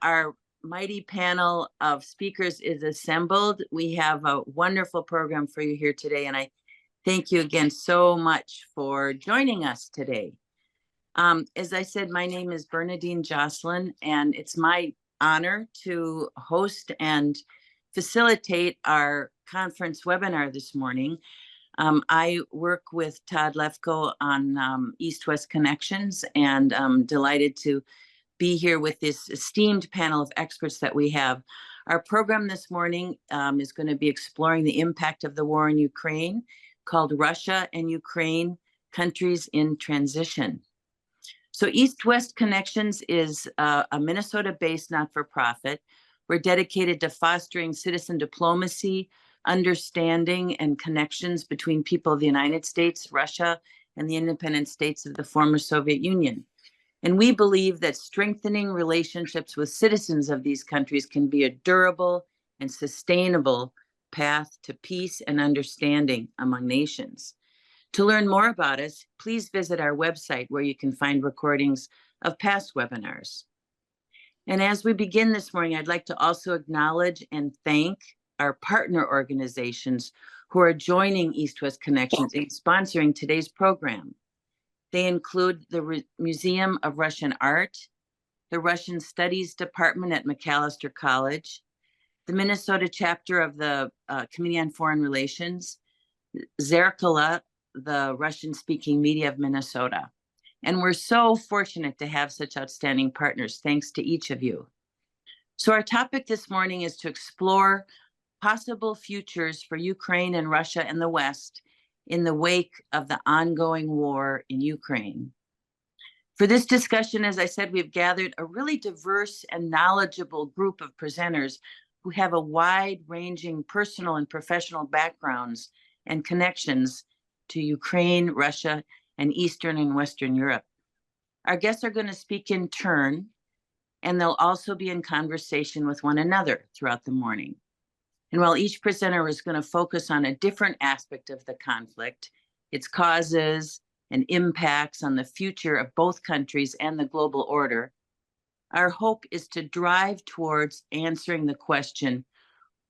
Our mighty panel of speakers is assembled. We have a wonderful program for you here today, and I thank you again so much for joining us today. As I said, my name is Bernadine Jocelyn, and it's my honor to host and facilitate our conference webinar this morning. I work with Todd Lefko on East-West Connections, and I'm delighted to be here with this esteemed panel of experts that we have. Our program this morning is going to be exploring the impact of the war in Ukraine, called Russia and Ukraine, Countries in Transition. So East-West Connections is a Minnesota-based not-for-profit. We're dedicated to fostering citizen diplomacy, understanding, and connections between people of the United States, Russia, and the independent states of the former Soviet Union. And we believe that strengthening relationships with citizens of these countries can be a durable and sustainable path to peace and understanding among nations. To learn more about us, please visit our website where you can find recordings of past webinars. And as we begin this morning, I'd like to also acknowledge and thank our partner organizations who are joining East-West Connections in sponsoring today's program. They include the Museum of Russian Art, the Russian Studies Department at Macalester College, the Minnesota chapter of the Committee on Foreign Relations, Zerkala, the Russian-speaking media of Minnesota. And we're so fortunate to have such outstanding partners. Thanks to each of you. So our topic this morning is to explore possible futures for Ukraine and Russia and the West in the wake of the ongoing war in Ukraine. For this discussion, as I said, we've gathered a really diverse and knowledgeable group of presenters who have a wide-ranging personal and professional backgrounds and connections to Ukraine, Russia, and Eastern and Western Europe. Our guests are going to speak in turn, and they'll also be in conversation with one another throughout the morning. And while each presenter is going to focus on a different aspect of the conflict, its causes and impacts on the future of both countries and the global order, our hope is to drive towards answering the question,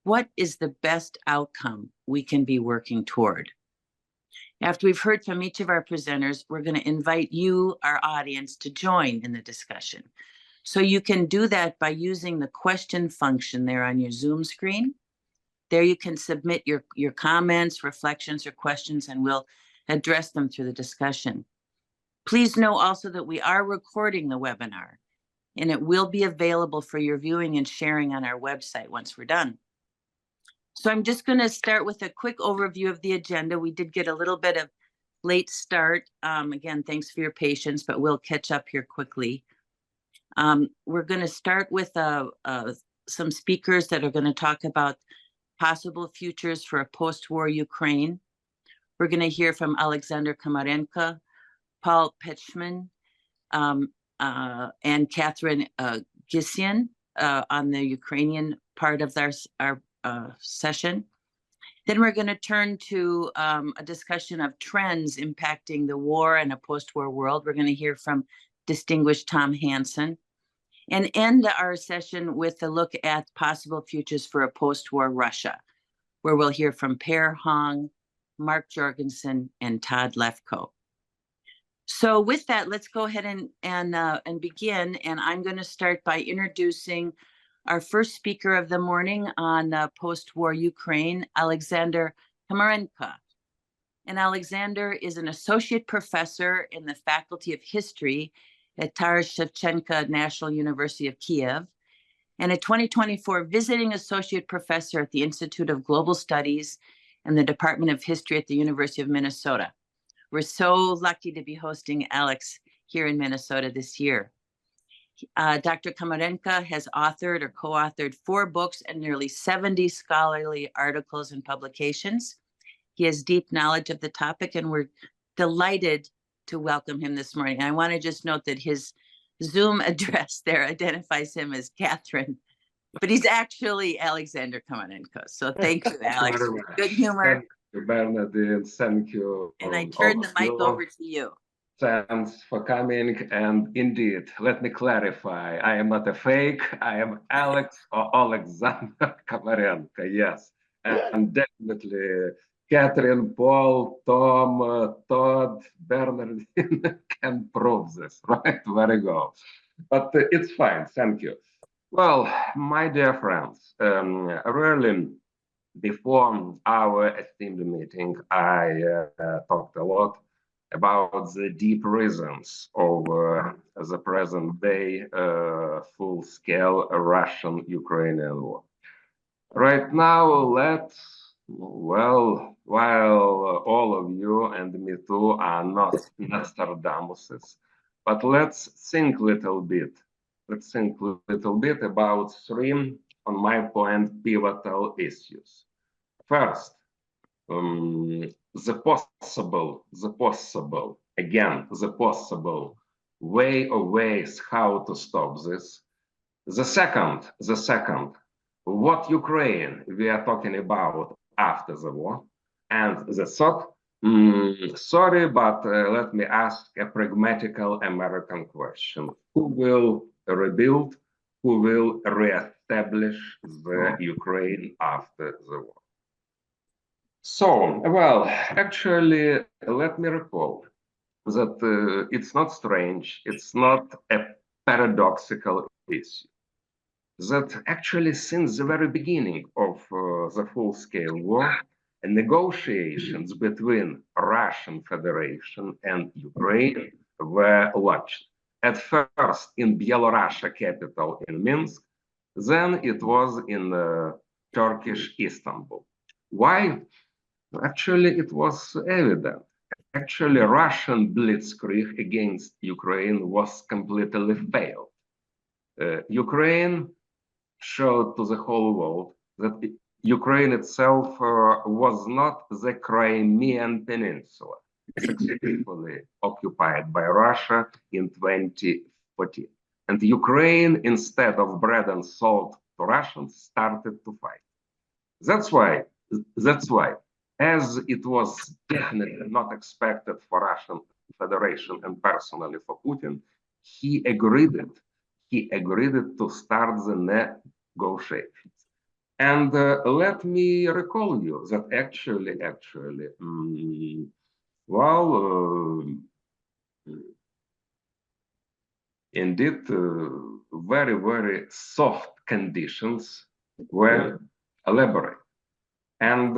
what is the best outcome we can be working toward? After we've heard from each of our presenters, we're going to invite you, our audience, to join in the discussion. So you can do that by using the question function there on your Zoom screen. There you can submit your comments, reflections, or questions, and we'll address them through the discussion. Please know also that we are recording the webinar, and it will be available for your viewing and sharing on our website once we're done. So I'm just going to start with a quick overview of the agenda. We did get a little bit of late start. Again, thanks for your patience, but we'll catch up here quickly. We're going to start with some speakers that are going to talk about possible futures for a post-war Ukraine. We're going to hear from Alexander Komarenko, Paul Petchman, and Catherine Gissian on the Ukrainian part of our session. Then we're going to turn to a discussion of trends impacting the war and a post-war world. We're going to hear from distinguished Tom Hansen, and end our session with a look at possible futures for a post-war Russia, where we'll hear from Per Hong, Mark Jorgensen, and Todd Lefko. So with that, let's go ahead and begin. And I'm going to start by introducing our first speaker of the morning on post-war Ukraine, Alexander Komarenko. And Alexander is an associate professor in the Faculty of History at Taras Shevchenko National University of Kiev, and a 2024 visiting associate professor at the Institute of Global Studies and the Department of History at the University of Minnesota. We're so lucky to be hosting Alex here in Minnesota this year. Dr. Komarenko has authored or co-authored 4 books and nearly 70 scholarly articles and publications. He has deep knowledge of the topic, and we're delighted to welcome him this morning. I want to just note that his Zoom address there identifies him as Catherine, but he's actually Alexander Komarenko. So thank you, Alex. Good humor. Thank you, Bernadine. Thank you. And I turn the mic over to you. Thanks for coming. And indeed, let me clarify. I am not a fake. I am Alex or Alexander Komarenko. Yes. And definitely Catherine, Paul, Tom, Todd, Bernardine can prove this, right? Very good. But it's fine. Thank you. Well, my dear friends, really, before our esteemed meeting, I talked a lot about the deep reasons of the present day full-scale Russian-Ukrainian war. Right now, well, while all of you and me too are not Nostradamuses, but let's think a little bit. Let's think a little bit about three, on my point, pivotal issues. First, the possible way or ways how to stop this. The second, what Ukraine we are talking about after the war. And the third, sorry, but let me ask a pragmatical American question. Who will rebuild, who will reestablish the Ukraine after the war? So, well, actually, let me recall that it's not strange, it's not a paradoxical issue. That actually, since the very beginning of the full-scale war, negotiations between Russian Federation and Ukraine were launched. At first in Belarusia capital in Minsk, then it was in Turkish Istanbul. Why? Actually, it was evident. Actually, Russian blitzkrieg against Ukraine was completely failed. Ukraine showed to the whole world that Ukraine itself was not the Crimean Peninsula, successfully occupied by Russia in 2014. And Ukraine, instead of bread and salt to Russians, started to fight. That's why, as it was definitely not expected for Russian Federation and personally for Putin, he agreed to start the negotiations. And let me recall you that actually, indeed, very, very soft conditions were elaborated. And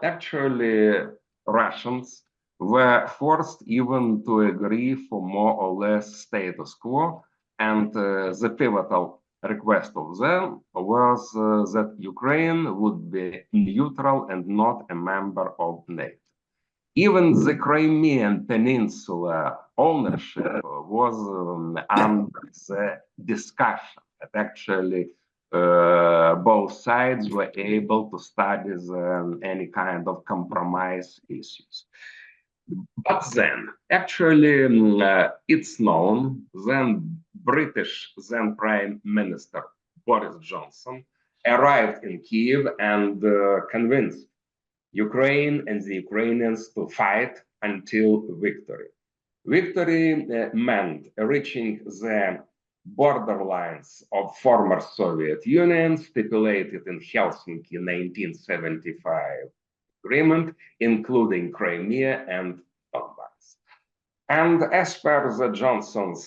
actually, Russians were forced even to agree for more or less status quo. And the pivotal request of them was that Ukraine would be neutral and not a member of NATO. Even the Crimean Peninsula ownership was under the discussion. That actually, both sides were able to study any kind of compromise issues. But then, actually, it's known, then British then Prime Minister Boris Johnson arrived in Kiev and convinced Ukraine and the Ukrainians to fight until victory. Victory meant reaching the borderlines of former Soviet Union stipulated in Helsinki 1975 agreement, including Crimea and Donbass. And as per the Johnson's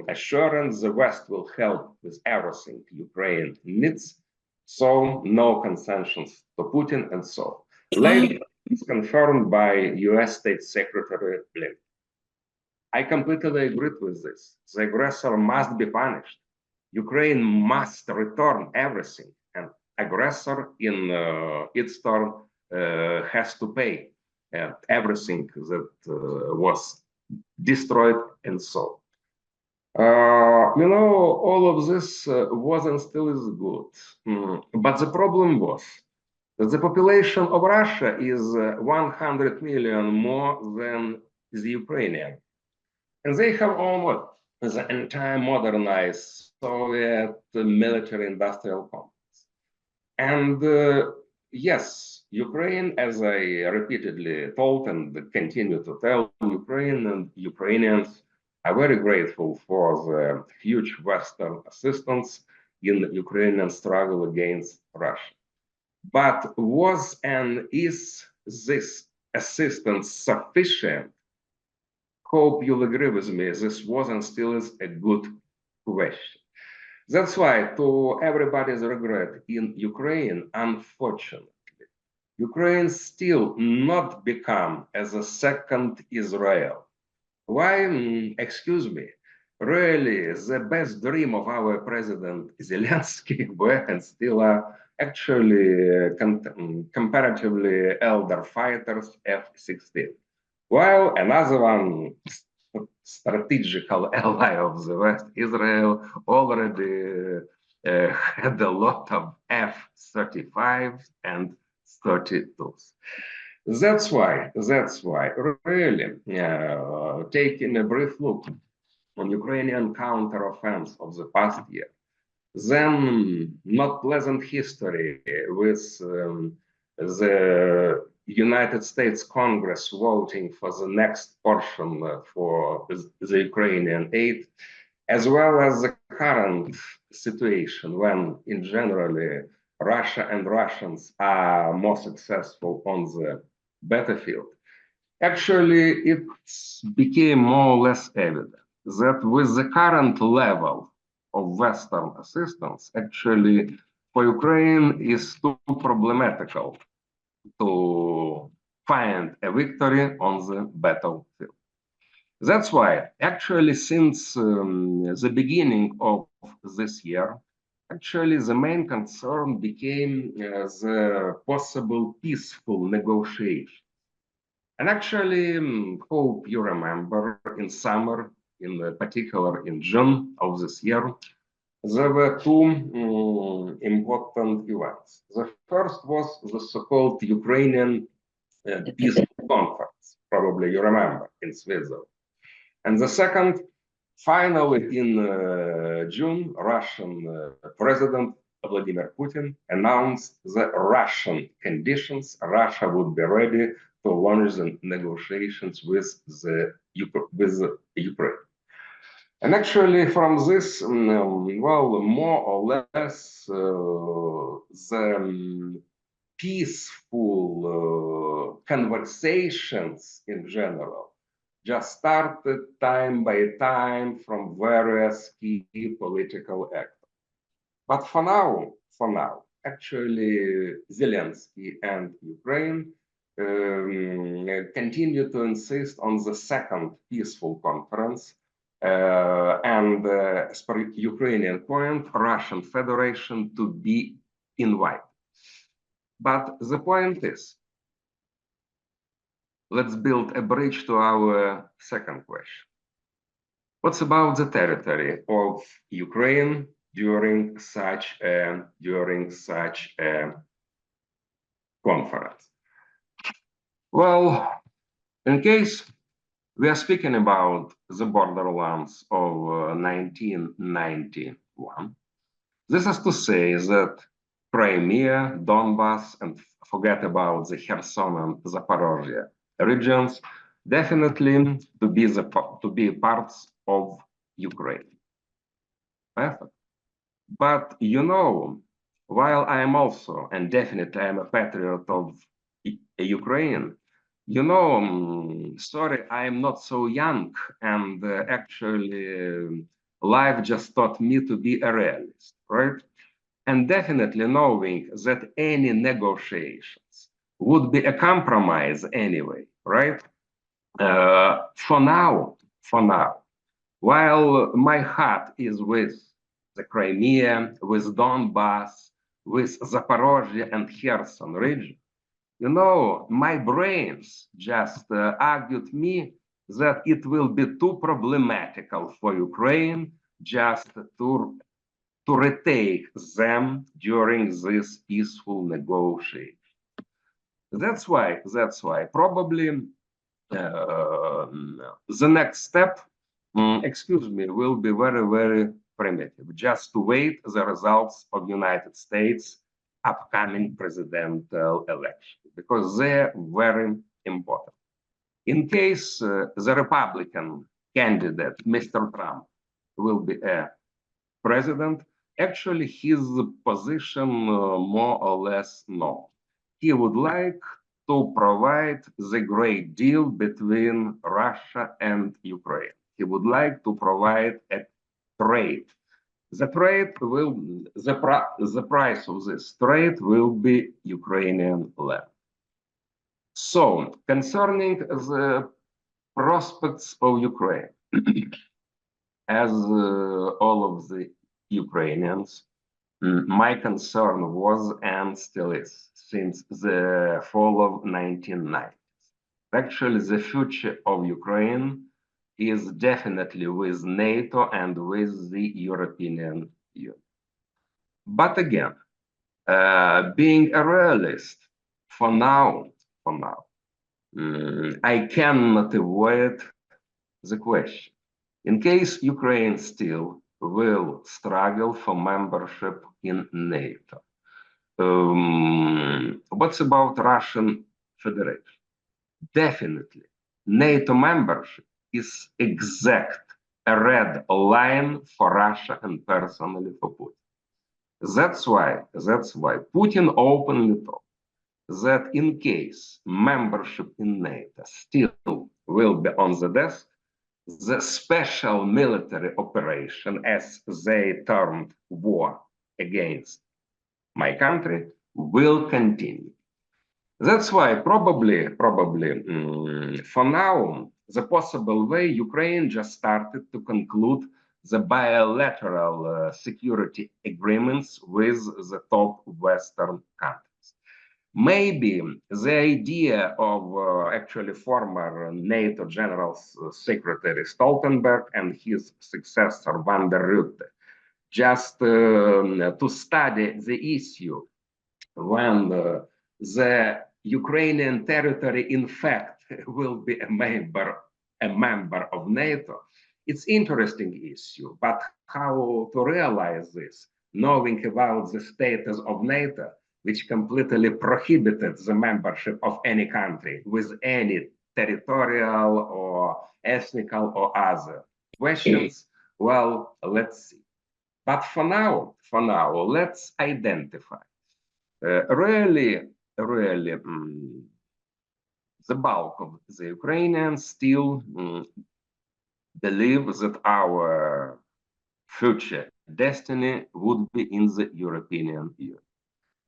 assurance, the West will help with everything Ukraine needs, so no concessions to Putin and so on. Later, it's confirmed by US State Secretary Blinken. I completely agree with this. The aggressor must be punished. Ukraine must return everything, and aggressor in its turn has to pay everything that was destroyed and so. All of this wasn't still as good. But the problem was that the population of Russia is 100 million more than the Ukrainian. And they have almost the entire modernized Soviet military industrial complex. And yes, Ukraine, as I repeatedly told and continue to tell, Ukraine and Ukrainians are very grateful for the huge Western assistance in the Ukrainian struggle against Russia. But was and is this assistance sufficient? Hope you'll agree with me, this was and still is a good question. That's why, to everybody's regret in Ukraine, unfortunately, Ukraine still not become as a second Israel. Why? Excuse me. Really, the best dream of our president Zelensky were and still are actually comparatively elder fighters F-16. While another one, strategical ally of the West, Israel, already had a lot of F-35 and 32s. That's why, really, taking a brief look on Ukrainian counteroffense of the past year, then not pleasant history with the United States Congress voting for the next portion for the Ukrainian aid, as well as the current situation when, in generally, Russia and Russians are more successful on the battlefield. Actually, it became more or less evident that with the current level of Western assistance, actually, for Ukraine is too problematical to find a victory on the battlefield. That's why, actually, since the beginning of this year, actually, the main concern became the possible peaceful negotiation. And actually, hope you remember, in summer, in particular in June of this year, there were two important events. The first was the so-called Ukrainian Peace Conference, probably you remember, in Switzerland. And the second, finally, in June, Russian President Vladimir Putin announced the Russian conditions. Russia would be ready to launch the negotiations with Ukraine. And actually, from this, well, more or less, the peaceful conversations in general just started time by time from various key political actors. But for now, actually, Zelensky and Ukraine continue to insist on the second peaceful conference. And as per Ukrainian point, Russian Federation to be invited. But the point is, let's build a bridge to our second question. What's about the territory of Ukraine during such a conference? Well, in case we are speaking about the borderlands of 1991, this is to say that Crimea, Donbass, and forget about the Kherson and Zaporozhye regions, definitely to be parts of Ukraine. Perfect. But you know, while I am also, and definitely I am a patriot of Ukraine, you know, sorry, I am not so young, and actually life just taught me to be a realist, right? And definitely knowing that any negotiations would be a compromise anyway, right? For now, while my heart is with the Crimea, with Donbass, with Zaporozhye and Kherson region, you know, my brains just argued me that it will be too problematical for Ukraine just to retake them during this peaceful negotiation. That's why probably the next step, excuse me, will be very, very primitive. Just to wait the results of United States upcoming presidential election, because they're very important. In case the Republican candidate, Mr. Trump, will be a president, actually his position more or less known. He would like to provide the great deal between Russia and Ukraine. He would like to provide a trade. The price of this trade will be Ukrainian land. So, concerning the prospects of Ukraine, as all of the Ukrainians, my concern was and still is since the fall of 1990s. Actually, the future of Ukraine is definitely with NATO and with the European Union. But again, being a realist, for now, I cannot avoid the question. In case Ukraine still will struggle for membership in NATO, what's about Russian Federation? Definitely, NATO membership is exact a red line for Russia and personally for Putin. That's why Putin openly told that in case membership in NATO still will be on the desk, the special military operation, as they termed war against my country, will continue. That's why probably for now, the possible way Ukraine just started to conclude the bilateral security agreements with the top Western countries. Maybe the idea of actually former NATO General Secretary Stoltenberg and his successor Van der Rutte just to study the issue when the Ukrainian territory in fact will be a member of NATO. It's interesting issue, but how to realize this, knowing about the status of NATO, which completely prohibited the membership of any country with any territorial or ethnical or other questions. Well, let's see. But for now, let's identify. Really, the bulk of the Ukrainians still believe that our future destiny would be in the European Union.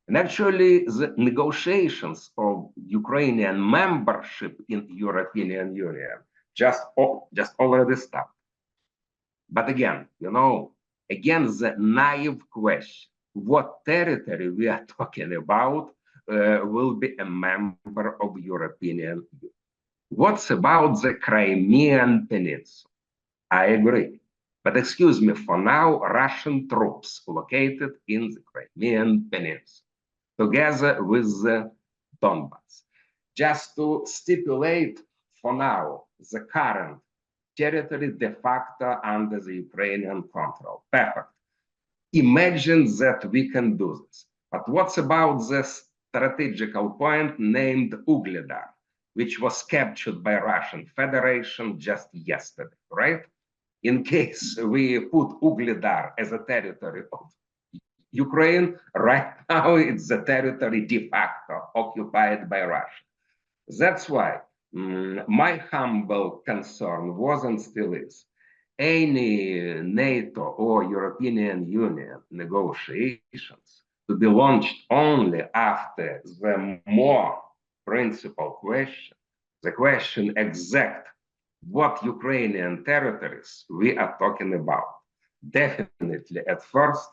And actually, the negotiations of Ukrainian membership in European Union just already started. But again, the naive question, what territory we are talking about will be a member of European Union? What's about the Crimean Peninsula? I agree. But excuse me, for now, Russian troops located in the Crimean Peninsula, together with the Donbass. Just to stipulate for now the current territory de facto under the Ukrainian control. Perfect. Imagine that we can do this. But what's about the strategical point named Ugledar, which was captured by Russian Federation just yesterday, right? In case we put Ugledar as a territory of Ukraine, right now it's the territory de facto occupied by Russia. That's why my humble concern was and still is any NATO or European Union negotiations to be launched only after the more principal question, the question exact what Ukrainian territories we are talking about. Definitely at first,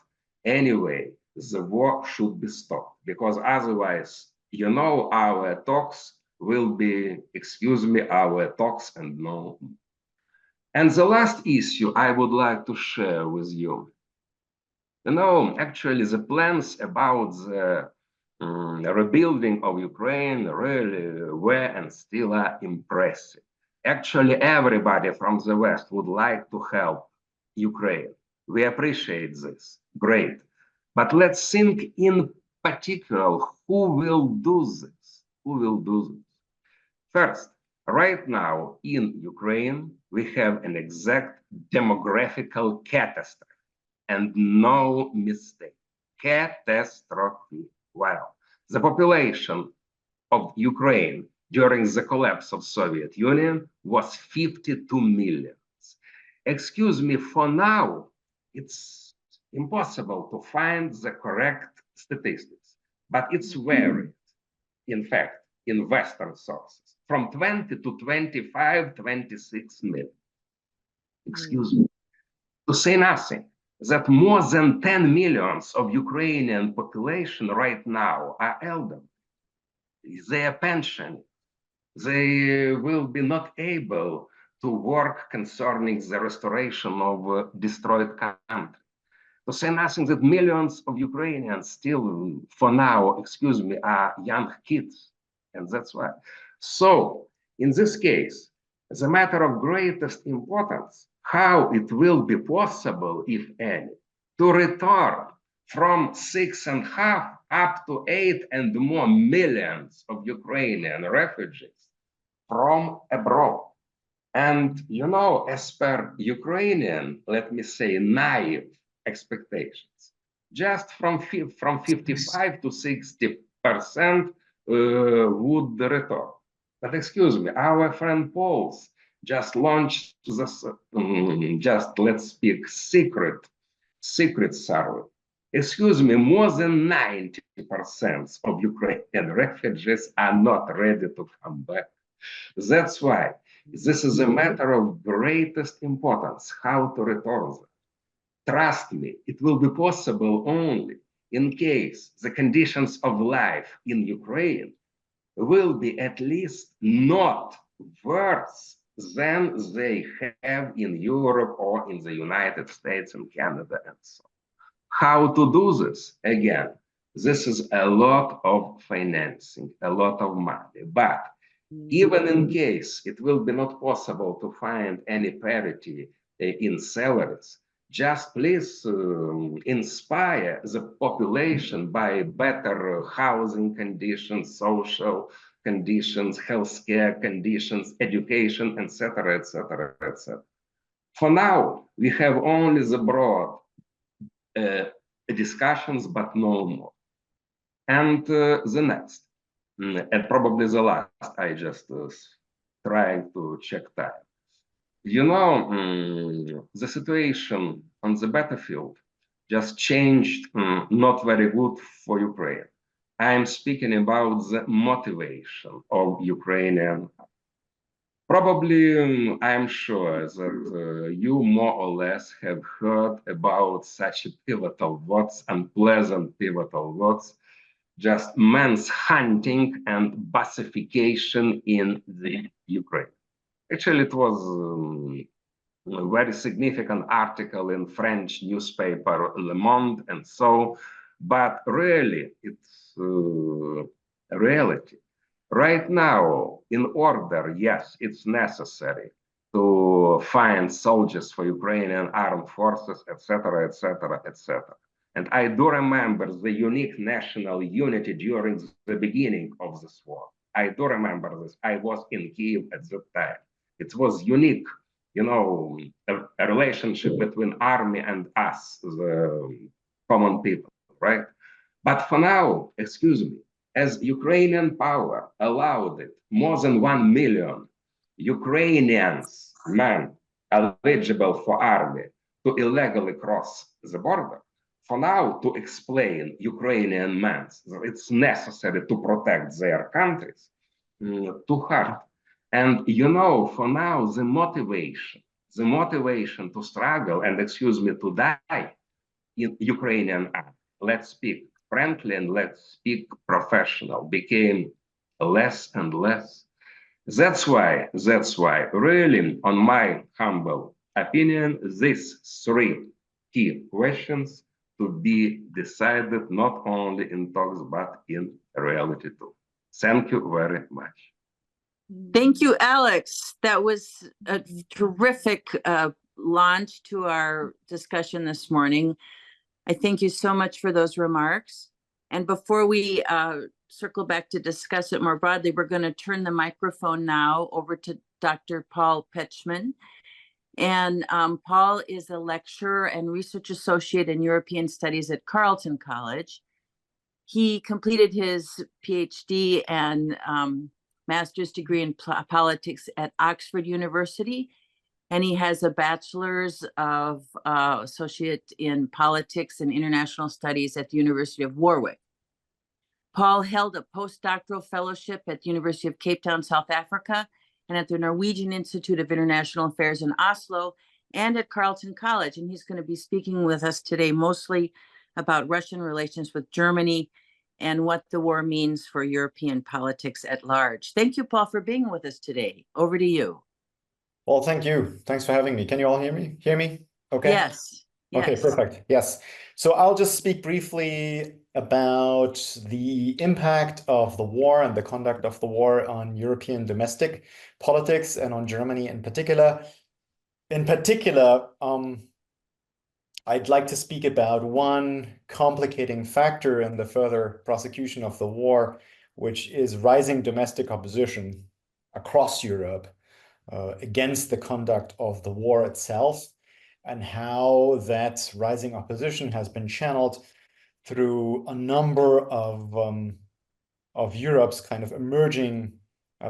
anyway, the war should be stopped, because otherwise, our talks will be, our talks and no. And the last issue I would like to share with you, actually the plans about the rebuilding of Ukraine really were and still are impressive. Actually, everybody from the West would like to help Ukraine. We appreciate this. Great. But let's think in particular, who will do this? Who will do this? First, right now in Ukraine, we have an exact demographical catastrophe, and no mistake, catastrophe. Wow. The population of Ukraine during the collapse of Soviet Union was 52 million. Excuse me, for now, it's impossible to find the correct statistics, but it's varied, in fact, in Western sources, from 20 to 25, 26 million. Excuse me. To say nothing, that more than 10 millions of Ukrainian population right now are elderly. They are pensioned. They will be not able to work concerning the restoration of destroyed country. To say nothing that millions of Ukrainians still, for now, excuse me, are young kids. And that's why. So, in this case, the matter of greatest importance, how it will be possible, if any, to return from 6.5 up to 8 and more millions of Ukrainian refugees from abroad. And, you know, as per Ukrainian, let me say, naive expectations, just from 55 to 60% would return. But excuse me, our friend Pauls just launched this, just let's speak, secret survey. Excuse me, more than 90% of Ukrainian refugees are not ready to come back. That's why this is a matter of greatest importance, how to return them. Trust me, it will be possible only in case the conditions of life in Ukraine will be at least not worse than they have in Europe or in the United States and Canada and so on. How to do this? Again, this is a lot of financing, a lot of money, but even in case it will be not possible to find any parity in salaries, just please inspire the population by better housing conditions, social conditions, healthcare conditions, education, etc., etc., etc. For now, we have only the broad discussions, but no more. And the next, and probably the last, I just trying to check time. You know, the situation on the battlefield just changed, not very good for Ukraine. I'm speaking about the motivation of Ukrainian. Probably, I'm sure that you more or less have heard about such pivotal words, unpleasant pivotal words, just men's hunting and basification in the Ukraine. Actually, it was a very significant article in French newspaper Le Monde and so, but really, it's a reality. Right now, in order, yes, it's necessary to find soldiers for Ukrainian armed forces, etc., etc., etc. And I do remember the unique national unity during the beginning of this war. I do remember this. I was in Kiev at that time. It was unique, you know, a relationship between army and us, the common people, right? But for now, excuse me, as Ukrainian power allowed it, more than 1 million Ukrainians, men eligible for army, to illegally cross the border. For now, to explain Ukrainian men that it's necessary to protect their countries, too hard. And you know, for now, the motivation to struggle and, excuse me, to die in Ukrainian army, let's speak frankly and let's speak professional, became less and less. That's why, really, on my humble opinion, these three key questions to be decided not only in talks, but in reality too. Thank you very much. Thank you, Alex. That was a terrific launch to our discussion this morning. I thank you so much for those remarks. And before we circle back to discuss it more broadly, we're going to turn the microphone now over to Dr. Paul Petchman. And Paul is a lecturer and research associate in European Studies at Carleton College. He completed his PhD and master's degree in politics at Oxford University, and he has a bachelor's of associate in politics and international studies at the University of Warwick. Paul held a postdoctoral fellowship at the University of Cape Town, South Africa, and at the Norwegian Institute of International Affairs in Oslo, and at Carleton College. And he's going to be speaking with us today mostly about Russian relations with Germany and what the war means for European politics at large. Thank you, Paul, for being with us today. Over to you. Well, thank you. Thanks for having me. Can you all hear me? Okay. Yes. Okay, Yes. perfect. Yes. So I'll just speak briefly about the impact of the war and the conduct of the war on European domestic politics and on Germany in particular. In particular, I'd like to speak about one complicating factor in the further prosecution of the war, which is rising domestic opposition across Europe against the conduct of the war itself, and how that rising opposition has been channeled through a number of Europe's kind of emerging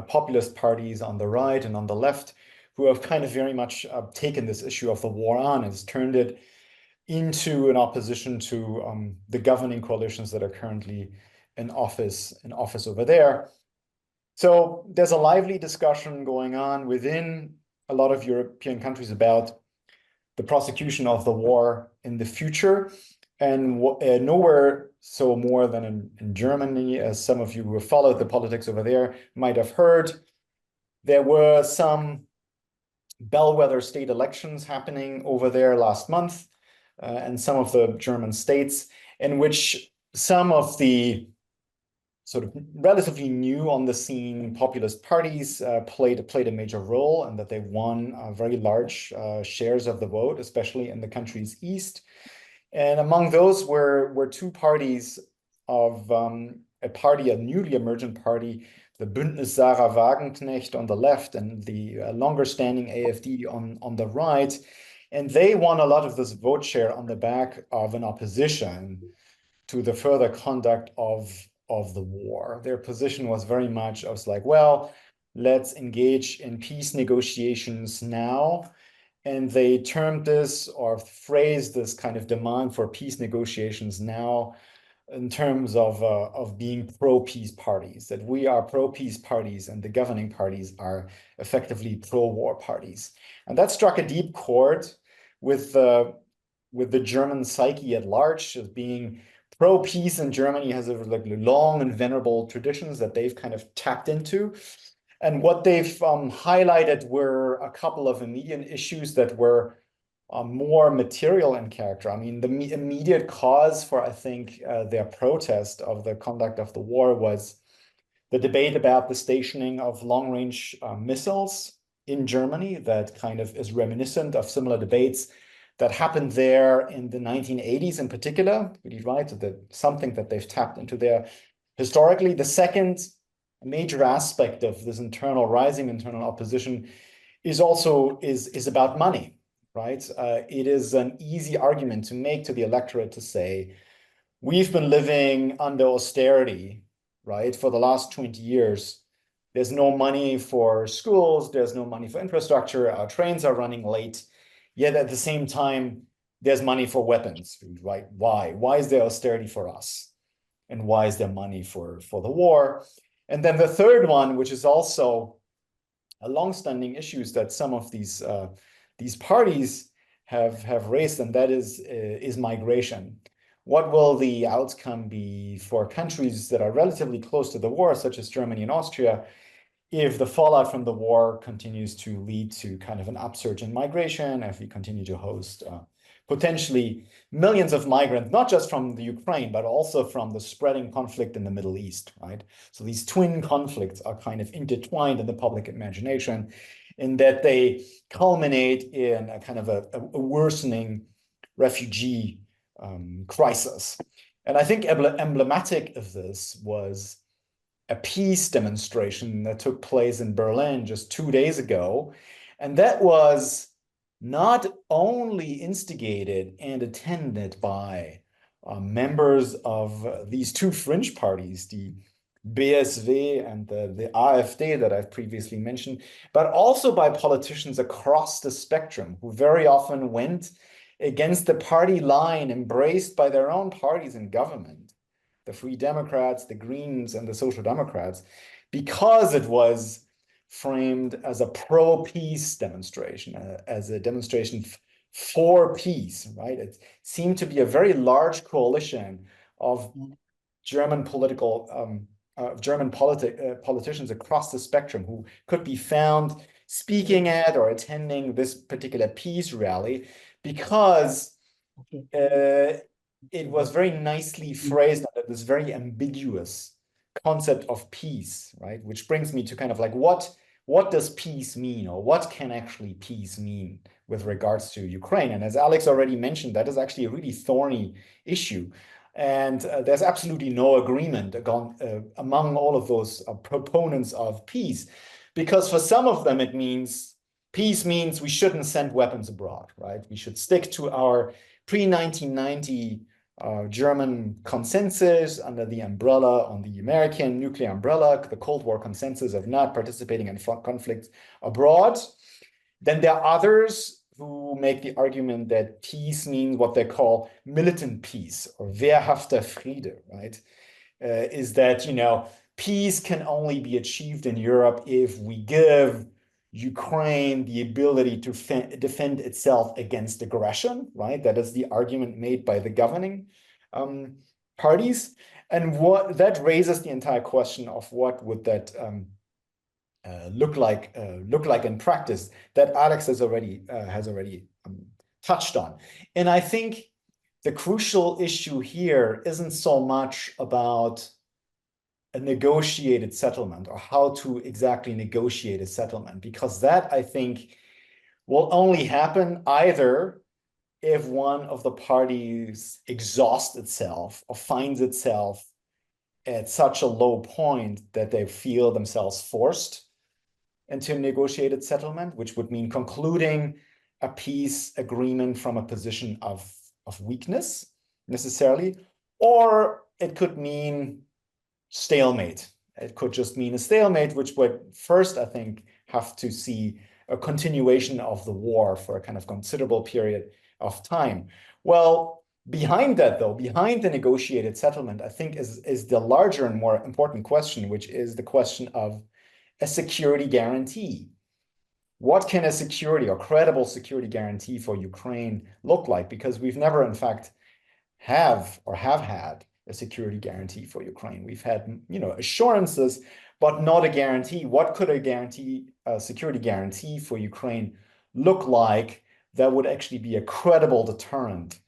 populist parties on the right and on the left, who have kind of very much taken this issue of the war on and has turned it into an opposition to the governing coalitions that are currently in office over there. So there's a lively discussion going on within a lot of European countries about the prosecution of the war in the future, and nowhere so more than in Germany, as some of you who have followed the politics over there might have heard. There were some bellwether state elections happening over there last month, and some of the German states, in which some of the sort of relatively new on the scene populist parties played a major role, and that they won very large shares of the vote, especially in the country's east. And among those were two parties of a newly emergent party, the Bündnis Sarah Wagenknecht on the left and the longer standing AfD on the right. And they won a lot of this vote share on the back of an opposition to the further conduct of the war. Their position was very much, I was like, well, let's engage in peace negotiations now. And they termed this or phrased this kind of demand for peace negotiations now in terms of being pro-peace parties, that we are pro-peace parties and the governing parties are effectively pro-war parties. And that struck a deep chord with the German psyche at large, as being pro-peace in Germany has like long and venerable traditions that they've kind of tapped into. And what they've highlighted were a couple of immediate issues that were more material in character. I mean, the immediate cause for, I think, their protest of the conduct of the war was the debate about the stationing of long-range missiles in Germany. That kind of is reminiscent of similar debates that happened there in the 1980s in particular. Really right, that's something that they've tapped into there historically. The second major aspect of this rising internal opposition is about money. Right? It is an easy argument to make to the electorate to say, we've been living under austerity, right, for the last 20 years. There's no money for schools, there's no money for infrastructure, our trains are running late, yet at the same time, there's money for weapons, right? Why? Why is there austerity for us? And why is there money for the war? And then the third one, which is also a long-standing issue that some of these parties have raised, and that is migration. What will the outcome be for countries that are relatively close to the war, such as Germany and Austria, if the fallout from the war continues to lead to kind of an upsurge in migration, if we continue to host potentially millions of migrants, not just from the Ukraine, but also from the spreading conflict in the Middle East, right? So these twin conflicts are kind of intertwined in the public imagination, in that they culminate in a kind of a worsening refugee crisis. And I think emblematic of this was a peace demonstration that took place in Berlin just 2 days ago. And that was not only instigated and attended by members of these two fringe parties, the BSW and the AfD that I've previously mentioned, but also by politicians across the spectrum who very often went against the party line embraced by their own parties in government, the Free Democrats, the Greens, and the Social Democrats, because it was framed as a pro-peace demonstration, as a demonstration for peace, right? It seemed to be a very large coalition of German politicians across the spectrum who could be found speaking at or attending this particular peace rally, because it was very nicely phrased under this very ambiguous concept of peace, right? Which brings me to kind of like, what does peace mean, or what can actually peace mean with regards to Ukraine? And as Alex already mentioned, that is actually a really thorny issue. And there's absolutely no agreement among all of those proponents of peace, because for some of them, peace means we shouldn't send weapons abroad, right? We should stick to our pre-1990 German consensus under the umbrella, on the American nuclear umbrella, the Cold War consensus of not participating in conflicts abroad. Then there are others who make the argument that peace means what they call militant peace, or wehrhafter Friede, right? Is that, peace can only be achieved in Europe if we give Ukraine the ability to defend itself against aggression, right? That is the argument made by the governing parties. And what that raises the entire question of what would that look like in practice, that Alex has already touched on. And I think the crucial issue here isn't so much about a negotiated settlement, or how to exactly negotiate a settlement, because that, I think, will only happen either if one of the parties exhausts itself or finds itself at such a low point that they feel themselves forced into a negotiated settlement, which would mean concluding a peace agreement from a position of weakness necessarily, or it could mean stalemate. It could just mean a stalemate, which would first, I think, have to see a continuation of the war for a kind of considerable period of time. Well, behind that, though, behind the negotiated settlement, I think is the larger and more important question, which is the question of a security guarantee. What can a security or credible security guarantee for Ukraine look like? Because we've never, in fact, have had a security guarantee for Ukraine. We've had, assurances, but not a guarantee. What could a security guarantee for Ukraine look like that would actually be a credible deterrent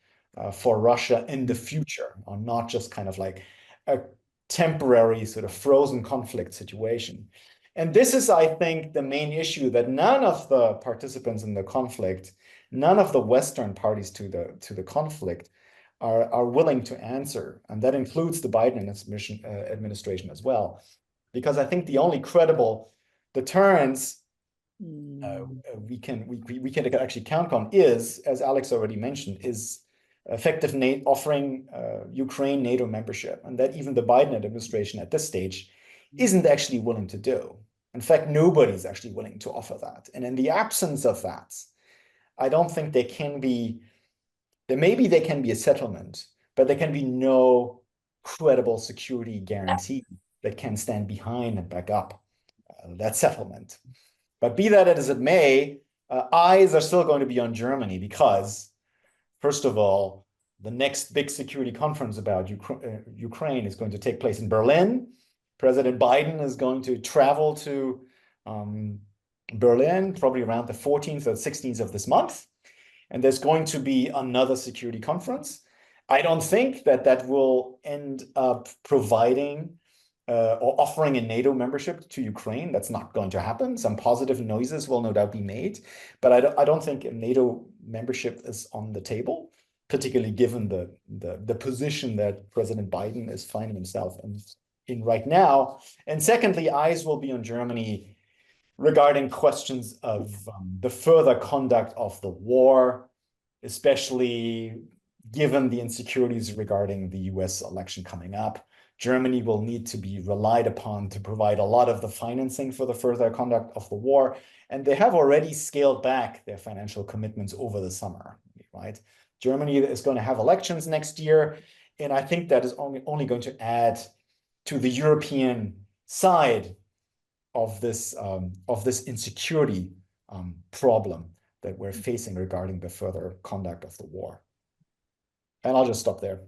for Russia in the future, or not just kind of like a temporary sort of frozen conflict situation? And this is, I think, the main issue that none of the participants in the conflict, none of the Western parties to the conflict are willing to answer. And that includes the Biden administration as well. Because I think the only credible deterrence we can actually count on is, as Alex already mentioned, is effective offering Ukraine NATO membership, and that even the Biden administration at this stage isn't actually willing to do. In fact, nobody's actually willing to offer that. And in the absence of that, I don't think there can be a settlement, but there can be no credible security guarantee that can stand behind and back up that settlement. But be that as it may, eyes are still going to be on Germany, because, first of all, the next big security conference about Ukraine is going to take place in Berlin. President Biden is going to travel to Berlin probably around the 14th or 16th of this month. And there's going to be another security conference. I don't think that will end up providing or offering a NATO membership to Ukraine. That's not going to happen. Some positive noises will no doubt be made, but I don't think a NATO membership is on the table. particularly given the position that President Biden is finding himself in right now. And secondly, eyes will be on Germany regarding questions of the further conduct of the war, especially given the insecurities regarding the US election coming up. Germany will need to be relied upon to provide a lot of the financing for the further conduct of the war. And they have already scaled back their financial commitments over the summer, right? Germany is going to have elections next year. And I think that is only going to add to the European side of this insecurity problem that we're facing regarding the further conduct of the war. And I'll just stop there.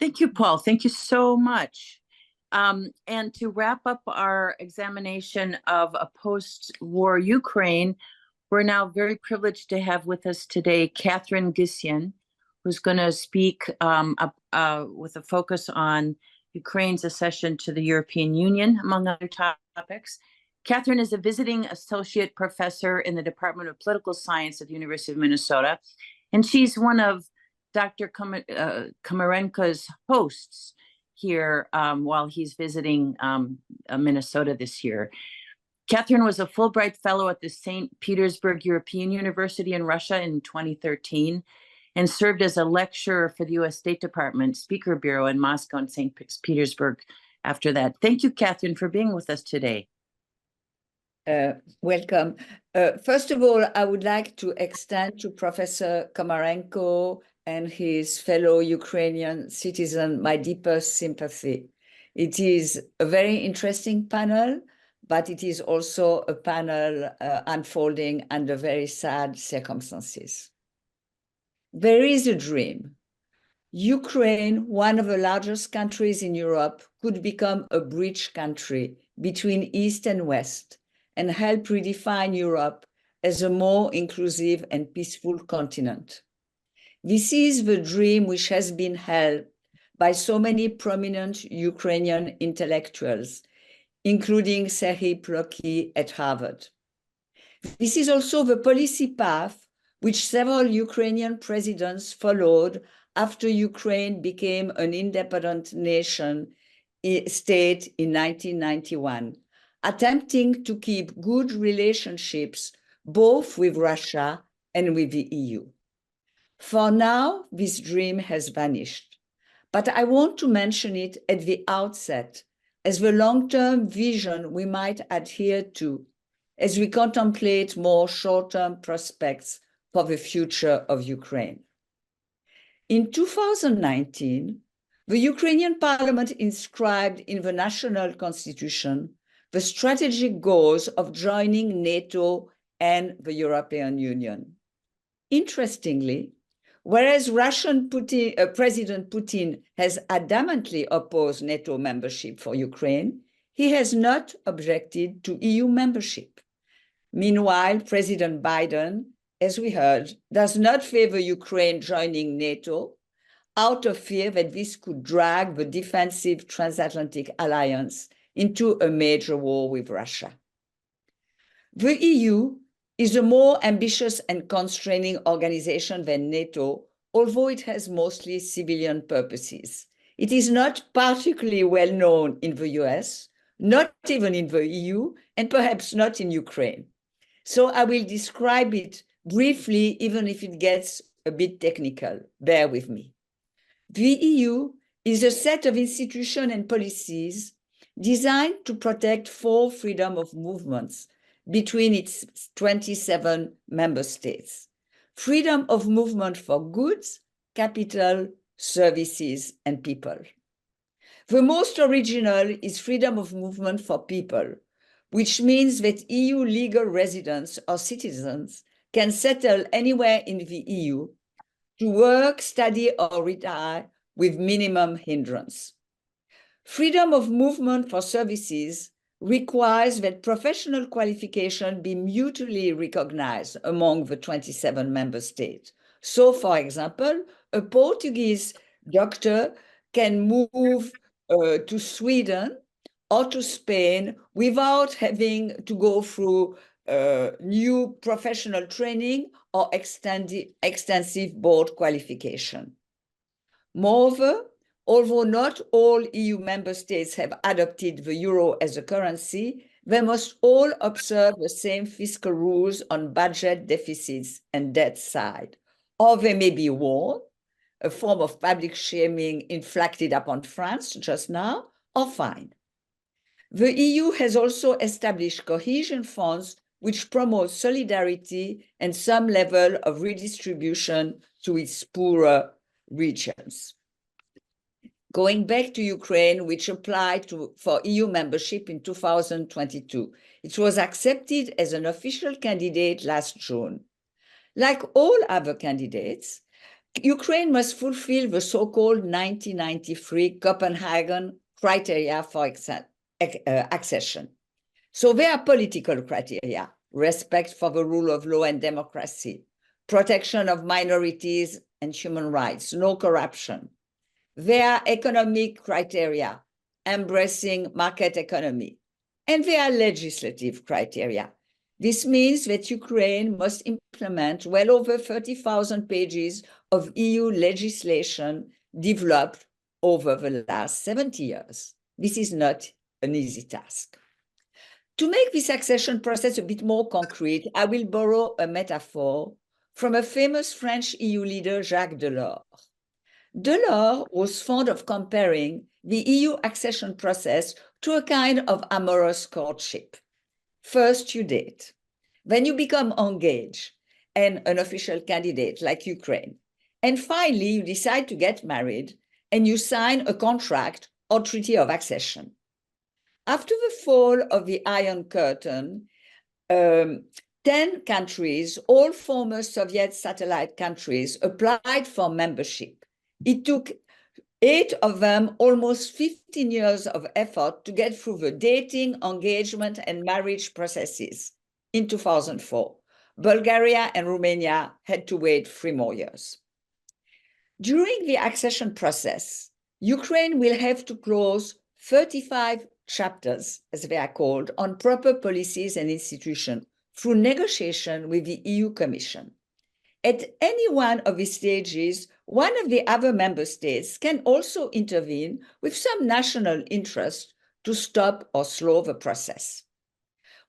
Thank you, Paul. Thank you so much. And to wrap up our examination of a post-war Ukraine, we're now very privileged to have with us today Catherine Gysian, who's going to speak with a focus on Ukraine's accession to the European Union, among other topics. Catherine is a visiting associate professor in the Department of Political Science at the University of Minnesota, and she's one of Dr. Komarenko's hosts here while he's visiting Minnesota this year. Catherine was a Fulbright Fellow at the St. Petersburg European University in Russia in 2013 and served as a lecturer for the U.S. State Department Speaker Bureau in Moscow and St. Petersburg after that. Thank you, Catherine, for being with us today. Welcome. First of all, I would like to extend to Professor Komarenko and his fellow Ukrainian citizen my deepest sympathy. It is a very interesting panel, but it is also a panel unfolding under very sad circumstances. There is a dream. Ukraine, one of the largest countries in Europe, could become a bridge country between East and West and help redefine Europe as a more inclusive and peaceful continent. This is the dream which has been held by so many prominent Ukrainian intellectuals, including Serhii Plokhy at Harvard. This is also the policy path which several Ukrainian presidents followed after Ukraine became an independent state in 1991, attempting to keep good relationships both with Russia and with the EU. For now, this dream has vanished, but I want to mention it at the outset as the long-term vision we might adhere to as we contemplate more short-term prospects for the future of Ukraine. In 2019, the Ukrainian parliament inscribed in the national constitution the strategic goals of joining NATO and the European Union. Interestingly, whereas Russian President Putin has adamantly opposed NATO membership for Ukraine, he has not objected to EU membership. Meanwhile, President Biden, as we heard, does not favor Ukraine joining NATO out of fear that this could drag the defensive transatlantic alliance into a major war with Russia. The EU is a more ambitious and constraining organization than NATO, although it has mostly civilian purposes. It is not particularly well known in the US, not even in the EU, and perhaps not in Ukraine. So I will describe it briefly, even if it gets a bit technical. Bear with me. The EU is a set of institutions and policies designed to protect full freedom of movements between its 27 member states. Freedom of movement for goods, capital, services, and people. The most original is freedom of movement for people, which means that EU legal residents or citizens can settle anywhere in the EU to work, study, or retire with minimum hindrance. Freedom of movement for services requires that professional qualification be mutually recognized among the 27 member states. So, for example, a Portuguese doctor can move to Sweden or to Spain without having to go through new professional training or extensive board qualification. Moreover, although not all EU member states have adopted the euro as a currency, they must all observe the same fiscal rules on budget deficits and debt side, or they may be warned, a form of public shaming inflicted upon France just now, or fined. The EU has also established cohesion funds which promote solidarity and some level of redistribution to its poorer regions. Going back to Ukraine, which applied for EU membership in 2022, it was accepted as an official candidate last June. Like all other candidates, Ukraine must fulfill the so-called 1993 Copenhagen criteria for accession. So there are political criteria: respect for the rule of law and democracy, protection of minorities and human rights, no corruption. There are economic criteria, embracing market economy, and there are legislative criteria. This means that Ukraine must implement well over 30,000 pages of EU legislation developed over the last 70 years. This is not an easy task. To make this accession process a bit more concrete, I will borrow a metaphor from a famous French EU leader, Jacques Delors. Delors was fond of comparing the EU accession process to a kind of amorous courtship. First, you date, then you become engaged and an official candidate like Ukraine. And finally, you decide to get married and you sign a contract or treaty of accession. After the fall of the Iron Curtain, 10 countries, all former Soviet satellite countries, applied for membership. It took 8 of them almost 15 years of effort to get through the dating, engagement, and marriage processes. In 2004, Bulgaria and Romania had to wait 3 more years. During the accession process, Ukraine will have to close 35 chapters, as they are called, on proper policies and institutions through negotiation with the EU Commission. At any one of these stages, one of the other member states can also intervene with some national interest to stop or slow the process.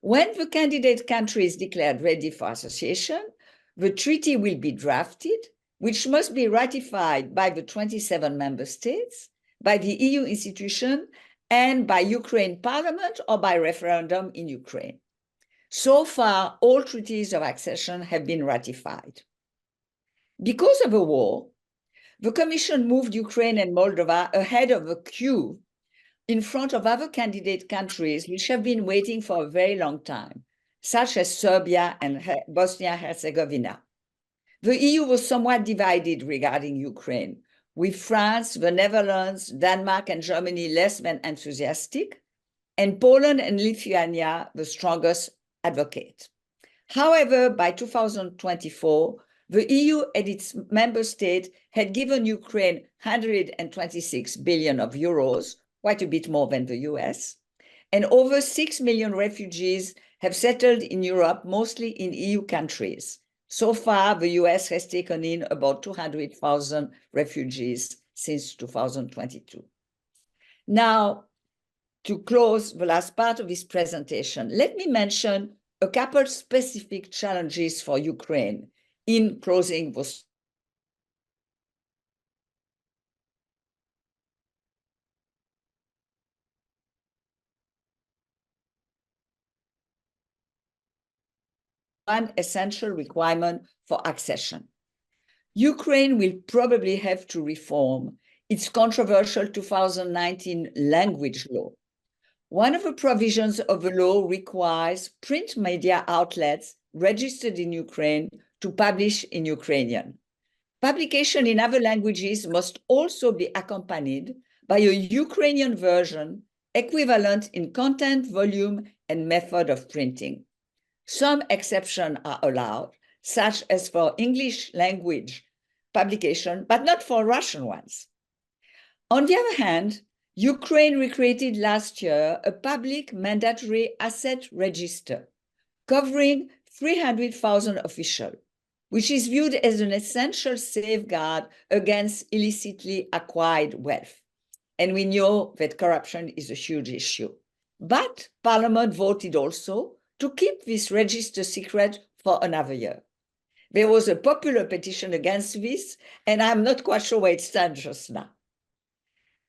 When the candidate country is declared ready for association, the treaty will be drafted, which must be ratified by the 27 member states, by the EU institution, and by Ukraine Parliament or by referendum in Ukraine. So far, all treaties of accession have been ratified. Because of the war, the Commission moved Ukraine and Moldova ahead of the queue in front of other candidate countries which have been waiting for a very long time, such as Serbia and Bosnia-Herzegovina. The EU was somewhat divided regarding Ukraine, with France, the Netherlands, Denmark, and Germany less than enthusiastic, and Poland and Lithuania the strongest advocate. However, by 2024, the EU and its member states had given Ukraine 126 billion of euros, quite a bit more than the US, and over 6 million refugees have settled in Europe, mostly in EU countries. So far, the US has taken in about 200,000 refugees since 2022. Now, to close the last part of this presentation, let me mention a couple specific challenges for Ukraine in closing this. One essential requirement for accession. Ukraine will probably have to reform its controversial 2019 language law. One of the provisions of the law requires print media outlets registered in Ukraine to publish in Ukrainian. Publication in other languages must also be accompanied by a Ukrainian version equivalent in content, volume, and method of printing. Some exceptions are allowed, such as for English language publication, but not for Russian ones. On the other hand, Ukraine recreated last year a public mandatory asset register covering 300,000 officials. which is viewed as an essential safeguard against illicitly acquired wealth. And we know that corruption is a huge issue. But Parliament voted also to keep this register secret for another year. There was a popular petition against this, and I'm not quite sure where it stands just now.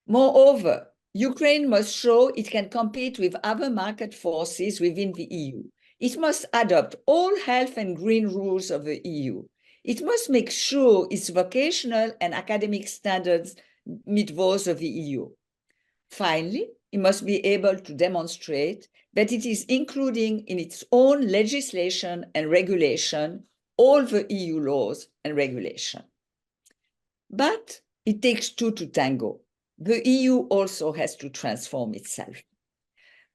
Moreover, Ukraine must show it can compete with other market forces within the EU. It must adopt all health and green rules of the EU. It must make sure its vocational and academic standards meet those of the EU. Finally, it must be able to demonstrate that it is including in its own legislation and regulation all the EU laws and regulation. But it takes two to tango. The EU also has to transform itself.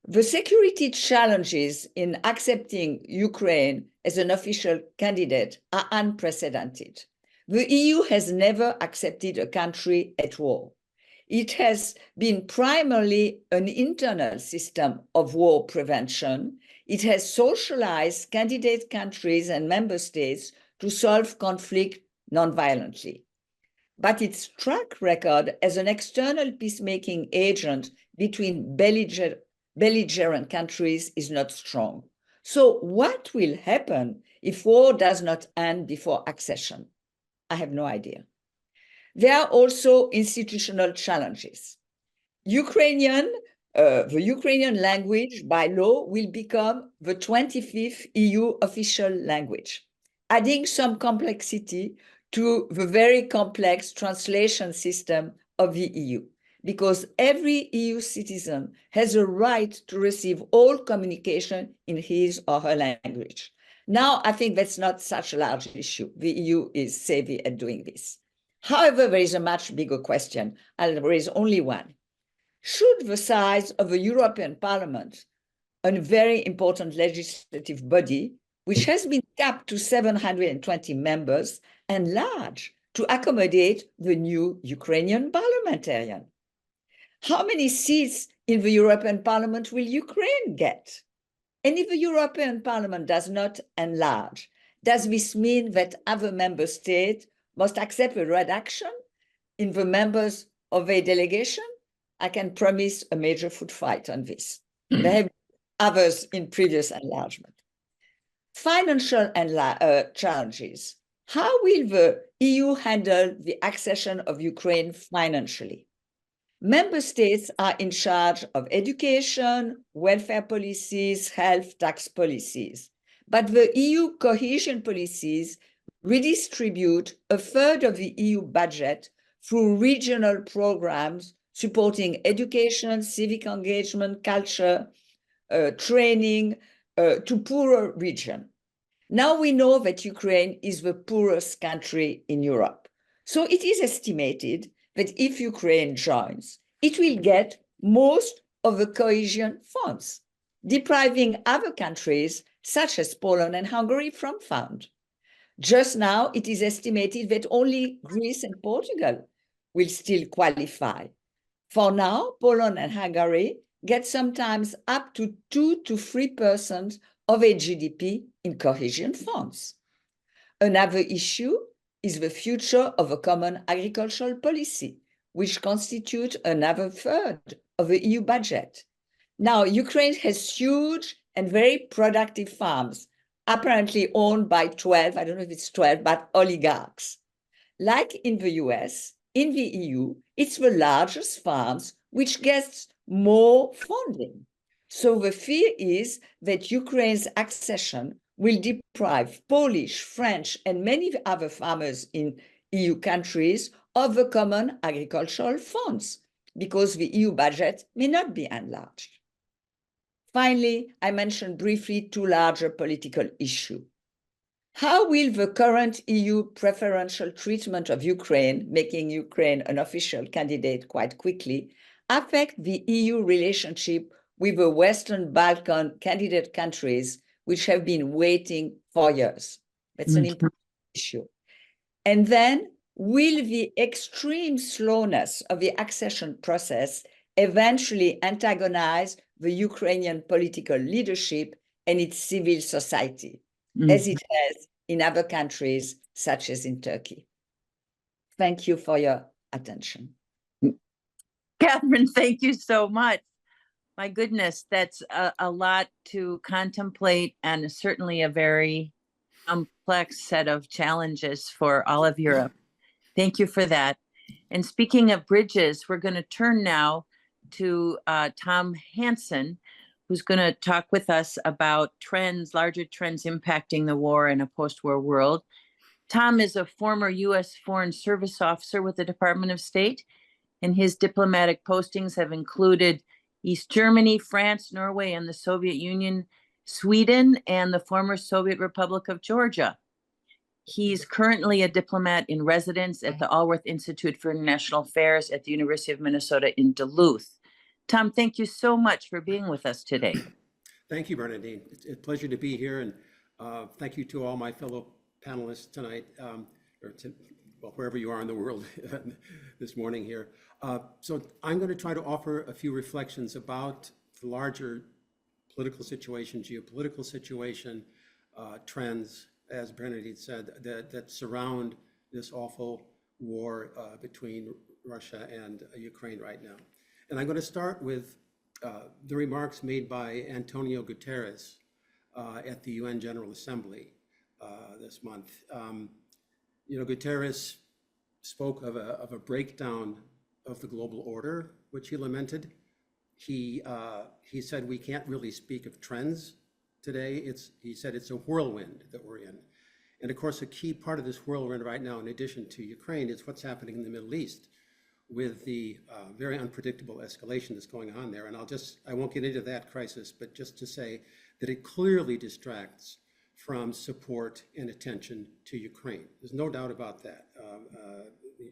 The security challenges in accepting Ukraine as an official candidate are unprecedented. The EU has never accepted a country at war. It has been primarily an internal system of war prevention. It has socialized candidate countries and member states to solve conflict non-violently. But its track record as an external peacemaking agent between belligerent countries is not strong. So what will happen if war does not end before accession? I have no idea. There are also institutional challenges. The Ukrainian language by law will become the 25th EU official language, adding some complexity to the very complex translation system of the EU, because every EU citizen has a right to receive all communication in his or her language. Now, I think that's not such a large issue. The EU is savvy at doing this. However, there is a much bigger question. I'll raise only one. Should the size of the European Parliament, a very important legislative body, which has been capped to 720 members, enlarge to accommodate the new Ukrainian parliamentarian? How many seats in the European Parliament will Ukraine get? And if the European Parliament does not enlarge, does this mean that other member states must accept a reduction in the members of a delegation? I can promise a major foot fight on this. There have been others in previous enlargement. Financial challenges. How will the EU handle the accession of Ukraine financially? Member states are in charge of education, welfare policies, health, tax policies. But the EU cohesion policies redistribute a third of the EU budget through regional programs supporting education, civic engagement, culture, training to poorer regions. Now we know that Ukraine is the poorest country in Europe. So it is estimated that if Ukraine joins, it will get most of the cohesion funds, depriving other countries such as Poland and Hungary from funds. Just now, it is estimated that only Greece and Portugal will still qualify. For now, Poland and Hungary get sometimes up to 2 to 3% of a GDP in cohesion funds. Another issue is the future of a common agricultural policy, which constitutes another third of the EU budget. Now, Ukraine has huge and very productive farms, apparently owned by 12, I don't know if it's 12, but oligarchs. Like in the US, in the EU, it's the largest farms which gets more funding. So the fear is that Ukraine's accession will deprive Polish, French, and many other farmers in EU countries of the common agricultural funds, because the EU budget may not be enlarged. Finally, I mentioned briefly two larger political issues. How will the current EU preferential treatment of Ukraine, making Ukraine an official candidate quite quickly, affect the EU relationship with the Western Balkan candidate countries, which have been waiting for years? That's an important issue. And then, will the extreme slowness of the accession process eventually antagonize the Ukrainian political leadership and its civil society, as it has in other countries, such as in Turkey. Thank you for your attention. Catherine, thank you so much. My goodness, that's a lot to contemplate and certainly a very complex set of challenges for all of Europe. Thank you for that. And speaking of bridges, we're going to turn now to Tom Hansen, who's going to talk with us about trends, larger trends impacting the war in a post-war world. Tom is a former U.S. Foreign Service officer with the Department of State, and his diplomatic postings have included East Germany, France, Norway, and the Soviet Union, Sweden, and the former Soviet Republic of Georgia. He's currently a diplomat in residence at the Allworth Institute for International Affairs at the University of Minnesota in Duluth. Tom, thank you so much for being with us today. Thank you, Bernadine. It's a pleasure to be here, and thank you to all my fellow panelists tonight, well, wherever you are in the world this morning here. So I'm going to try to offer a few reflections about the larger political situation, geopolitical situation, trends, as Bernadine said, that surround this awful war between Russia and Ukraine right now. And I'm going to start with the remarks made by Antonio Guterres at the UN General Assembly this month. You know, Guterres spoke of a breakdown of the global order, which he lamented. He said we can't really speak of trends today. He said it's a whirlwind that we're in. And of course, a key part of this whirlwind right now, in addition to Ukraine, is what's happening in the Middle East with the very unpredictable escalation that's going on there. And I won't get into that crisis, but just to say that it clearly distracts from support and attention to Ukraine. There's no doubt about that.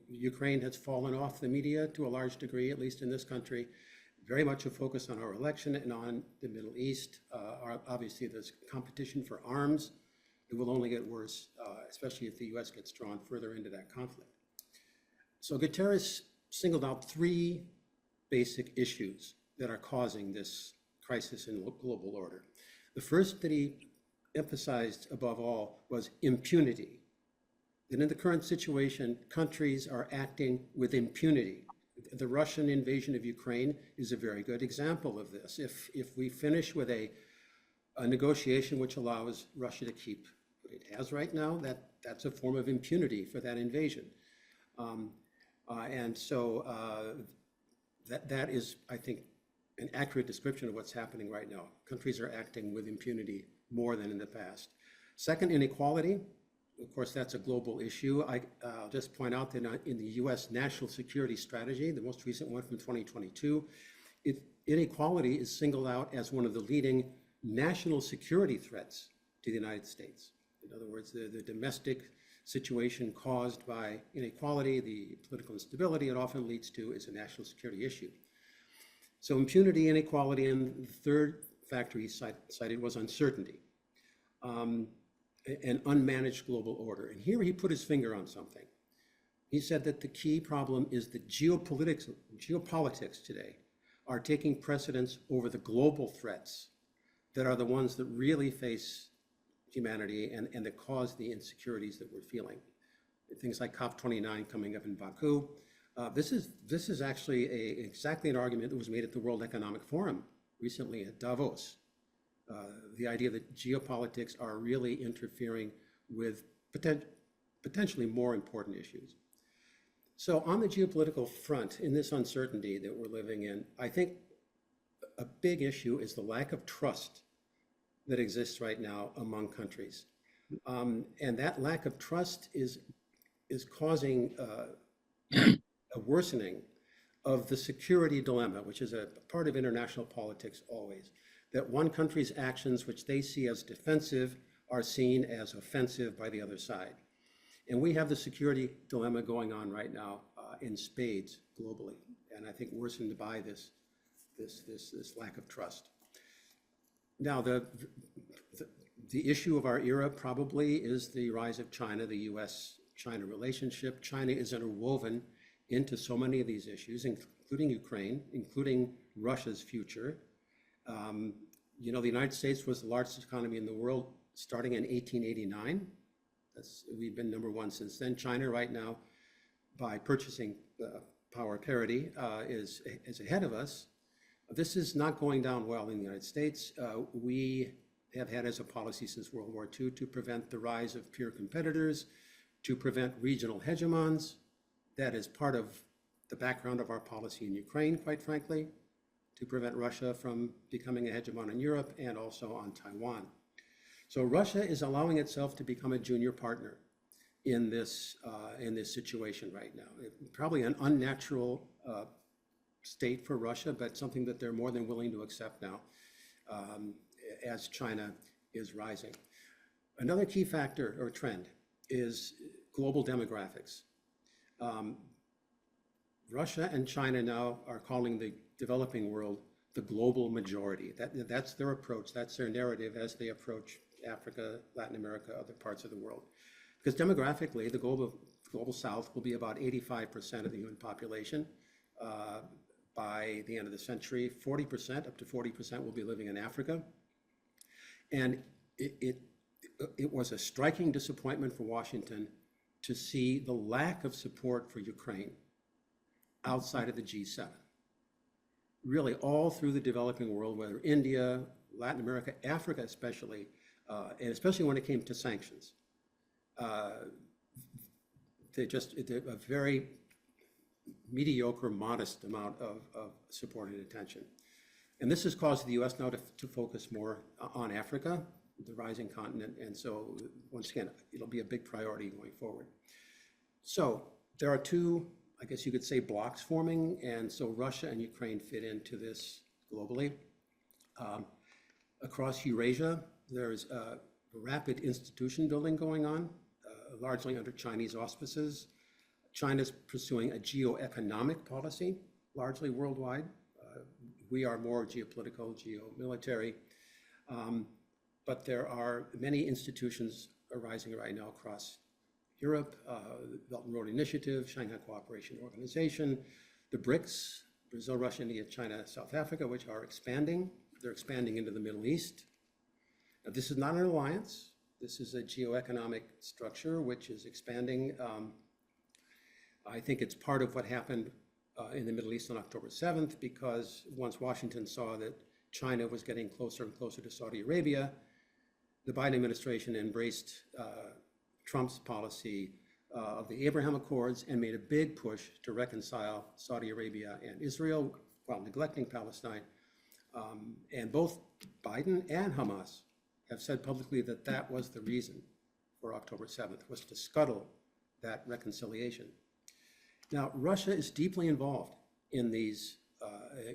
Ukraine has fallen off the media to a large degree, at least in this country. Very much a focus on our election and on the Middle East. Obviously, there's competition for arms. It will only get worse, especially if the US gets drawn further into that conflict. So Guterres singled out three basic issues that are causing this crisis in global order. The first that he emphasized above all was impunity. That in the current situation, countries are acting with impunity. The Russian invasion of Ukraine is a very good example of this. If we finish with a negotiation which allows Russia to keep what it has right now, that's a form of impunity for that invasion. And so that is, I think, an accurate description of what's happening right now. Countries are acting with impunity more than in the past. Second, inequality. Of course, that's a global issue. I'll just point out that in the US National Security Strategy, the most recent one from 2022, inequality is singled out as one of the leading national security threats to the United States. In other words, the domestic situation caused by inequality, the political instability it often leads to, is a national security issue. So impunity, inequality, and the third factor he cited was uncertainty. An unmanaged global order. And here he put his finger on something. He said that the key problem is that geopolitics today are taking precedence over the global threats that are the ones that really face humanity and that cause the insecurities that we're feeling. Things like COP29 coming up in Baku. This is actually exactly an argument that was made at the World Economic Forum recently at Davos. The idea that geopolitics are really interfering with potentially more important issues. So on the geopolitical front, in this uncertainty that we're living in, I think a big issue is the lack of trust that exists right now among countries. And that lack of trust is causing a worsening of the security dilemma, which is a part of international politics always. That one country's actions, which they see as defensive, are seen as offensive by the other side. And we have the security dilemma going on right now in spades globally, and I think worsened by this lack of trust. Now, the issue of our era probably is the rise of China, the US-China relationship. China is interwoven into so many of these issues, including Ukraine, including Russia's future. You know, the United States was the largest economy in the world starting in 1889. We've been number one since then. China right now, by purchasing power parity, is ahead of us. This is not going down well in the United States. We have had as a policy since World War II to prevent the rise of peer competitors, to prevent regional hegemons. That is part of the background of our policy in Ukraine, quite frankly, to prevent Russia from becoming a hegemon in Europe and also on Taiwan. So Russia is allowing itself to become a junior partner in this situation right now. Probably an unnatural state for Russia, but something that they're more than willing to accept now as China is rising. Another key factor or trend is global demographics. Russia and China now are calling the developing world the global majority. That's their approach, that's their narrative as they approach Africa, Latin America, other parts of the world. Because demographically, the global South will be about 85% of the human population by the end of the century. 40%, up to 40% will be living in Africa. And it was a striking disappointment for Washington to see the lack of support for Ukraine outside of the G7. Really all through the developing world, whether India, Latin America, Africa especially, and especially when it came to sanctions. A very mediocre, modest amount of support and attention. And this has caused the US now to focus more on Africa, the rising continent. And so once again, it'll be a big priority going forward. So there are two, I guess you could say, blocks forming. And so Russia and Ukraine fit into this globally. Across Eurasia, there's a rapid institution building going on, largely under Chinese auspices. China's pursuing a geo-economic policy, largely worldwide. We are more geopolitical, geo-military. But there are many institutions arising right now across Europe, the Belt and Road Initiative, Shanghai Cooperation Organization, the BRICS, Brazil, Russia, India, China, South Africa, which are expanding. They're expanding into the Middle East. Now, this is not an alliance. This is a geoeconomic structure which is expanding. I think it's part of what happened in the Middle East on October 7th, because once Washington saw that China was getting closer and closer to Saudi Arabia, the Biden administration embraced Trump's policy of the Abraham Accords and made a big push to reconcile Saudi Arabia and Israel while neglecting Palestine. And both Biden and Hamas have said publicly that that was the reason for October 7th, was to scuttle that reconciliation. Now, Russia is deeply involved in these,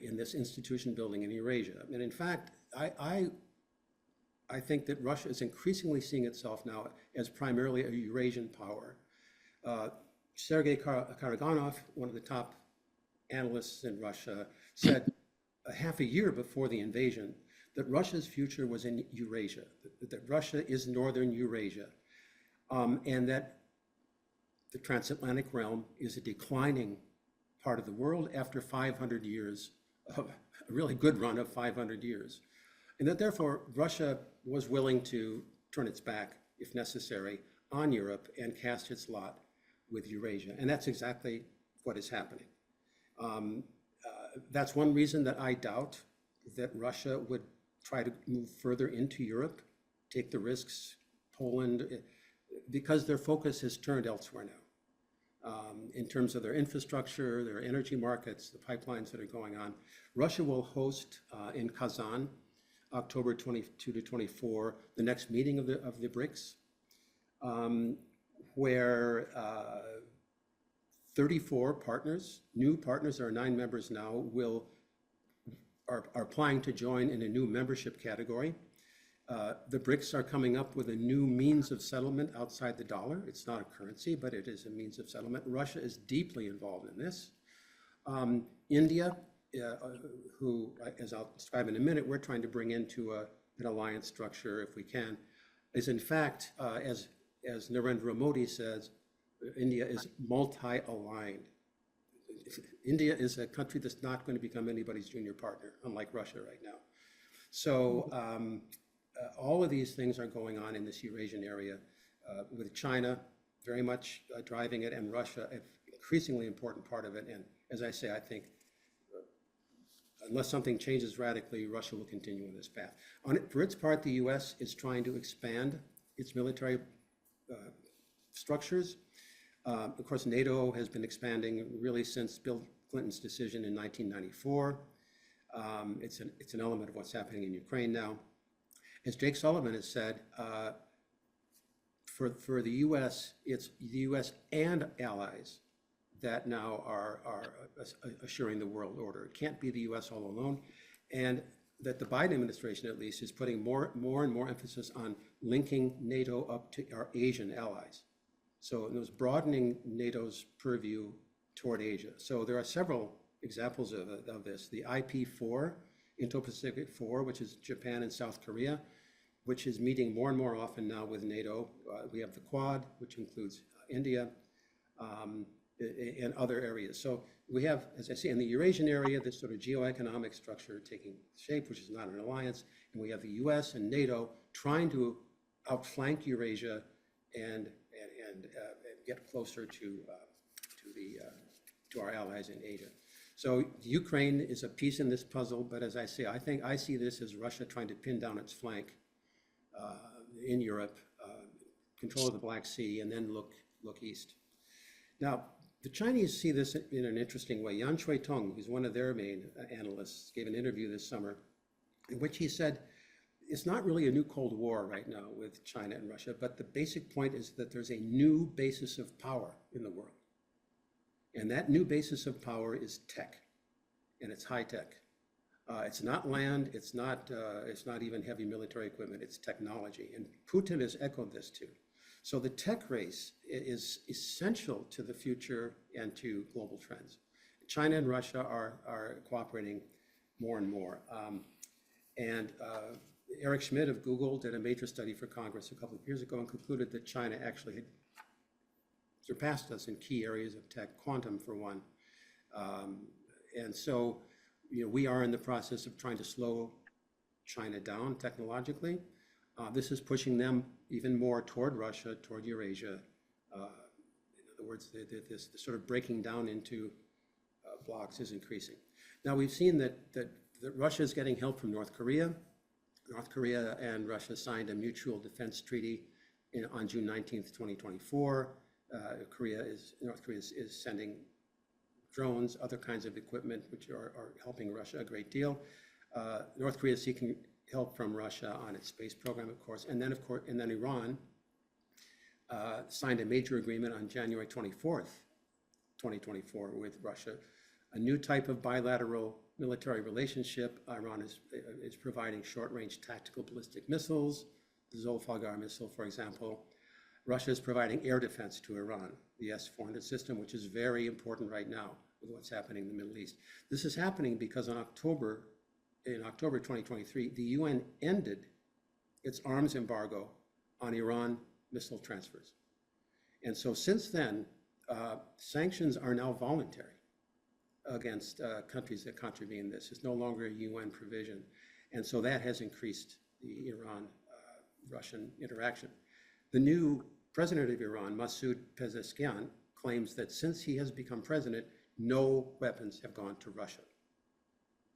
in this institution building in Eurasia. And in fact, I think that Russia is increasingly seeing itself now as primarily a Eurasian power. Sergei Karaganov, one of the top analysts in Russia, said a half a year before the invasion that Russia's future was in Eurasia, that Russia is northern Eurasia, and that the transatlantic realm is a declining part of the world after 500 years, of a really good run of 500 years. And that therefore Russia was willing to turn its back, if necessary, on Europe and cast its lot with Eurasia. And that's exactly what is happening. That's one reason that I doubt that Russia would try to move further into Europe, take the risks, Poland, because their focus has turned elsewhere now. In terms of their infrastructure, their energy markets, the pipelines that are going on. Russia will host in Kazan, October 22 to 24, the next meeting of the BRICS, where 34 partners, new partners, there are 9 members now, are applying to join in a new membership category. The BRICS are coming up with a new means of settlement outside the dollar. It's not a currency, but it is a means of settlement. Russia is deeply involved in this. India, who, as I'll describe in a minute, we're trying to bring into an alliance structure if we can, is in fact, as Narendra Modi says, India is multi-aligned. India is a country that's not going to become anybody's junior partner, unlike Russia right now. So all of these things are going on in this Eurasian area. with China very much driving it, and Russia an increasingly important part of it. And as I say, I think unless something changes radically, Russia will continue on this path. For its part, the U.S. is trying to expand its military structures. Of course, NATO has been expanding really since Bill Clinton's decision in 1994. It's an element of what's happening in Ukraine now. As Jake Sullivan has said, for the U.S., it's the U.S. and allies that now are assuring the world order. It can't be the U.S. all alone, and that the Biden administration, at least, is putting more and more emphasis on linking NATO up to our Asian allies. So it was broadening NATO's purview toward Asia. So there are several examples of this. The IP4, Indo-Pacific 4, which is Japan and South Korea, which is meeting more and more often now with NATO. We have the Quad, which includes India, and other areas. So we have, as I say, in the Eurasian area, this sort of geoeconomic structure taking shape, which is not an alliance, and we have the US and NATO trying to outflank Eurasia and get closer to our allies in Asia. So Ukraine is a piece in this puzzle, but as I say, I see this as Russia trying to pin down its flank in Europe, control of the Black Sea, and then look east. Now, the Chinese see this in an interesting way. Yan Shuitong, who's one of their main analysts, gave an interview this summer in which he said, it's not really a new Cold War right now with China and Russia, but the basic point is that there's a new basis of power in the world. And that new basis of power is tech, and it's high tech. It's not land, it's not even heavy military equipment, it's technology. And Putin has echoed this too. So the tech race is essential to the future and to global trends. China and Russia are cooperating more and more. Eric Schmidt of Google did a major study for Congress a couple of years ago and concluded that China actually had surpassed us in key areas of tech, quantum for one. And so, we are in the process of trying to slow China down technologically. This is pushing them even more toward Russia, toward Eurasia. In other words, this sort of breaking down into blocks is increasing. Now, we've seen that Russia is getting help from North Korea. North Korea and Russia signed a mutual defense treaty on June 19th, 2024. North Korea is sending drones, other kinds of equipment, which are helping Russia a great deal. North Korea is seeking help from Russia on its space program, of course, and then Iran signed a major agreement on January 24th, 2024, with Russia, a new type of bilateral military relationship. Iran is providing short-range tactical ballistic missiles, the Zolfaghar missile, for example. Russia is providing air defense to Iran, the S-400 system, which is very important right now with what's happening in the Middle East. This is happening because in October 2023, the UN ended its arms embargo on Iran missile transfers. And so since then, sanctions are now voluntary against countries that contravene this. It's no longer a UN provision. And so that has increased the Iran-Russian interaction. The new president of Iran, Masoud Pezeshkian, claims that since he has become president, no weapons have gone to Russia.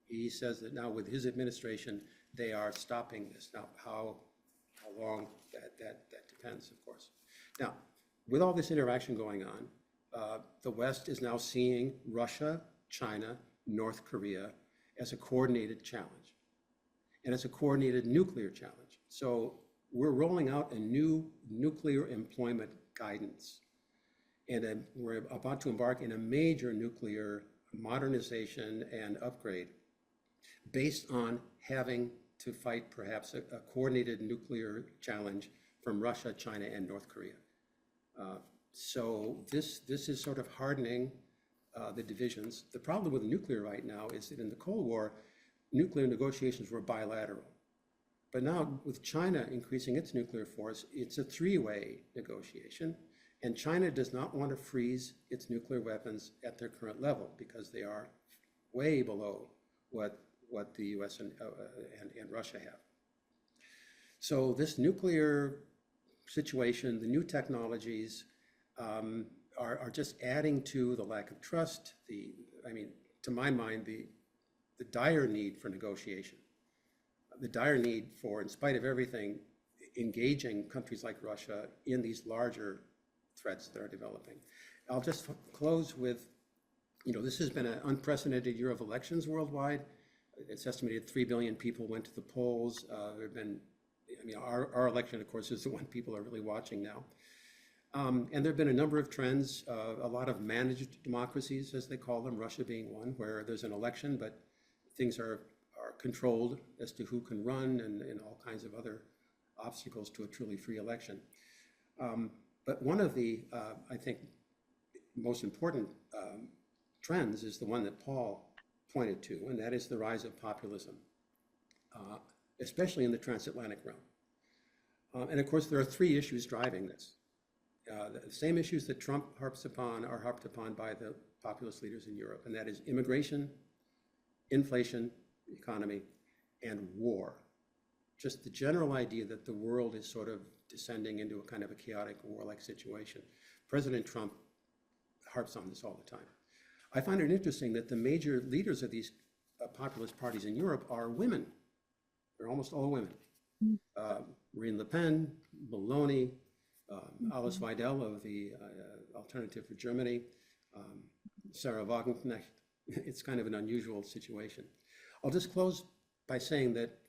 He says that now with his administration, they are stopping this. Now, how long, that depends, of course. Now, with all this interaction going on, the West is now seeing Russia, China, North Korea as a coordinated challenge. And it's a coordinated nuclear challenge. So we're rolling out a new nuclear employment guidance. And we're about to embark in a major nuclear modernization and upgrade based on having to fight perhaps a coordinated nuclear challenge from Russia, China, and North Korea. So this is sort of hardening the divisions. The problem with nuclear right now is that in the Cold War, nuclear negotiations were bilateral. But now with China increasing its nuclear force, it's a three-way negotiation. And China does not want to freeze its nuclear weapons at their current level because they are way below what the US and Russia have. So this nuclear situation, the new technologies are just adding to the lack of trust. To my mind, the dire need for negotiation, the dire need for, in spite of everything, engaging countries like Russia in these larger threats that are developing. I'll just close with, this has been an unprecedented year of elections worldwide. It's estimated 3 billion people went to the polls. There have been, our election, of course, is the one people are really watching now. And there have been a number of trends, a lot of managed democracies, as they call them, Russia being one, where there's an election, but things are controlled as to who can run and all kinds of other obstacles to a truly free election. But one of the, I think, most important trends is the one that Paul pointed to, and that is the rise of populism, especially in the transatlantic realm. And of course, there are three issues driving this. The same issues that Trump harps upon are harped upon by the populist leaders in Europe, and that is immigration, inflation, economy, and war. Just the general idea that the world is sort of descending into a kind of a chaotic war-like situation. President Trump harps on this all the time. I find it interesting that the major leaders of these populist parties in Europe are women. They're almost all women. Marine Le Pen, Meloni, Alice Weidel of the Alternative for Germany, Sarah Wagenknecht. It's kind of an unusual situation. I'll just close by saying that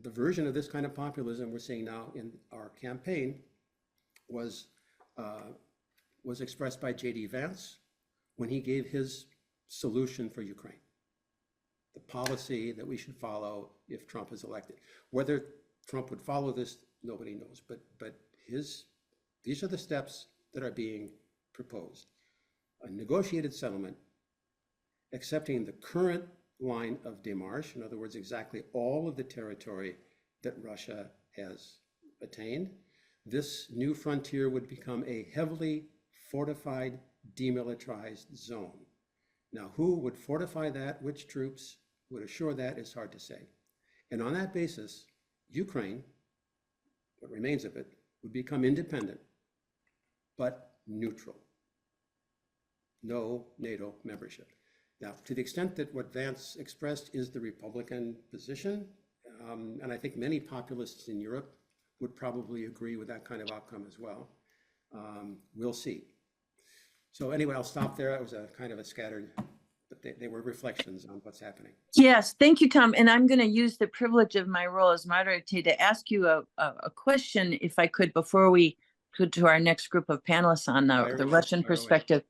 the version of this kind of populism we're seeing now in our campaign was expressed by J.D. Vance when he gave his solution for Ukraine, the policy that we should follow if Trump is elected. Whether Trump would follow this, nobody knows, but these are the steps that are being proposed. A negotiated settlement, accepting the current line of démarche, in other words, exactly all of the territory that Russia has attained. This new frontier would become a heavily fortified, demilitarized zone. Now, who would fortify that, which troops would assure that, is hard to say. And on that basis, Ukraine, what remains of it, would become independent, but neutral. No NATO membership. Now, to the extent that what Vance expressed is the Republican position, and I think many populists in Europe would probably agree with that kind of outcome as well. We'll see. So anyway, I'll stop there. It was a kind of a scattered, but they were reflections on what's happening. Yes, thank you, Tom. And I'm going to use the privilege of my role as moderator to ask you a question, if I could, before we go to our next group of panelists on the Russian perspective.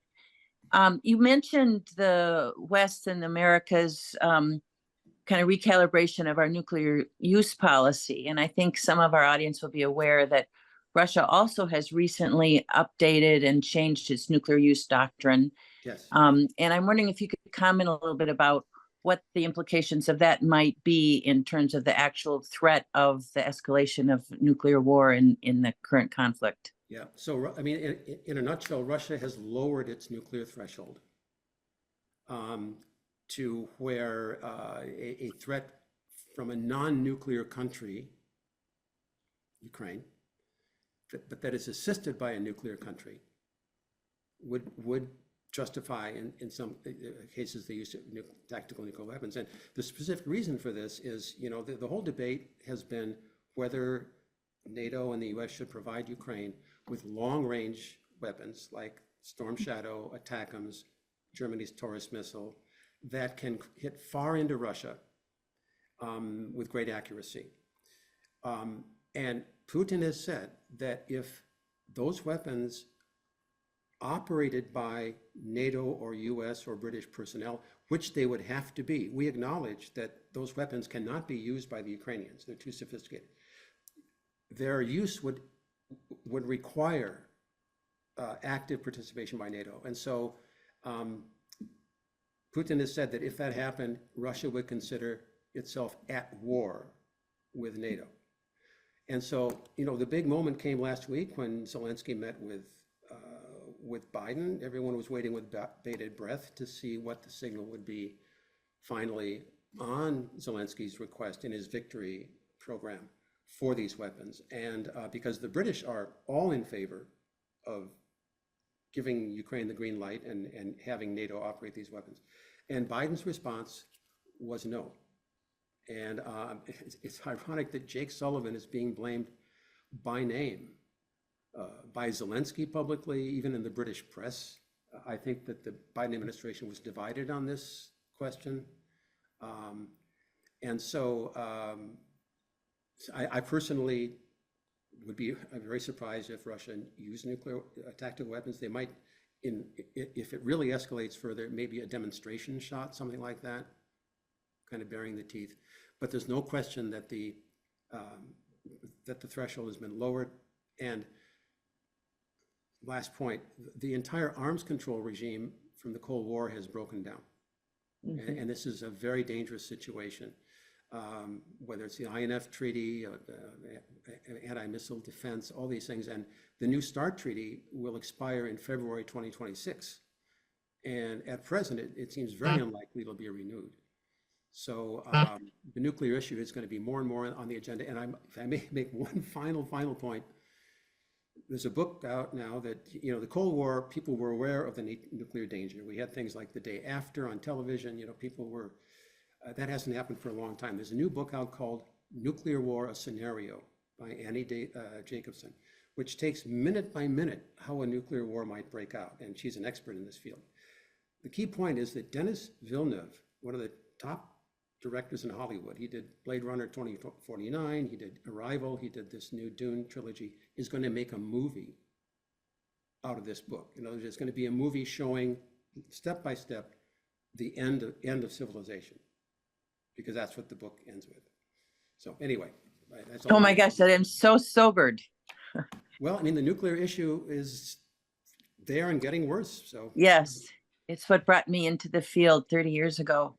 You mentioned the West and America's kind of recalibration of our nuclear use policy. And I think some of our audience will be aware that Russia also has recently updated and changed its nuclear use doctrine. Yes. And I'm wondering if you could comment a little bit about what the implications of that might be in terms of the actual threat of the escalation of nuclear war in the current conflict. Yeah, so I mean, in a nutshell, Russia has lowered its nuclear threshold to where a threat from a non-nuclear country, Ukraine, but that is assisted by a nuclear country, would justify, in some cases, the use of tactical nuclear weapons. And the specific reason for this is, the whole debate has been whether NATO and the US should provide Ukraine with long-range weapons like Storm Shadow, ATACMS, Germany's Taurus missile, that can hit far into Russia with great accuracy. And Putin has said that if those weapons operated by NATO or US or British personnel, which they would have to be, we acknowledge that those weapons cannot be used by the Ukrainians. They're too sophisticated. Their use would require active participation by NATO. And so Putin has said that if that happened, Russia would consider itself at war with NATO. And so, the big moment came last week when Zelensky met with Biden. Everyone was waiting with bated breath to see what the signal would be finally on Zelensky's request in his victory program for these weapons. And because the British are all in favor of giving Ukraine the green light and having NATO operate these weapons. And Biden's response was no. And it's ironic that Jake Sullivan is being blamed by name by Zelensky publicly, even in the British press. I think that the Biden administration was divided on this question. And so I personally would be very surprised if Russia used nuclear tactical weapons. They might, if it really escalates further, maybe a demonstration shot, something like that, kind of burying the teeth. But there's no question that the threshold has been lowered. And last point, the entire arms control regime from the Cold War has broken down. Mm-hmm. And this is a very dangerous situation. Whether it's the INF Treaty, anti-missile defense, all these things. And the New START Treaty will expire in February 2026. And at present, it seems very unlikely it'll be renewed. So the nuclear issue is going to be more and more on the agenda. And if I may make one final point, there's a book out now that, you know, the Cold War, people were aware of the nuclear danger. We had things like The Day After on television, you know, people were, that hasn't happened for a long time. There's a new book out called Nuclear War, A Scenario by Annie Jacobson, which takes minute by minute how a nuclear war might break out. And she's an expert in this field. The key point is that Denis Villeneuve, one of the top directors in Hollywood, he did Blade Runner 2049, he did Arrival, he did this new Dune trilogy, is going to make a movie out of this book. In other words, it's going to be a movie showing step by step the end of civilization, because that's what the book ends with. So anyway, that's all. Oh my gosh, I am so sobered. Well, I mean, the nuclear issue is there and getting worse. So yes, it's what brought me into the field 30 years ago.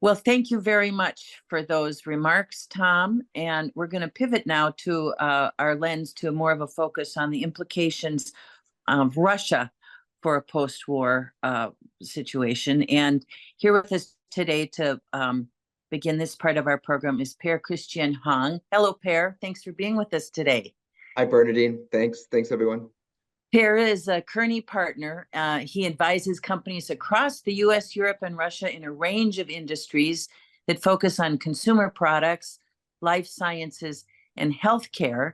Well, thank you very much for those remarks, Tom. And we're going to pivot now to our lens to more of a focus on the implications of Russia for a post-war situation. And here with us today to begin this part of our program is Per Christian Hong. Hello, Per. Thanks for being with us today. Hi, Bernadine. Thanks, everyone. Per is a Kearney partner. He advises companies across the US, Europe, and Russia in a range of industries that focus on consumer products, life sciences, and healthcare.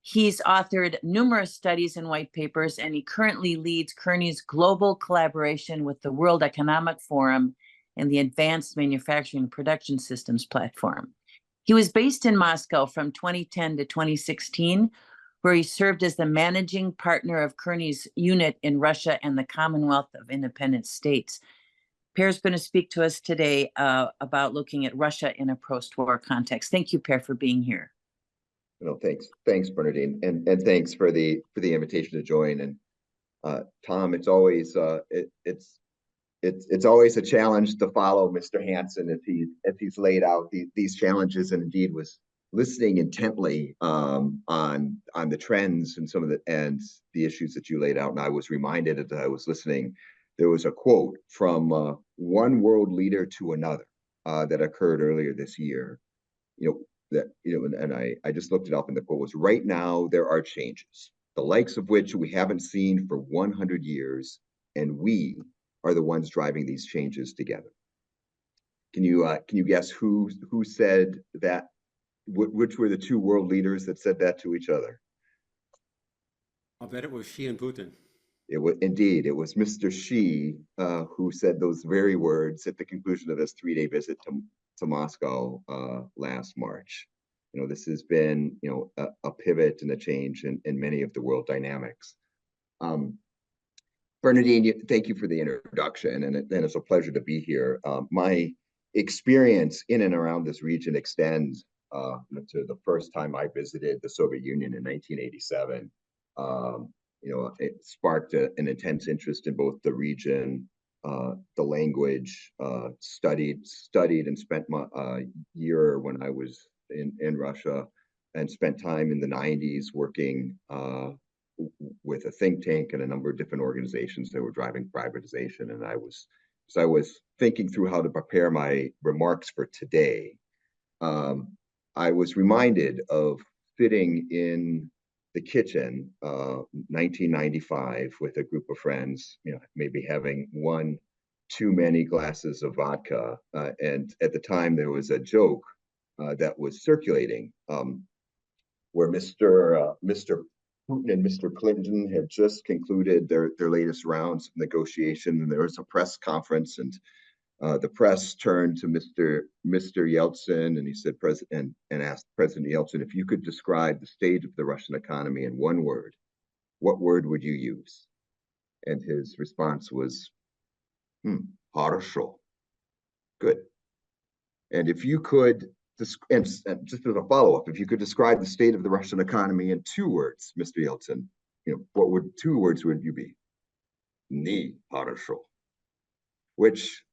He's authored numerous studies and white papers, and he currently leads Kearney's global collaboration with the World Economic Forum and the Advanced Manufacturing and Production Systems platform. He was based in Moscow from 2010 to 2016, where he served as the managing partner of Kearney's unit in Russia and the Commonwealth of Independent States. Per's going to speak to us today about looking at Russia in a post-war context. Thank you, Per, for being here. No, thanks, Bernadine, and thanks for the invitation to join. And Tom, it's always it's always a challenge to follow Mr. Hansen if he's laid out these challenges, and indeed was listening intently on the trends and some of the issues that you laid out. And I was reminded as I was listening, there was a quote from one world leader to another that occurred earlier this year. And I just looked it up, and the quote was, "Right now there are changes, the likes of which we haven't seen for 100 years, and we are the ones driving these changes together." Can you guess who said that? Which were the two world leaders that said that to each other? I'll bet it was Xi and Putin. It was indeed. It was Mr. Xi who said those very words at the conclusion of his 3-day visit to Moscow last March. This has been a pivot and a change in many of the world dynamics. Bernadine, thank you for the introduction, and it's a pleasure to be here. My experience in and around this region extends to the first time I visited the Soviet Union in 1987. It sparked an intense interest in both the region, the language, studied and spent a year when I was in Russia, and spent time in the 90s working with a think tank and a number of different organizations that were driving privatization. And as I was thinking through how to prepare my remarks for today, I was reminded of sitting in the kitchen, 1995, with a group of friends, maybe having one too many glasses of vodka. And at the time, there was a joke that was circulating where Mr. Putin and Mr. Clinton had just concluded their latest rounds of negotiation, and there was a press conference, and the press turned to Mr. Yeltsin, and he said, and asked President Yeltsin, if you could describe the state of the Russian economy in one word, what word would you use? And his response was, хорошо, good. And if you could, and just as a follow-up, if you could describe the state of the Russian economy in 2 words, Mr. Yeltsin, what would 2 words would you be? Не хорошо, which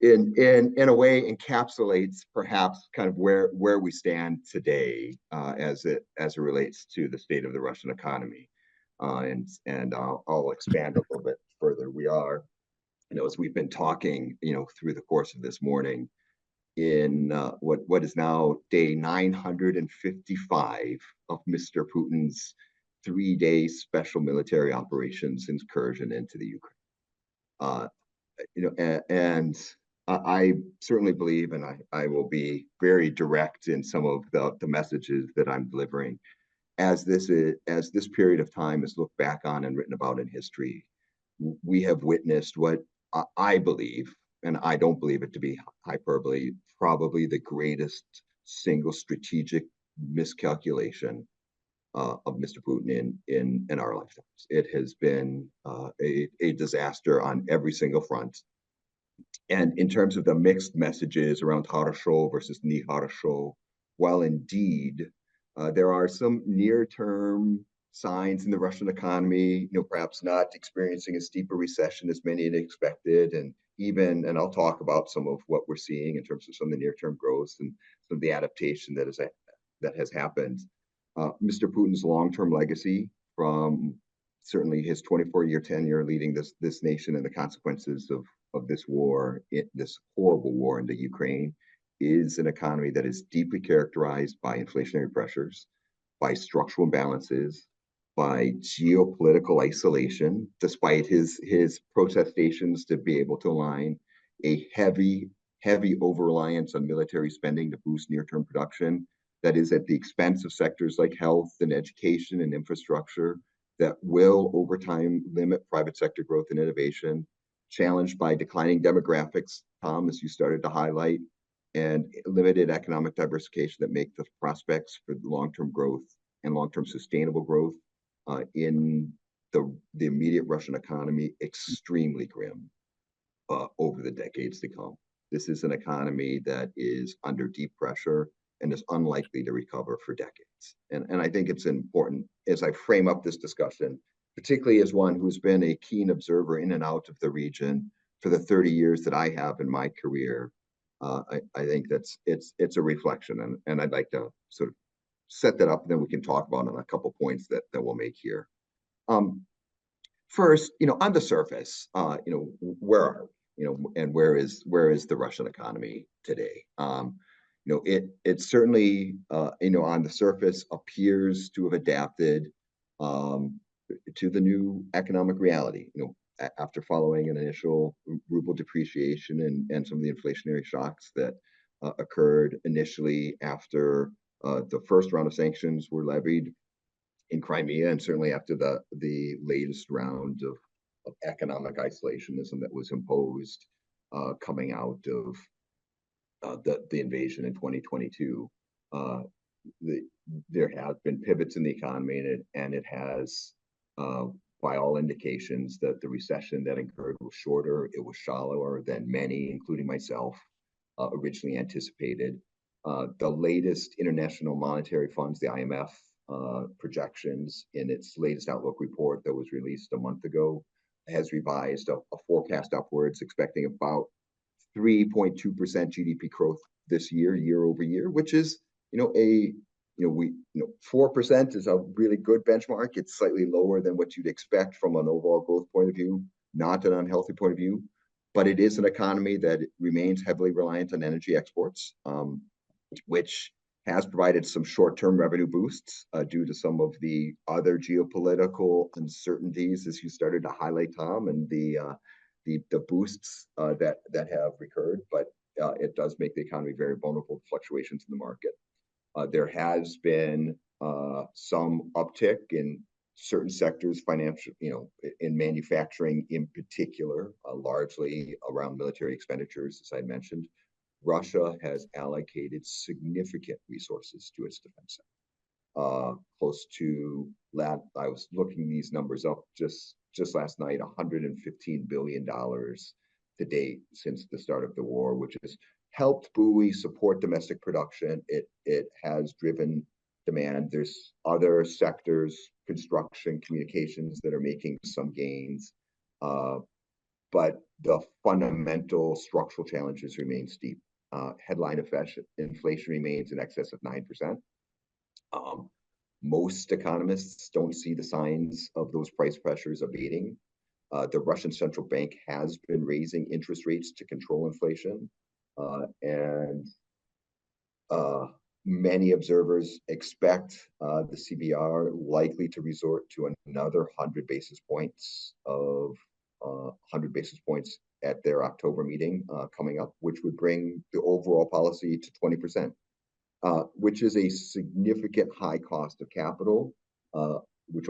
in a way encapsulates perhaps kind of where we stand today as it relates to the state of the Russian economy. And I'll expand a little bit further. We are, as we've been talking, through the course of this morning, in what is now day 955 of Mr. Putin's 3-day special military operations incursion into the Ukraine. And I certainly believe, and I will be very direct in some of the messages that I'm delivering, as this period of time is looked back on and written about in history. We have witnessed what I believe, and I don't believe it to be hyperbole, probably the greatest single strategic miscalculation of Mr. Putin in our lifetimes. It has been a disaster on every single front. And in terms of the mixed messages around хорошо versus не хорошо, while indeed there are some near-term signs in the Russian economy, perhaps not experiencing a steeper recession as many had expected, and I'll talk about some of what we're seeing in terms of some of the near-term growth and some of the adaptation that has happened. Mr. Putin's long-term legacy from certainly his 24-year tenure leading this nation and the consequences of this war, this horrible war in the Ukraine, is an economy that is deeply characterized by inflationary pressures, by structural imbalances, by geopolitical isolation, despite his protestations to be able to align a heavy over-reliance on military spending to boost near-term production that is at the expense of sectors like health and education and infrastructure that will over time limit private sector growth and innovation, challenged by declining demographics, Tom, as you started to highlight, and limited economic diversification that make the prospects for long-term growth and long-term sustainable growth in the immediate Russian economy extremely grim over the decades to come. This is an economy that is under deep pressure and is unlikely to recover for decades. And I think it's important as I frame up this discussion, particularly as one who's been a keen observer in and out of the region for the 30 years that I have in my career. I think it's a reflection, and I'd like to sort of set that up, and then we can talk about on a couple points that we'll make here. First, on the surface, where are we? And where is the Russian economy today? It certainly, on the surface appears to have adapted to the new economic reality, after following an initial ruble depreciation and some of the inflationary shocks that occurred initially after the first round of sanctions were levied in Crimea, and certainly after the latest round of economic isolationism that was imposed coming out of the invasion in 2022. There have been pivots in the economy, and it has, by all indications, that the recession that occurred was shorter, it was shallower than many, including myself, originally anticipated. The latest International Monetary Funds, the IMF, projections in its latest outlook report that was released a month ago has revised a forecast upwards, expecting about 3.2% GDP growth this year over year, which is, 4% is a really good benchmark. It's slightly lower than what you'd expect from an overall growth point of view, not an unhealthy point of view, but it is an economy that remains heavily reliant on energy exports, which has provided some short-term revenue boosts due to some of the other geopolitical uncertainties, as you started to highlight, Tom, and the boosts that have recurred. But it does make the economy very vulnerable to fluctuations in the market. There has been some uptick in certain sectors, financial, in manufacturing in particular, largely around military expenditures, as I mentioned. Russia has allocated significant resources to its defense sector. Close to, I was looking these numbers up just last night, $115 billion to date since the start of the war, which has helped buoy, support domestic production. It has driven demand. There's other sectors, construction, communications, that are making some gains. But the fundamental structural challenges remain steep. Headline inflation remains in excess of 9%. Most economists don't see the signs of those price pressures abating. The Russian central bank has been raising interest rates to control inflation. And many observers expect the CBR likely to resort to another 100 basis points at their October meeting coming up, which would bring the overall policy to 20%, which is a significant high cost of capital, which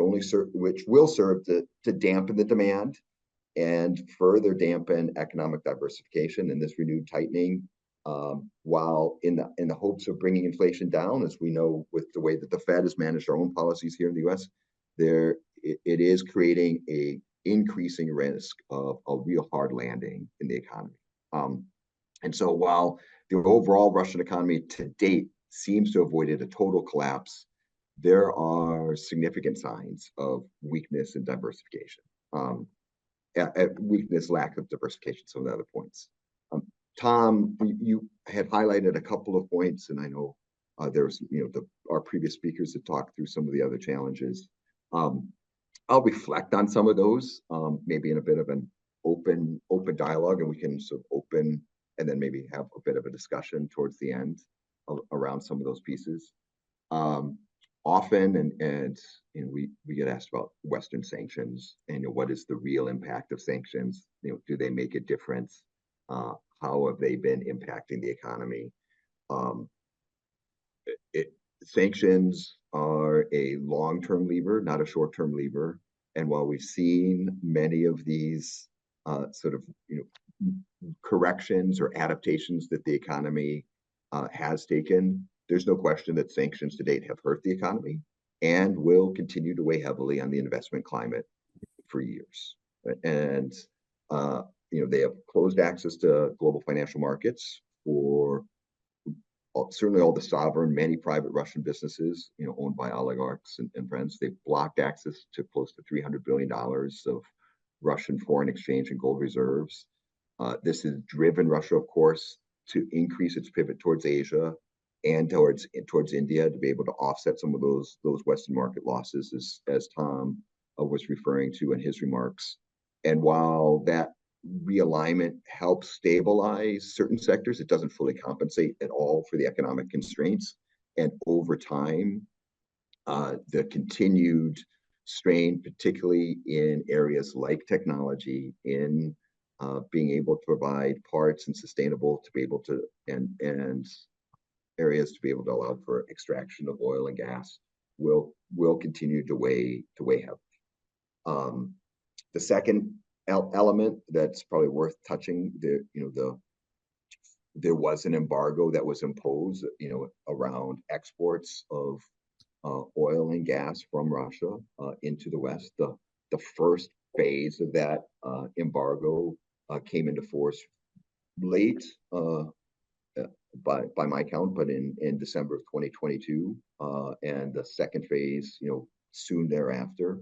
will serve to dampen the demand and further dampen economic diversification. And this renewed tightening, while in the hopes of bringing inflation down, as we know with the way that the Fed has managed our own policies here in the U.S., it is creating a increasing risk of a real hard landing in the economy. And so while the overall Russian economy to date seems to have avoided a total collapse, there are significant signs of weakness and diversification. Weakness, lack of diversification, some of the other points. Tom, you had highlighted a couple of points, and I know there's, our previous speakers had talked through some of the other challenges. I'll reflect on some of those, maybe in a bit of an open dialogue, and we can sort of open and then maybe have a bit of a discussion towards the end around some of those pieces. Often, and we get asked about Western sanctions and what is the real impact of sanctions? Do they make a difference? How have they been impacting the economy? Sanctions are a long-term lever, not a short-term lever. And while we've seen many of these sort of corrections or adaptations that the economy has taken, there's no question that sanctions to date have hurt the economy and will continue to weigh heavily on the investment climate for years. And they have closed access to global financial markets for certainly all the sovereign, many private Russian businesses, owned by oligarchs and friends. They've blocked access to close to $300 billion of Russian foreign exchange and gold reserves. This has driven Russia, of course, to increase its pivot towards Asia and towards India to be able to offset some of those Western market losses, as Tom was referring to in his remarks. And while that realignment helps stabilize certain sectors, it doesn't fully compensate at all for the economic constraints. And over time, the continued strain, particularly in areas like technology, in being able to provide parts and sustainable to be able to, and areas to be able to allow for extraction of oil and gas, will continue to weigh heavily. The second element that's probably worth touching, there was an embargo that was imposed, around exports of oil and gas from Russia into the West. The first phase of that embargo came into force late, by my count, but in December of 2022, and the second phase, soon thereafter.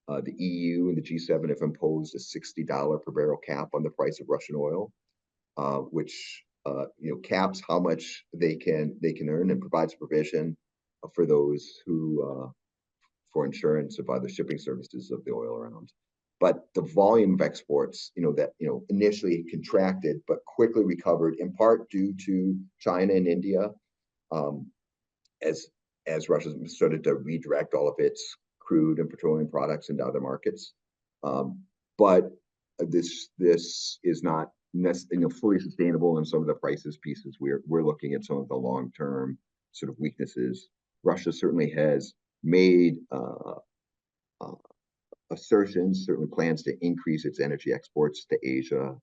The EU and the G7 have imposed a $60 per barrel cap on the price of Russian oil, which caps how much they can earn and provides provision for those who for insurance of other shipping services of the oil around. But the volume of exports, that initially contracted but quickly recovered, in part due to China and India as Russia's started to redirect all of its crude and petroleum products into other markets. But this is not fully sustainable in some of the prices pieces. We're looking at some of the long-term sort of weaknesses. Russia certainly has made assertions, certainly plans to increase its energy exports to Asia,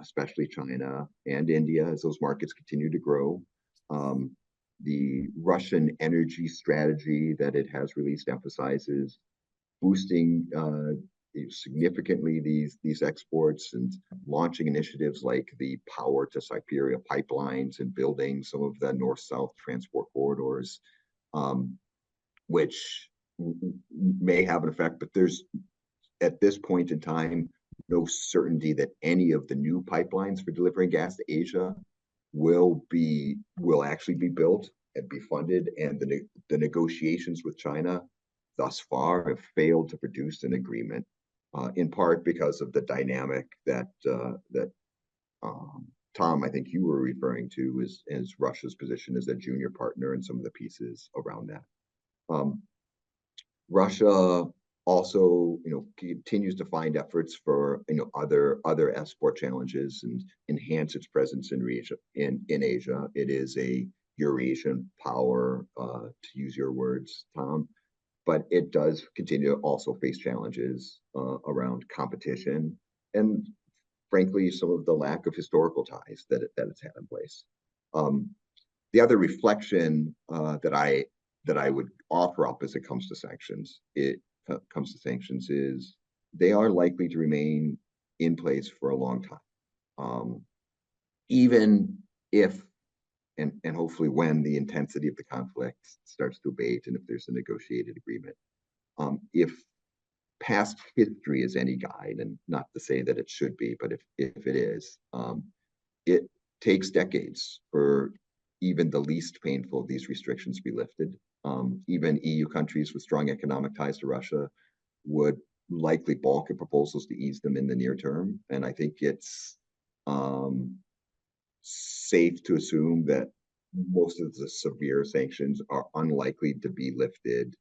especially China and India, as those markets continue to grow. The Russian energy strategy that it has released emphasizes boosting significantly these exports and launching initiatives like the Power to Siberia pipelines and building some of the north-south transport corridors, which may have an effect, but there's, at this point in time, no certainty that any of the new pipelines for delivering gas to Asia will actually be built and be funded. And the negotiations with China thus far have failed to produce an agreement, in part because of the dynamic that Tom, I think you were referring to as Russia's position as a junior partner and some of the pieces around that. Russia also, continues to find efforts for, other export challenges and enhance its presence in Asia. It is a Eurasian power, to use your words, Tom, but it does continue to also face challenges around competition and, frankly, some of the lack of historical ties that it's had in place. The other reflection that I would offer up as it comes to sanctions, is they are likely to remain in place for a long time, even if and hopefully when the intensity of the conflict starts to abate and if there's a negotiated agreement. If past history is any guide, and not to say that it should be, but if it is, it takes decades for even the least painful of these restrictions to be lifted. Even EU countries with strong economic ties to Russia would likely balk at proposals to ease them in the near term. And I think it's safe to assume that most of the severe sanctions are unlikely to be lifted,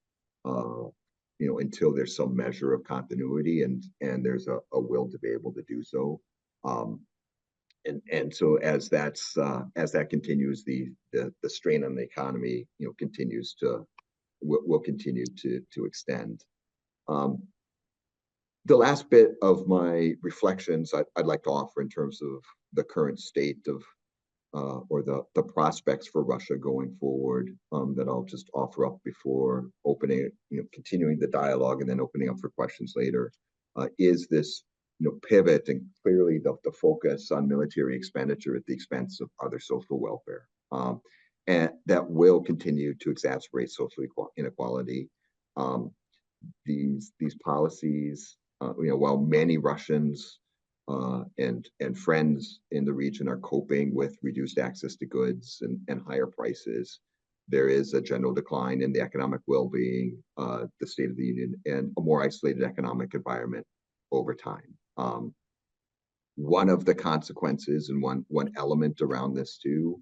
until there's some measure of continuity and there's a will to be able to do so. And so as that continues, the strain on the economy, will continue to extend. The last bit of my reflections I'd like to offer in terms of the current state of or the prospects for Russia going forward, that I'll just offer up before opening, continuing the dialogue and then opening up for questions later, is this pivot and clearly the focus on military expenditure at the expense of other social welfare, and that will continue to exacerbate social inequality. These policies, while many Russians and friends in the region are coping with reduced access to goods and higher prices, there is a general decline in the economic well-being, the State of the Union, and a more isolated economic environment over time. One of the consequences and one element around this too,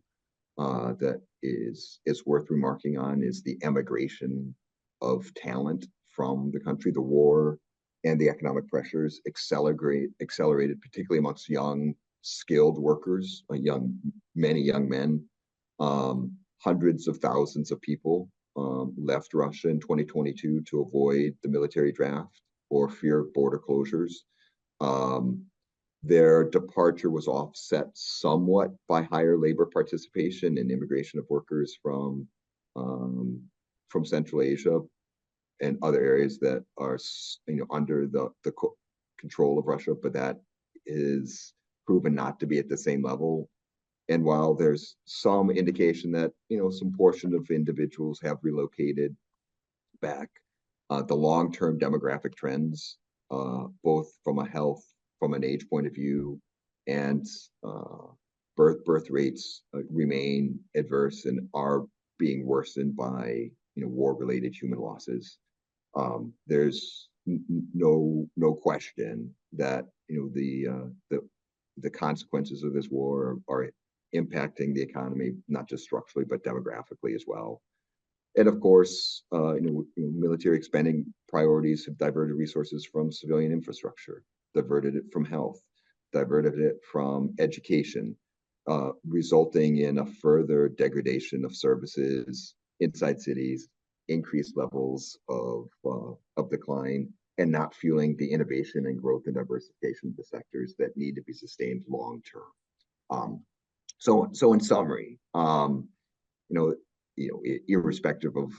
that is worth remarking on, is the emigration of talent from the country. The war and the economic pressures accelerated, particularly amongst young, skilled workers, many young men. Hundreds of thousands of people left Russia in 2022 to avoid the military draft or fear of border closures. Their departure was offset somewhat by higher labor participation and immigration of workers from Central Asia and other areas that are under the control of Russia, but that is proven not to be at the same level. And while there's some indication that some portion of individuals have relocated back, the long-term demographic trends, both from a health, from an age point of view, and birth rates remain adverse and are being worsened by war-related human losses. There's no question that the consequences of this war are impacting the economy, not just structurally but demographically as well. And of course, military expanding priorities have diverted resources from civilian infrastructure, diverted it from health, diverted it from education, resulting in a further degradation of services inside cities, increased levels of decline, and not fueling the innovation and growth and diversification of the sectors that need to be sustained long term. So in summary, irrespective of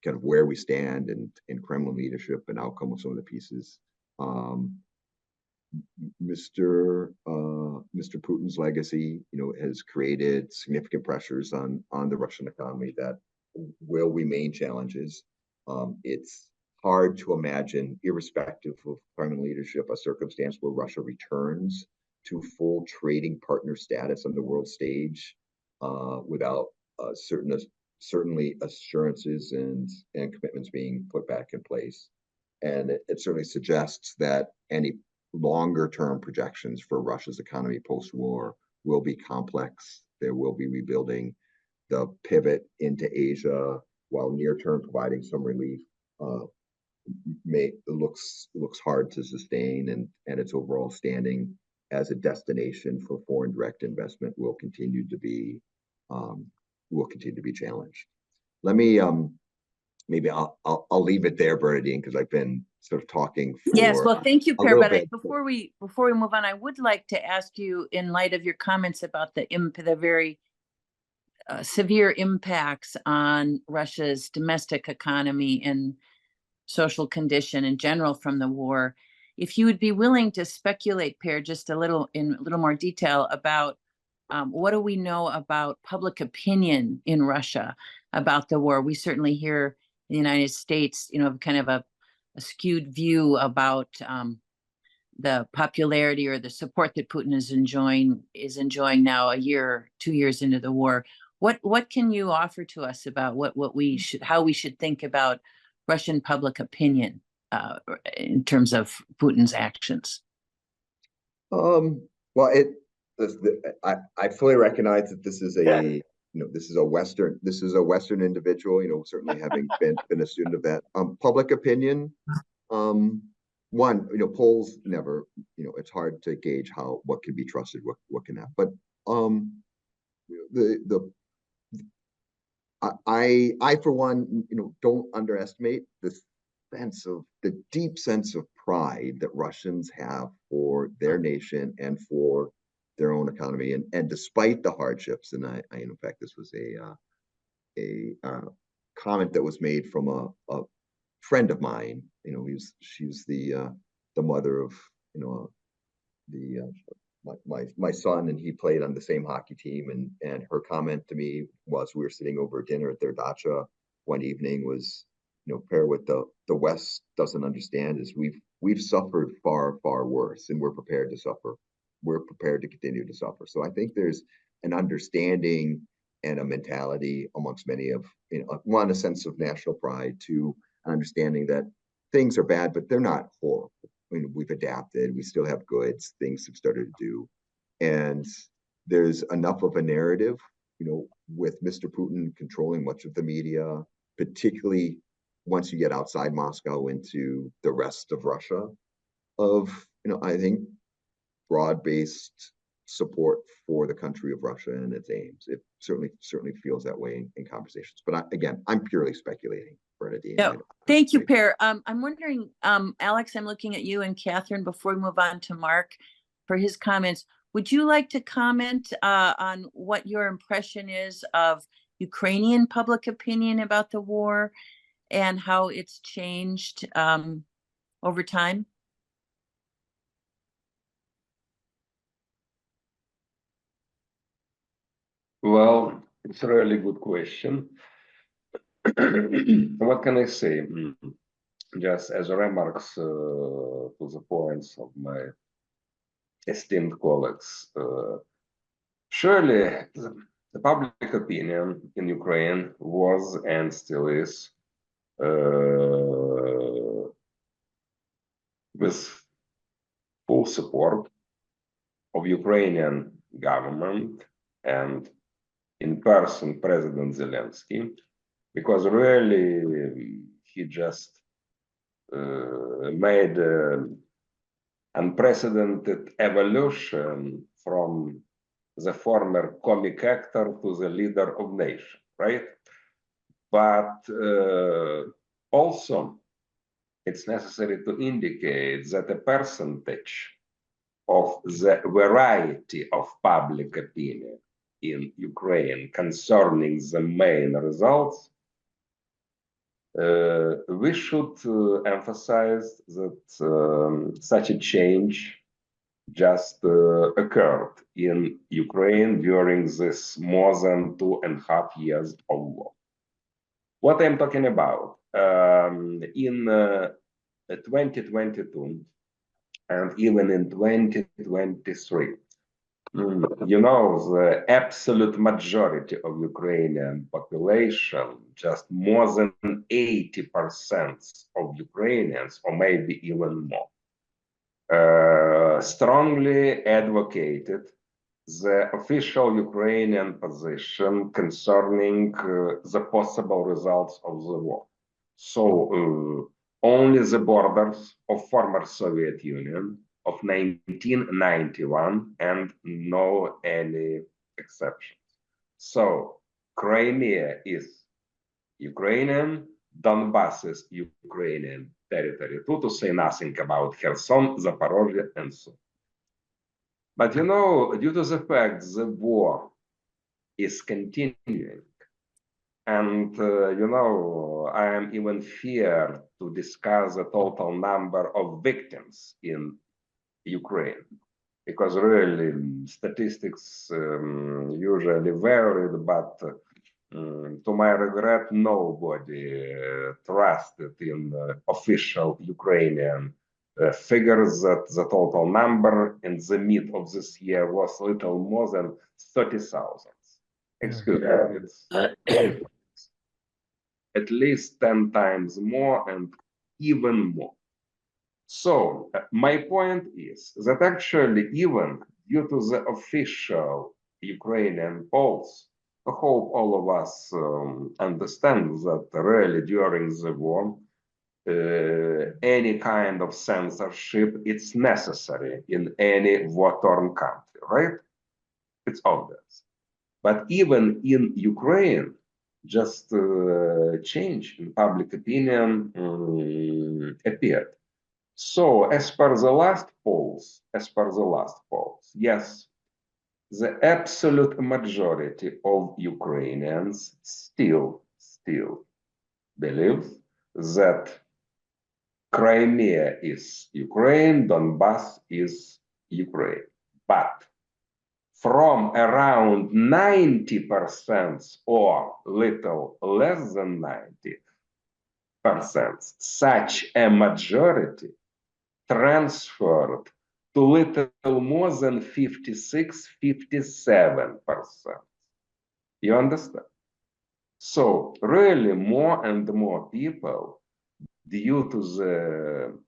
kind of where we stand in Kremlin leadership and outcome of some of the pieces, Mr. Putin's legacy, has created significant pressures on the Russian economy that will remain challenges. It's hard to imagine, irrespective of Kremlin leadership, a circumstance where Russia returns to full trading partner status on the world stage without certainly assurances and commitments being put back in place. And it certainly suggests that any longer term projections for Russia's economy post-war will be complex. There will be rebuilding. The pivot into Asia, while near term providing some relief, looks hard to sustain, and its overall standing as a destination for foreign direct investment will continue to be challenged. Let me maybe I'll leave it there, Bernadine, because I've been sort of talking for Yes, well, thank you, Per. little But bit. before we move on, I would like to ask you, in light of your comments about the very severe impacts on Russia's domestic economy and social condition in general from the war, if you would be willing to speculate, Per, just in a little more detail about what do we know about public opinion in Russia about the war? We certainly hear in the United States, kind of a skewed view about the popularity or the support that Putin is enjoying now, 2 years into the war. What can you offer to us about how we should think about Russian public opinion in terms of Putin's actions? Well, I fully recognize that this is a Western individual, certainly having been a student of that. Public opinion, polls never, it's hard to gauge what can be trusted, what can not. But I for one, don't underestimate the deep sense of pride that Russians have for their nation and for their own economy, and despite the hardships, and I in fact, this was a comment that was made from a friend of mine. She's the mother of my son, and he played on the same hockey team. And her comment to me was, we were sitting over dinner at their dacha one evening, was, Per, what the West doesn't understand is we've suffered far, far worse, and we're prepared to suffer. We're prepared to continue to suffer. So I think there's an understanding and a mentality amongst many of, one, a sense of national pride, two, an understanding that things are bad, but they're not horrible. We've adapted, we still have goods, things have started to do. And there's enough of a narrative, with Mr. Putin controlling much of the media, particularly once you get outside Moscow into the rest of Russia, of, I think, broad-based support for the country of Russia and its aims. It certainly feels that way in conversations. But again, I'm purely speculating, Bernadine. No, thank you, Per. I'm wondering, Alex, I'm looking at you and Catherine before we move on to Mark for his comments. Would you like to comment on what your impression is of Ukrainian public opinion about the war and how it's changed over time? Well, it's a really good question. What can I say? Just as remarks to the points of my esteemed colleagues, surely the public opinion in Ukraine was and still is with full support of Ukrainian government and in person President Zelensky because really he just made unprecedented evolution from the former comic actor to the leader of nation, right? But also, it's necessary to indicate that a percentage of the variety of public opinion in Ukraine concerning the main results, we should emphasize that such a change just occurred in Ukraine during this more than 2.5 years of war. What I'm talking about, in 2022 and even in 2023, you know, the absolute majority of Ukrainian population, just more than 80% of Ukrainians, or maybe even more, strongly advocated the official Ukrainian position concerning the possible results of the war. So only the borders of former Soviet Union of 1991 and no any exceptions. So Crimea is Ukrainian, Donbass is Ukrainian territory, to say nothing about Kherson, Zaporozhye, and so on. But you know, due to the fact the war is continuing, and you know, I am even feared to discuss the total number of victims in Ukraine, because really statistics usually varied, but to my regret, nobody trusted in official Ukrainian figures that the total number in the mid of this year was little more than 30,000. Excuse me, it's at least 10 times more and even more. So my point is that actually even due to the official Ukrainian polls, I hope all of us understand that really during the war, any kind of censorship, it's necessary in any war-torn country, right? It's obvious. But even in Ukraine, just change in public opinion appeared. So as per the last polls, yes, the absolute majority of Ukrainians still believe that Crimea is Ukraine, Donbass is Ukraine. But from around 90% or little less than 90%, such a majority transferred to little more than 56-57%. You understand? So really more and more people, due to the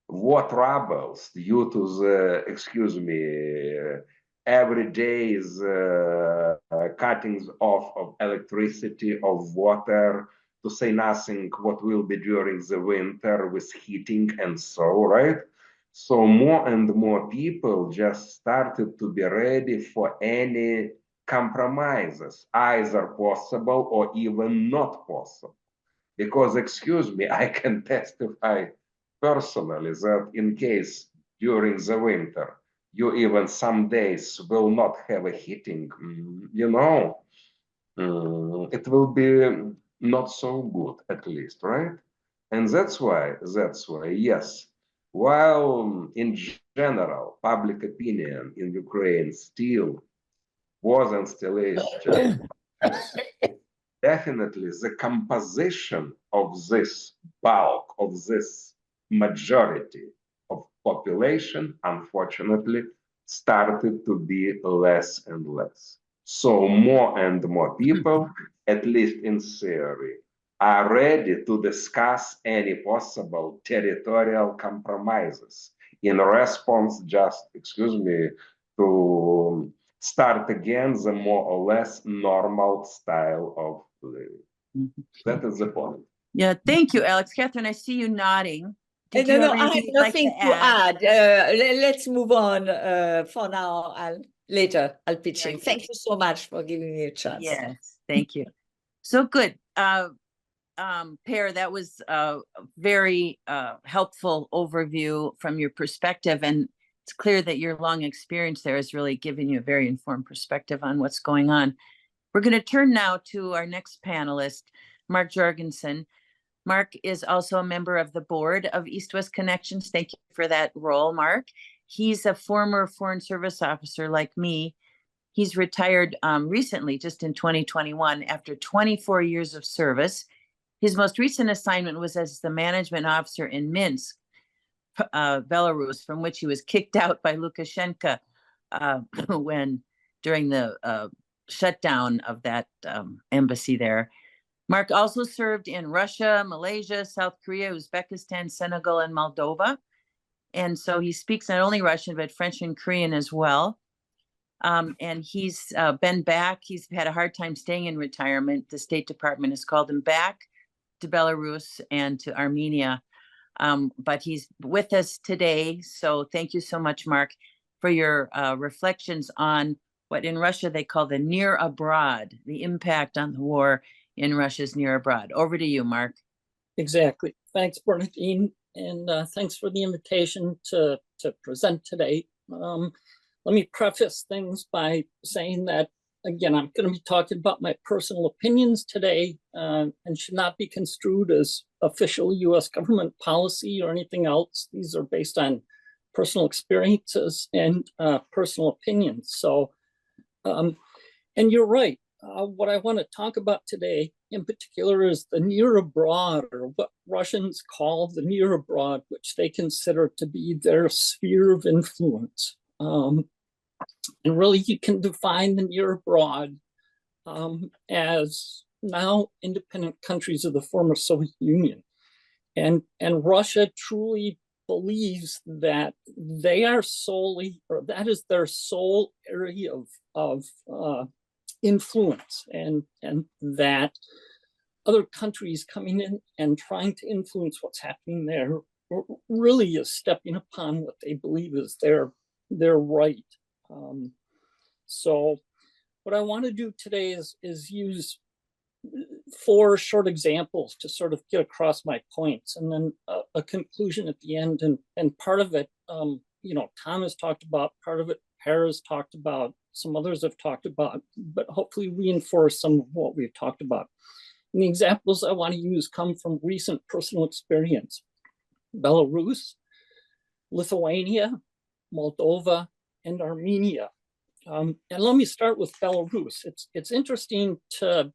war troubles, due to the, excuse me, every day's cuttings off of electricity, of water, to say nothing what will be during the winter with heating and so, right? So more and more people just started to be ready for any compromises, either possible or even not possible. Because, excuse me, I can testify personally that in case during the winter, you even some days will not have a heating, you know, it will be not so good, at least, right? And that's why, yes, while in general, public opinion in Ukraine still was and still is definitely the composition of this bulk, of this majority of population, unfortunately, started to be less and less. So more and more people, at least in theory, are ready to discuss any possible territorial compromises in response, just, excuse me, to start again the more or less normal style of living. Mhm. That is the point. Yeah, thank you, Alex. Catherine, I see you nodding. Did No, you no, have I have anything you'd like nothing to add. Let's move on for now. Later, I'll pitch in. Very Thank you so much for giving me a chance. Yes, thank you. So good. Per, that was a very helpful overview from your perspective. And it's clear that your long experience there has really given you a very informed perspective on what's going on. We're going to turn now to our next panelist, Mark Jorgensen. Mark is also a member of the board of East-West Connections. Thank you for that role, Mark. He's a former Foreign Service officer like me. He's retired recently, just in 2021, after 24 years of service. His most recent assignment was as the management officer in Minsk, Belarus, from which he was kicked out by Lukashenko during the shutdown of that embassy there. Mark also served in Russia, Malaysia, South Korea, Uzbekistan, Senegal, and Moldova. And so he speaks not only Russian, but French and Korean as well. And he's been back. He's had a hard time staying in retirement. The State Department has called him back to Belarus and to Armenia. But he's with us today. So thank you so much, Mark, for your reflections on what in Russia they call the near abroad, the impact on the war in Russia's near abroad. Over to you, Mark. Exactly. Thanks, Bernadine, and thanks for the invitation to present today. Let me preface things by saying that, again, I'm going to be talking about my personal opinions today and should not be construed as official U.S. government policy or anything else. These are based on personal experiences and personal opinions. So, and you're right. What I want to talk about today in particular is the near abroad, or what Russians call the near abroad, which they consider to be their sphere of influence. And really, you can define the near abroad as now independent countries of the former Soviet Union. And Russia truly believes that they are solely, or that is their sole area of influence, and that other countries coming in and trying to influence what's happening there really is stepping upon what they believe is their right. So what I want to do today is use 4 short examples to sort of get across my points, and then a conclusion at the end. And part of it, Tom has talked about, part of it Per has talked about, some others have talked about, but hopefully reinforce some of what we've talked about. And the examples I want to use come from recent personal experience: Belarus, Lithuania, Moldova, and Armenia. And let me start with Belarus. It's interesting to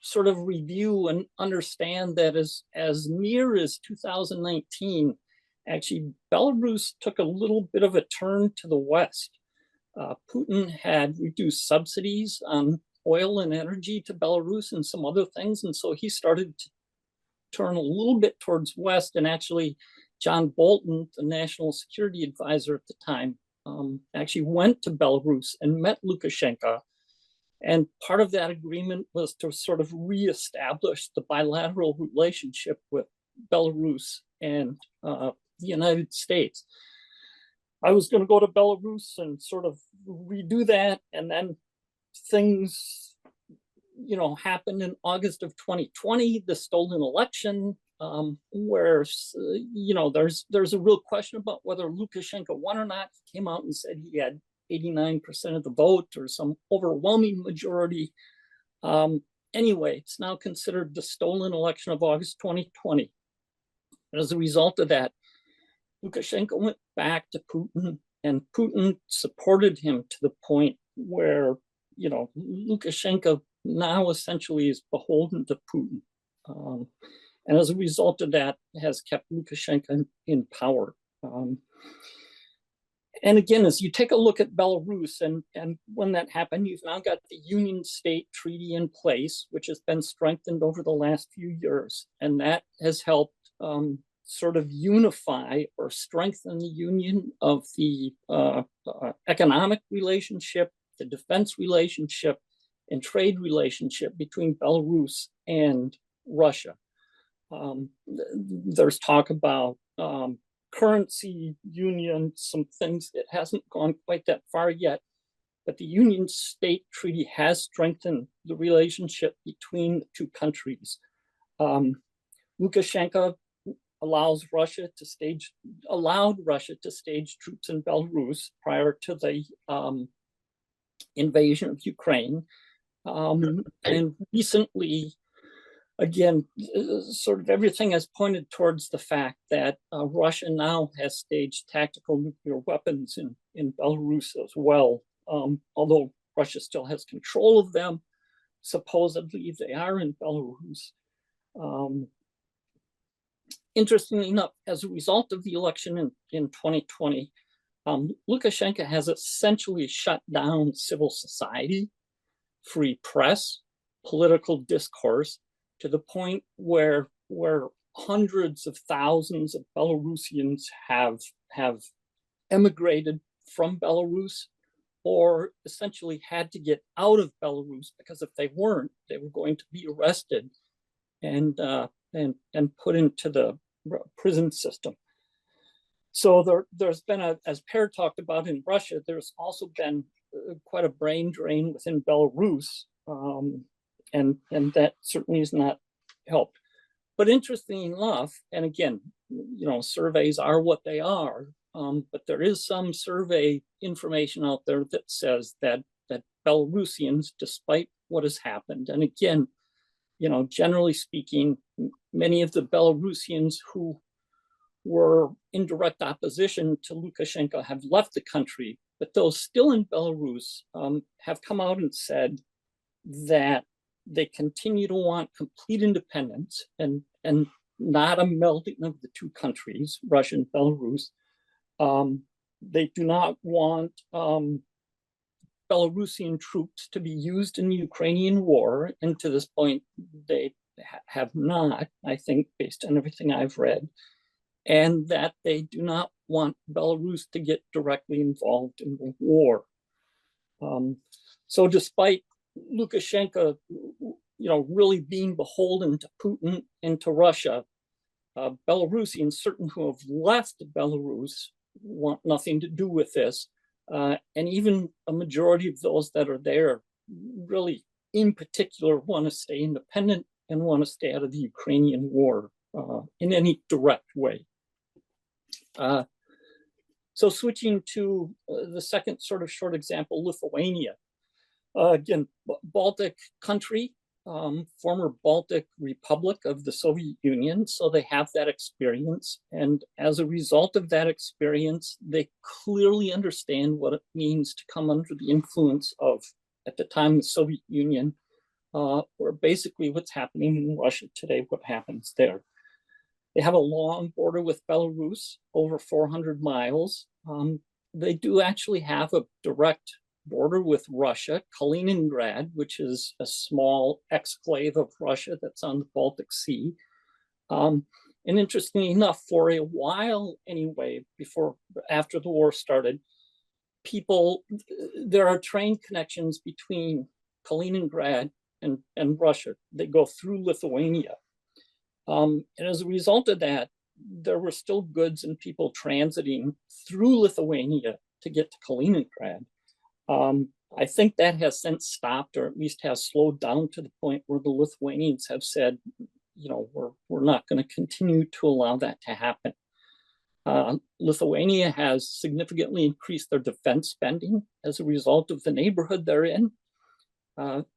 sort of review and understand that as near as 2019, actually Belarus took a little bit of a turn to the west. Putin had reduced subsidies on oil and energy to Belarus and some other things, and so he started to turn a little bit towards west. And actually, John Bolton, the national security advisor at the time, actually went to Belarus and met Lukashenko. And part of that agreement was to sort of reestablish the bilateral relationship with Belarus and the United States. I was going to go to Belarus and sort of redo that, and then things, happened in August of 2020, the stolen election, where there's a real question about whether Lukashenko won or not. He came out and said he had 89% of the vote, or some overwhelming majority. Anyway, it's now considered the stolen election of August 2020. And as a result of that, Lukashenko went back to Putin, and Putin supported him to the point where, Lukashenko now essentially is beholden to Putin. And as a result of that, has kept Lukashenko in power. And again, as you take a look at Belarus, and when that happened, you've now got the Union State Treaty in place, which has been strengthened over the last few years. And that has helped sort of unify or strengthen the union of the economic relationship, the defense relationship, and trade relationship between Belarus and Russia. There's talk about currency union, some things. It hasn't gone quite that far yet, but the Union State Treaty has strengthened the relationship between the two countries. Lukashenko allowed Russia to stage troops in Belarus prior to the invasion of Ukraine. And recently, again, sort of everything has pointed towards the fact that Russia now has staged tactical nuclear weapons in Belarus as well. Although Russia still has control of them, supposedly they are in Belarus. Interestingly enough, as a result of the election in 2020, Lukashenko has essentially shut down civil society, free press, political discourse, to the point where hundreds of thousands of Belarusians have emigrated from Belarus, or essentially had to get out of Belarus, because if they weren't, they were going to be arrested and put into the prison system. So there's been, as Per talked about in Russia, there's also been quite a brain drain within Belarus, and that certainly has not helped. But interestingly enough, and again, surveys are what they are, but there is some survey information out there that says that Belarusians, despite what has happened, and again, generally speaking, many of the Belarusians who were in direct opposition to Lukashenko have left the country, but those still in Belarus have come out and said that they continue to want complete independence and not a melding of the two countries, Russia and Belarus. They do not want Belarusian troops to be used in the Ukrainian war, and to this point, they have not, I think, based on everything I've read, and that they do not want Belarus to get directly involved in the war. So despite Lukashenko, really being beholden to Putin and to Russia, Belarusians, certain who have left Belarus, want nothing to do with this. And even a majority of those that are there really, in particular, want to stay independent and want to stay out of the Ukrainian war in any direct way. So switching to the second sort of short example, Lithuania. Again, Baltic country, former Baltic Republic of the Soviet Union, so they have that experience. And as a result of that experience, they clearly understand what it means to come under the influence of, at the time, the Soviet Union, or basically what's happening in Russia today, what happens there. They have a long border with Belarus, over 400 miles. They do actually have a direct border with Russia, Kaliningrad, which is a small exclave of Russia that's on the Baltic Sea. And interestingly enough, for a while anyway, after the war started, there are train connections between Kaliningrad and Russia. They go through Lithuania. And as a result of that, there were still goods and people transiting through Lithuania to get to Kaliningrad. I think that has since stopped, or at least has slowed down to the point where the Lithuanians have said, we're not going to continue to allow that to happen. Lithuania has significantly increased their defense spending as a result of the neighborhood they're in.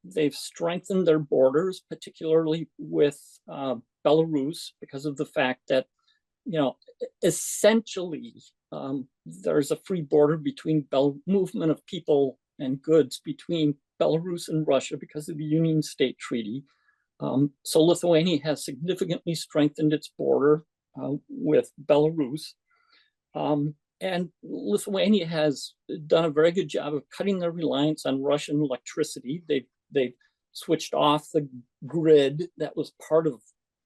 They've strengthened their borders, particularly with Belarus, because of the fact that, essentially, there's a free border between movement of people and goods between Belarus and Russia because of the Union State Treaty. So Lithuania has significantly strengthened its border with Belarus. And Lithuania has done a very good job of cutting their reliance on Russian electricity. They've switched off the grid that was part of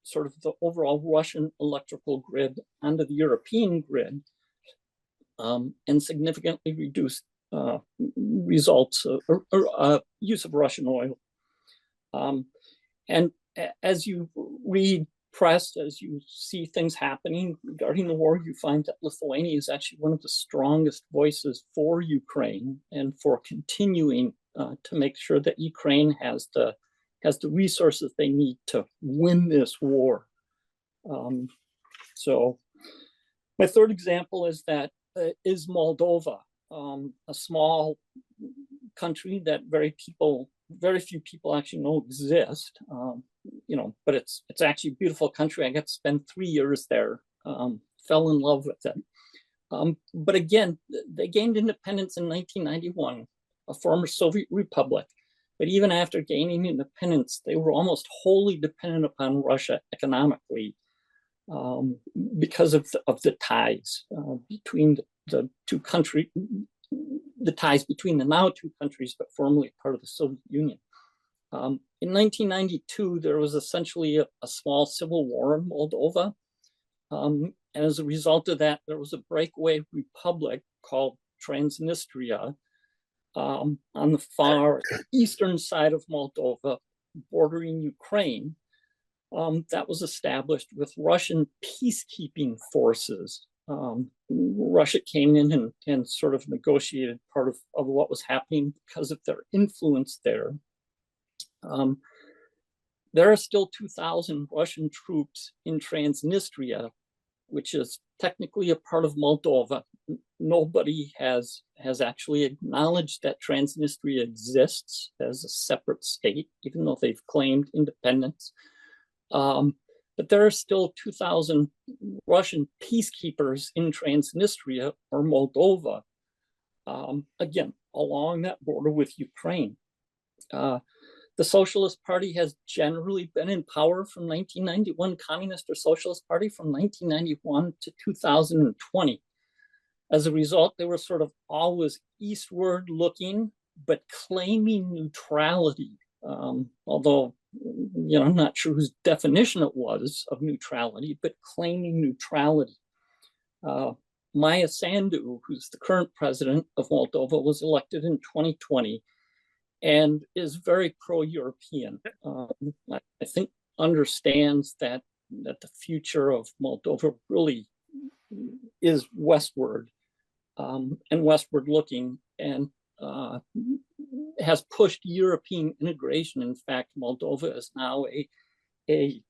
sort of the overall Russian electrical grid onto the European grid, and significantly reduced results or use of Russian oil. And as you read press, as you see things happening regarding the war, you find that Lithuania is actually one of the strongest voices for Ukraine and for continuing to make sure that Ukraine has the resources they need to win this war. So my third example is Moldova, a small country that very few people actually know exist. But it's actually a beautiful country. I got to spend 3 years there, fell in love with it. But again, they gained independence in 1991, a former Soviet republic. But even after gaining independence, they were almost wholly dependent upon Russia economically because of the ties between the two countries, the ties between the now two countries, but formerly part of the Soviet Union. In 1992, there was essentially a small civil war in Moldova. And as a result of that, there was a breakaway republic called Transnistria on the far eastern side of Moldova, bordering Ukraine, that was established with Russian peacekeeping forces. Russia came in and sort of negotiated part of what was happening because of their influence there. There are still 2,000 Russian troops in Transnistria, which is technically a part of Moldova. Nobody has actually acknowledged that Transnistria exists as a separate state, even though they've claimed independence. But there are still 2,000 Russian peacekeepers in Transnistria or Moldova, again, along that border with Ukraine. The Socialist Party has generally been in power from 1991, Communist or Socialist Party from 1991 to 2020. As a result, they were sort of always eastward looking, but claiming neutrality. Although, I'm not sure whose definition it was of neutrality, but claiming neutrality. Maya Sandu, who's the current president of Moldova, was elected in 2020 and is very pro-European. I think understands that the future of Moldova really is westward and westward looking, and has pushed European integration. In fact, Moldova is now a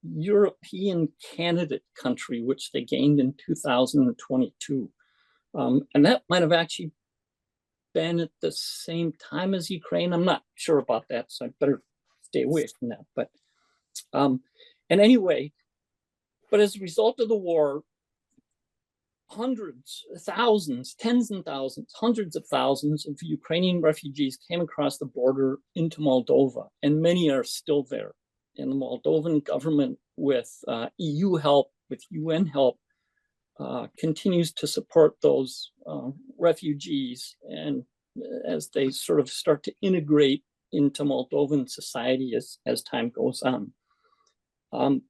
European candidate country, which they gained in 2022. And that might have actually been at the same time as Ukraine. I'm not sure about that, so I better stay away from that. But and anyway, but as a result of the war, hundreds, thousands, tens and thousands, hundreds of thousands of Ukrainian refugees came across the border into Moldova, and many are still there. And the Moldovan government, with EU help, with UN help, continues to support those refugees, and as they sort of start to integrate into Moldovan society as time goes on.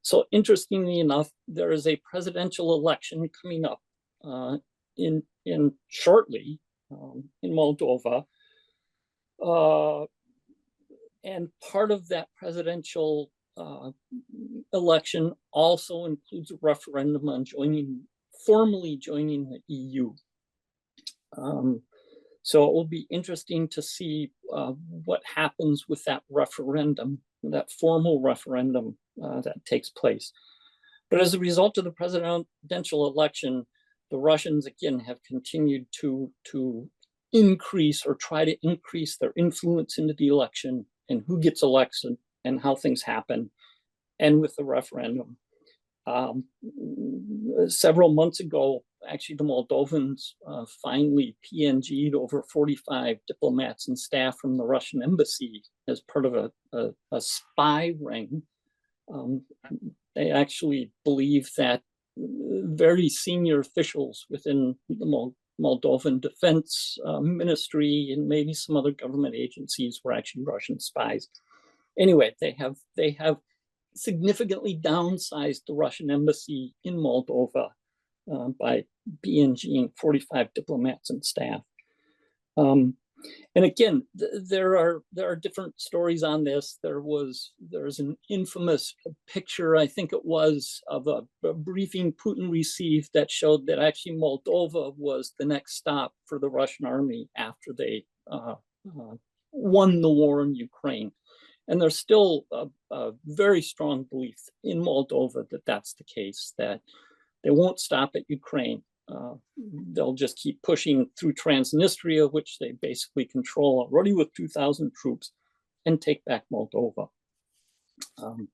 So interestingly enough, there is a presidential election coming up in shortly in Moldova, and part of that presidential election also includes a referendum on formally joining the EU. So it will be interesting to see what happens with that referendum, that formal referendum that takes place. But as a result of the presidential election, the Russians again have continued to increase or try to increase their influence into the election and who gets elected and how things happen, and with the referendum. Several months ago, actually, the Moldovans finally PNG'd over 45 diplomats and staff from the Russian embassy as part of a spy ring. They actually believe that very senior officials within the Moldovan Defense Ministry and maybe some other government agencies were actually Russian spies. Anyway, they have significantly downsized the Russian embassy in Moldova by PNGing 45 diplomats and staff. And again, there are different stories on this. There's an infamous picture, I think it was, of a briefing Putin received that showed that actually Moldova was the next stop for the Russian army after they won the war in Ukraine. And there's still a very strong belief in Moldova that that's the case, that they won't stop at Ukraine. They'll just keep pushing through Transnistria, which they basically control already with 2,000 troops, and take back Moldova. And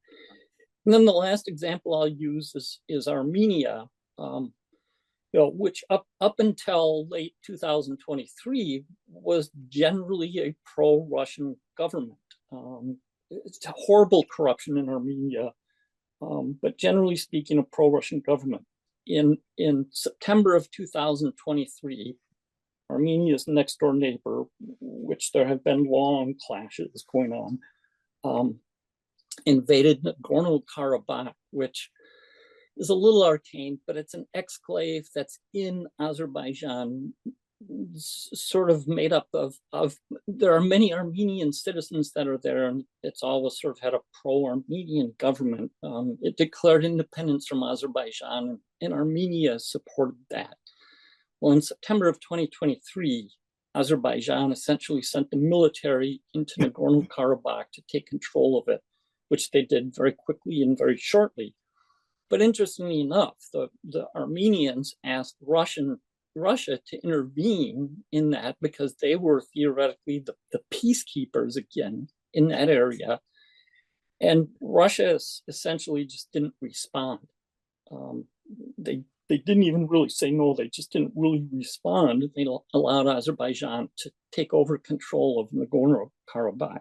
then the last example I'll use is Armenia, which up until late 2023 was generally a pro-Russian government. It's a horrible corruption in Armenia, but generally speaking, a pro-Russian government. In September of 2023, Armenia's next door neighbor, which there have been long clashes going on, invaded Nagorno-Karabakh, which is a little arcane, but it's an exclave that's in Azerbaijan, sort of made up of there are many Armenian citizens that are there, and it's always sort of had a pro-Armenian government. It declared independence from Azerbaijan, and Armenia supported that. Well, in September of 2023, Azerbaijan essentially sent the military into Nagorno-Karabakh to take control of it, which they did very quickly and very shortly. But interestingly enough, the Armenians asked Russia to intervene in that because they were theoretically the peacekeepers again in that area. And Russia essentially just didn't respond. They didn't even really say no, they just didn't really respond. They allowed Azerbaijan to take over control of Nagorno-Karabakh.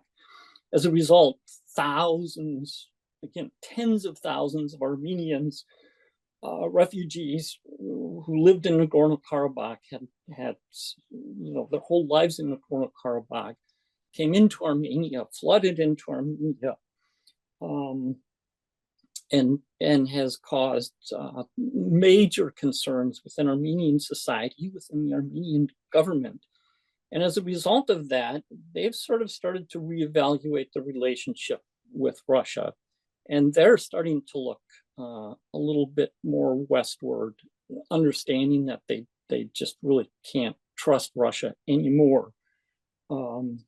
As a result, thousands, again, tens of thousands of Armenians, refugees who lived in Nagorno-Karabakh had their whole lives in Nagorno-Karabakh, came into Armenia, flooded into Armenia, and has caused major concerns within Armenian society, within the Armenian government. And as a result of that, they've sort of started to reevaluate the relationship with Russia. And they're starting to look a little bit more westward, understanding that they just really can't trust Russia anymore. And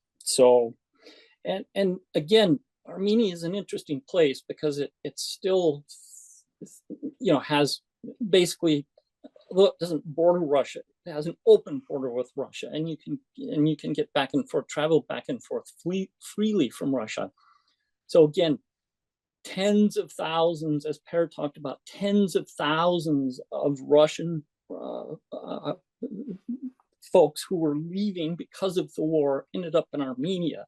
again, Armenia is an interesting place because it still, has basically, although it doesn't border Russia, it has an open border with Russia, and you can get back and forth, travel back and forth freely from Russia. So again, tens of thousands, as Per talked about, tens of thousands of Russian folks who were leaving because of the war ended up in Armenia.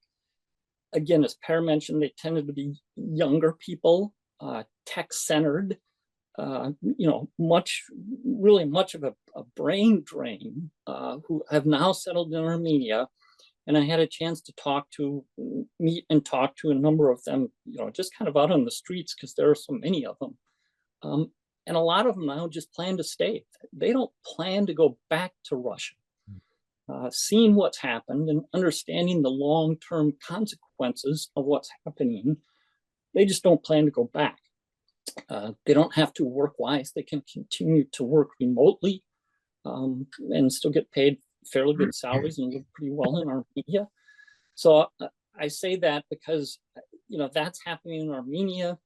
Again, as Per mentioned, they tended to be younger people, tech-centered, much of a brain drain, who have now settled in Armenia. And I had a chance to meet and talk to a number of them, just kind of out on the streets because there are so many of them. And a lot of them now just plan to stay. They don't plan to go back to Russia. Seeing what's happened and understanding the long-term consequences of what's happening, they just don't plan to go back. They don't have to work-wise. They can continue to work remotely and still get paid fairly good salaries and live pretty well in Armenia. So I say that because, that's happening in Armenia.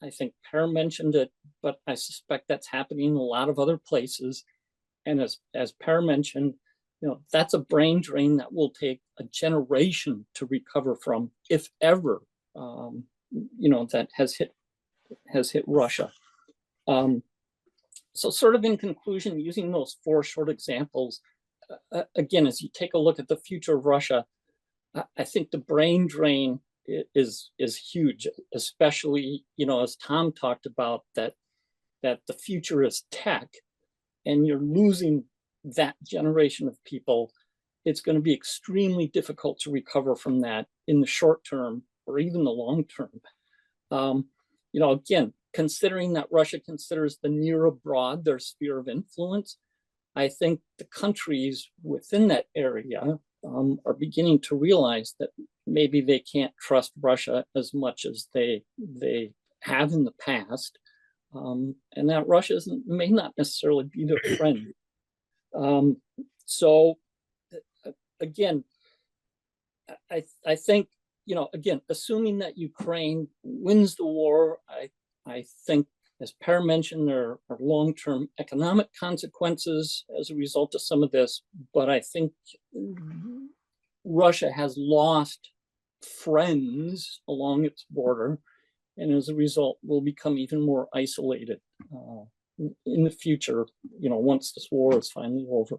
I think Per mentioned it, but I suspect that's happening in a lot of other places. And as Per mentioned, that's a brain drain that will take a generation to recover from, if ever, that has hit Russia. So sort of in conclusion, using those 4 short examples, again, as you take a look at the future of Russia, I think the brain drain is huge, especially, as Tom talked about, that the future is tech, and you're losing that generation of people. It's going to be extremely difficult to recover from that in the short term or even the long term. Again, considering that Russia considers the near abroad their sphere of influence, I think the countries within that area are beginning to realize that maybe they can't trust Russia as much as they have in the past, and that Russia may not necessarily be their friend. So again, I think, you know, again, assuming that Ukraine wins the war, I think, as Per mentioned, there are long-term economic consequences as a result of some of this, but I think Russia has lost friends along its border, and as a result will become even more isolated in the future, you know, once this war is finally over.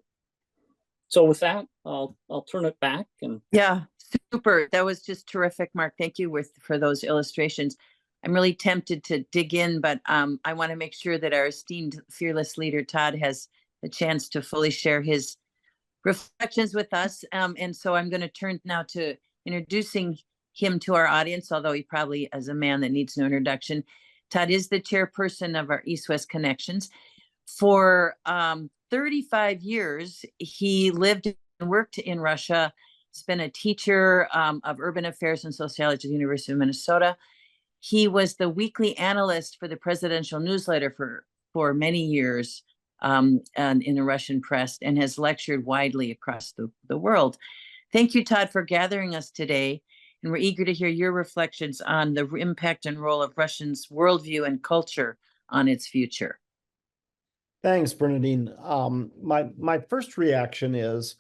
So with that, I'll turn it back. And Yeah, super. That was just terrific, Mark. Thank you for those illustrations. I'm really tempted to dig in, but I want to make sure that our esteemed fearless leader, Todd, has the chance to fully share his reflections with us. And so I'm going to turn now to introducing him to our audience, although he probably is a man that needs no introduction. Todd is the chairperson of our East-West Connections. For 35 years, he lived and worked in Russia. He's been a teacher of urban affairs and sociology at the University of Minnesota. He was the weekly analyst for the presidential newsletter for many years and in the Russian press, and has lectured widely across the world. Thank you, Todd, for gathering us today. And we're eager to hear your reflections on the impact and role of Russians' worldview and culture on its future. Thanks, Bernadine. My first reaction is,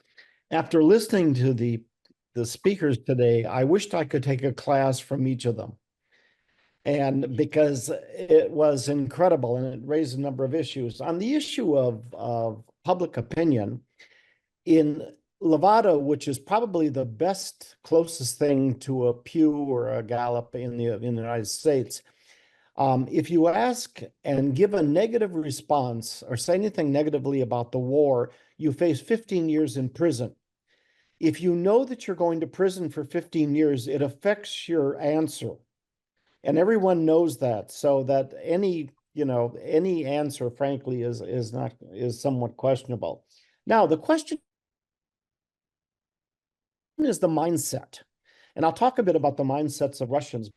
after listening to the speakers today, I wished I could take a class from each of them. And because it was incredible and it raised a number of issues. On the issue of public opinion, in Levada, which is probably the best, closest thing to a Pew or a Gallup in the United States, if you ask and give a negative response or say anything negatively about the war, you face 15 years in prison. If you know that you're going to prison for 15 years, it affects your answer. And everyone knows that, so that any answer, frankly, is somewhat questionable. Now, the question is the mindset. And I'll talk a bit about the mindsets of Russians,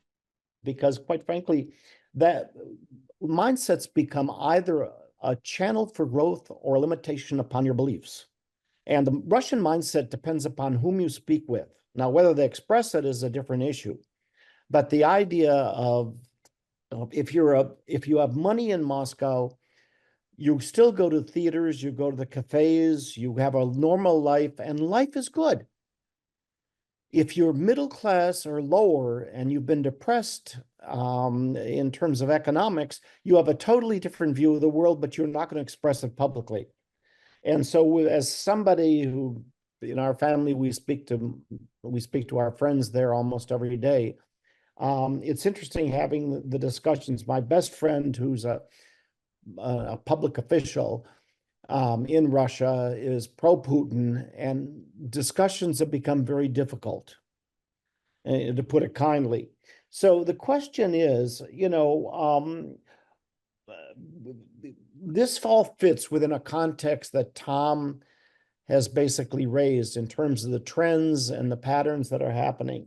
because quite frankly, that mindsets become either a channel for growth or a limitation upon your beliefs. And the Russian mindset depends upon whom you speak with. Now, whether they express it is a different issue. But the idea of if you have money in Moscow, you still go to theaters, you go to the cafes, you have a normal life, and life is good. If you're middle class or lower and you've been depressed in terms of economics, you have a totally different view of the world, but you're not going to express it publicly. And so as somebody who, in our family, we speak to our friends there almost every day. It's interesting having the discussions. My best friend, who's a public official in Russia, is pro-Putin, and discussions have become very difficult, to put it kindly. So the question is, this all fits within a context that Tom has basically raised in terms of the trends and the patterns that are happening.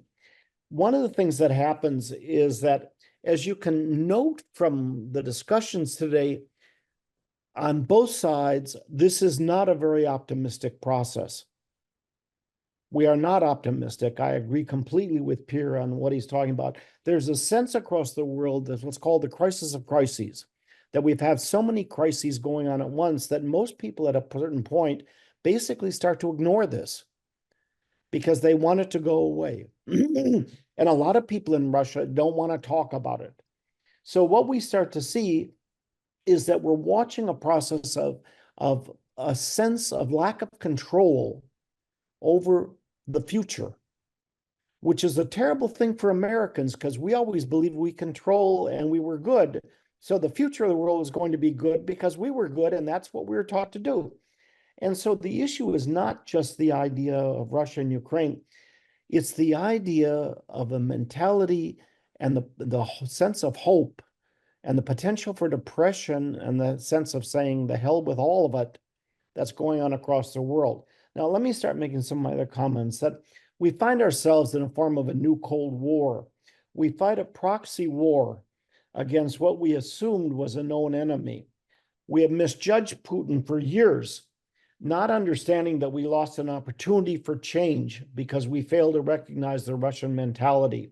One of the things that happens is that, as you can note from the discussions today, on both sides, this is not a very optimistic process. We are not optimistic. I agree completely with Pierre on what he's talking about. There's a sense across the world that's what's called the crisis of crises, that we've had so many crises going on at once that most people at a certain point basically start to ignore this because they want it to go away. And a lot of people in Russia don't want to talk about it. So what we start to see is that we're watching a process of a sense of lack of control over the future, which is a terrible thing for Americans because we always believe we control and we were good. So the future of the world is going to be good because we were good and that's what we were taught to do. And so the issue is not just the idea of Russia and Ukraine. It's the idea of a mentality and the sense of hope and the potential for depression and the sense of saying the hell with all of it that's going on across the world. Now, let me start making some of my other comments that we find ourselves in a form of a new Cold War. We fight a proxy war against what we assumed was a known enemy. We have misjudged Putin for years, not understanding that we lost an opportunity for change because we failed to recognize the Russian mentality.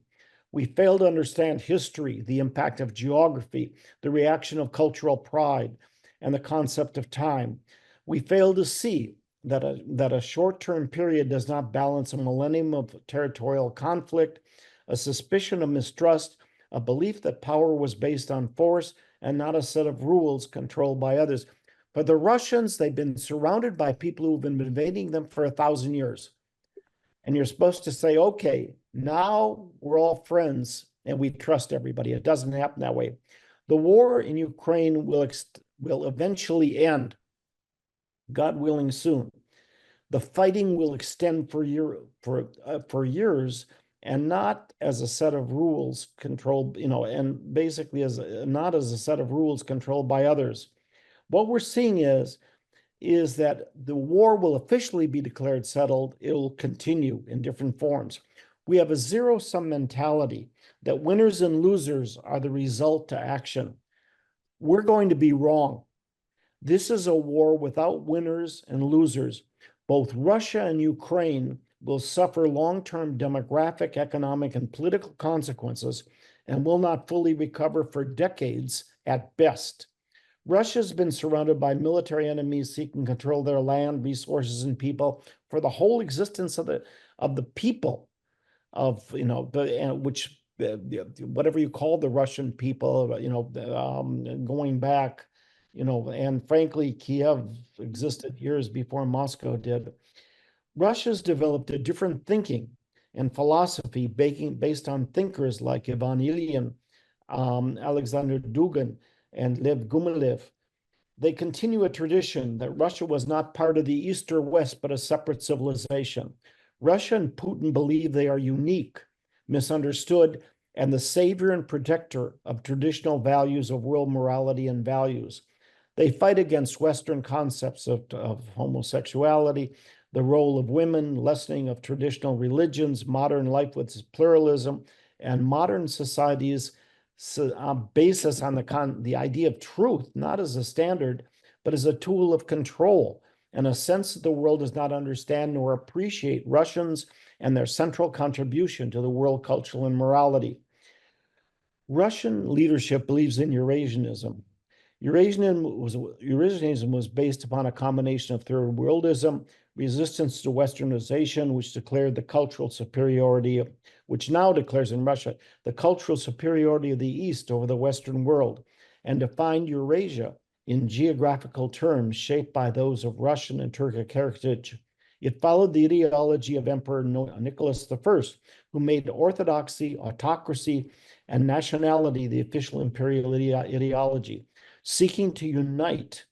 We failed to understand history, the impact of geography, the reaction of cultural pride, and the concept of time. We failed to see that a short-term period does not balance a millennium of territorial conflict, a suspicion of mistrust, a belief that power was based on force and not a set of rules controlled by others. For the Russians, they've been surrounded by people who've been invading them for 1,000 years. And you're supposed to say, okay, now we're all friends and we trust everybody. It doesn't happen that way. The war in Ukraine will eventually end, God willing, soon. The fighting will extend for years, and not as a set of rules controlled, and basically not as a set of rules controlled by others. What we're seeing is that the war will officially be declared settled. It will continue in different forms. We have a zero-sum mentality that winners and losers are the result to action. We're going to be wrong. This is a war without winners and losers. Both Russia and Ukraine will suffer long-term demographic, economic, and political consequences and will not fully recover for decades at best. Russia's been surrounded by military enemies seeking control of their land, resources, and people for the whole existence of the people whatever you call the Russian people, going back, and frankly, Kiev existed years before Moscow did. Russia's developed a different thinking and philosophy based on thinkers like Ivan Ilyin, Alexander Dugin, and Lev Gumilev. They continue a tradition that Russia was not part of the East or West, but a separate civilization. Russia and Putin believe they are unique, misunderstood, and the savior and protector of traditional values of world morality and values. They fight against Western concepts of homosexuality, the role of women, lessening of traditional religions, modern life with pluralism, and modern society's basis on the idea of truth, not as a standard, but as a tool of control, and a sense that the world does not understand nor appreciate Russians and their central contribution to the world culture and morality. Russian leadership believes in Eurasianism. Eurasianism was based upon a combination of third worldism, resistance to westernization, which declared the cultural superiority, which now declares in Russia, the cultural superiority of the East over the Western world, and defined Eurasia in geographical terms shaped by those of Russian and Turkic heritage. It followed the ideology of Emperor Nicholas I, who made orthodoxy, autocracy, and nationality the official imperial ideology, seeking to unite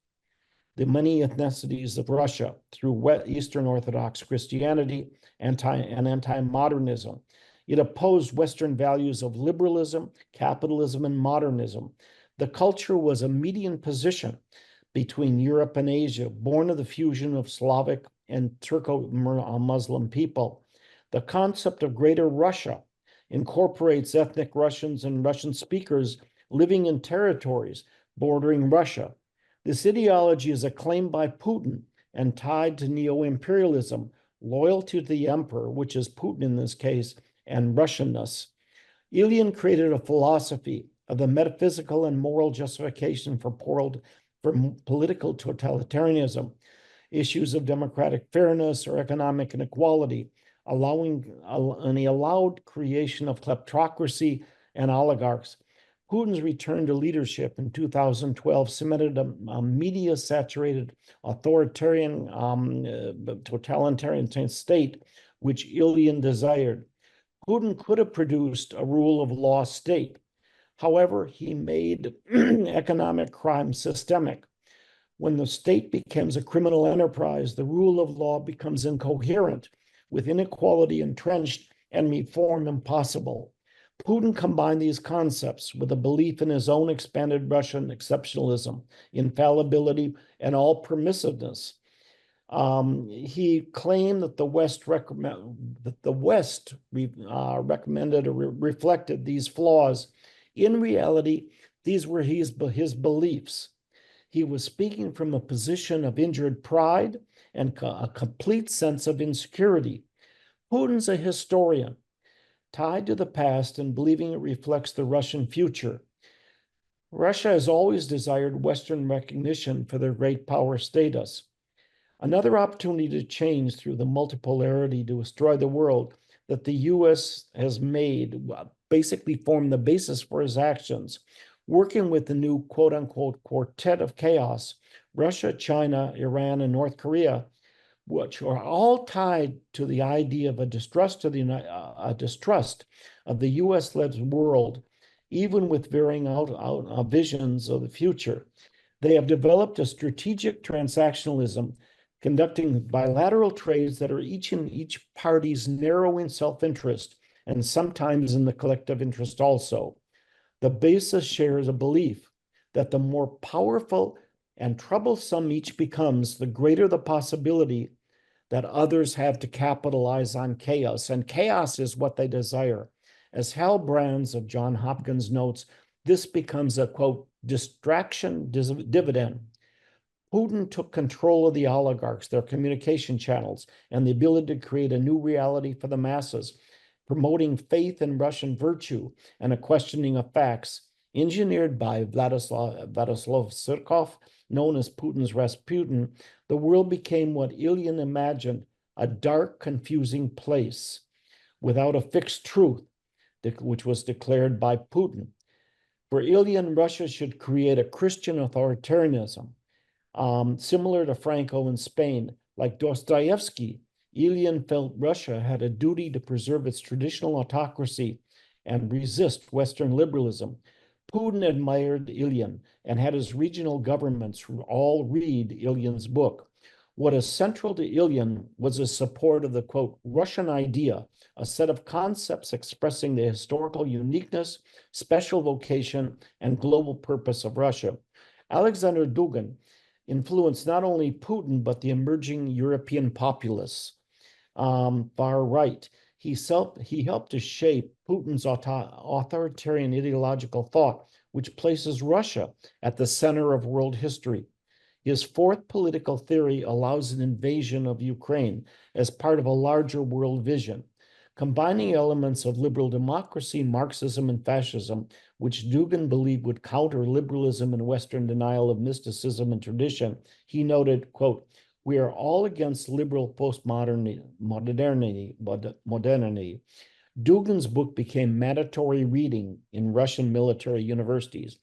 the many ethnicities of Russia through Eastern Orthodox Christianity and anti-modernism. It opposed Western values of liberalism, capitalism, and modernism. The culture was a median position between Europe and Asia, born of the fusion of Slavic and Turco-Muslim people. The concept of Greater Russia incorporates ethnic Russians and Russian speakers living in territories bordering Russia. This ideology is acclaimed by Putin and tied to neo-imperialism, loyalty to the emperor, which is Putin in this case, and Russianness. Ilyin created a philosophy of the metaphysical and moral justification for political totalitarianism, issues of democratic fairness or economic inequality, and he allowed creation of kleptocracy and oligarchs. Putin's return to leadership in 2012 cemented a media-saturated, authoritarian, totalitarian state, which Ilyin desired. Putin could have produced a rule of law state. However, he made economic crime systemic. When the state becomes a criminal enterprise, the rule of law becomes incoherent, with inequality entrenched and reform impossible. Putin combined these concepts with a belief in his own expanded Russian exceptionalism, infallibility, and all permissiveness. He claimed that the West recommended or reflected these flaws. In reality, these were his beliefs. He was speaking from a position of injured pride and a complete sense of insecurity. Putin's a historian, tied to the past and believing it reflects the Russian future. Russia has always desired Western recognition for their great power status. Another opportunity to change through the multipolarity to destroy the world that the US has made basically formed the basis for his actions, working with the new quote-unquote quartet of chaos, Russia, China, Iran, and North Korea, which are all tied to the idea of a distrust of the US-led world, even with varying visions of the future. They have developed a strategic transactionalism, conducting bilateral trades that are each in each party's narrowing self-interest and sometimes in the collective interest also. The basis shares a belief that the more powerful and troublesome each becomes, the greater the possibility that others have to capitalize on chaos. And chaos is what they desire. As Hal Brands of Johns Hopkins notes, this becomes a, quote, distraction dividend. Putin took control of the oligarchs, their communication channels, and the ability to create a new reality for the masses, promoting faith in Russian virtue and a questioning of facts, engineered by Vladislav Surkov, known as Putin's Rasputin. The world became what Ilyin imagined, a dark, confusing place without a fixed truth, which was declared by Putin. For Ilyin, Russia should create a Christian authoritarianism, similar to Franco in Spain. Like Dostoevsky, Ilyin felt Russia had a duty to preserve its traditional autocracy and resist Western liberalism. Putin admired Ilyin and had his regional governments all read Ilyin's book. What is central to Ilyin was his support of the, quote, Russian idea, a set of concepts expressing the historical uniqueness, special vocation, and global purpose of Russia. Alexander Dugin influenced not only Putin, but the emerging European populists, far right. He helped to shape Putin's authoritarian ideological thought, which places Russia at the center of world history. His fourth political theory allows an invasion of Ukraine as part of a larger world vision, combining elements of liberal democracy, Marxism, and fascism, which Dugin believed would counter liberalism and Western denial of mysticism and tradition. He noted, quote, "We are all against liberal postmodernity, modernity. Dugin's book became mandatory reading in Russian military universities.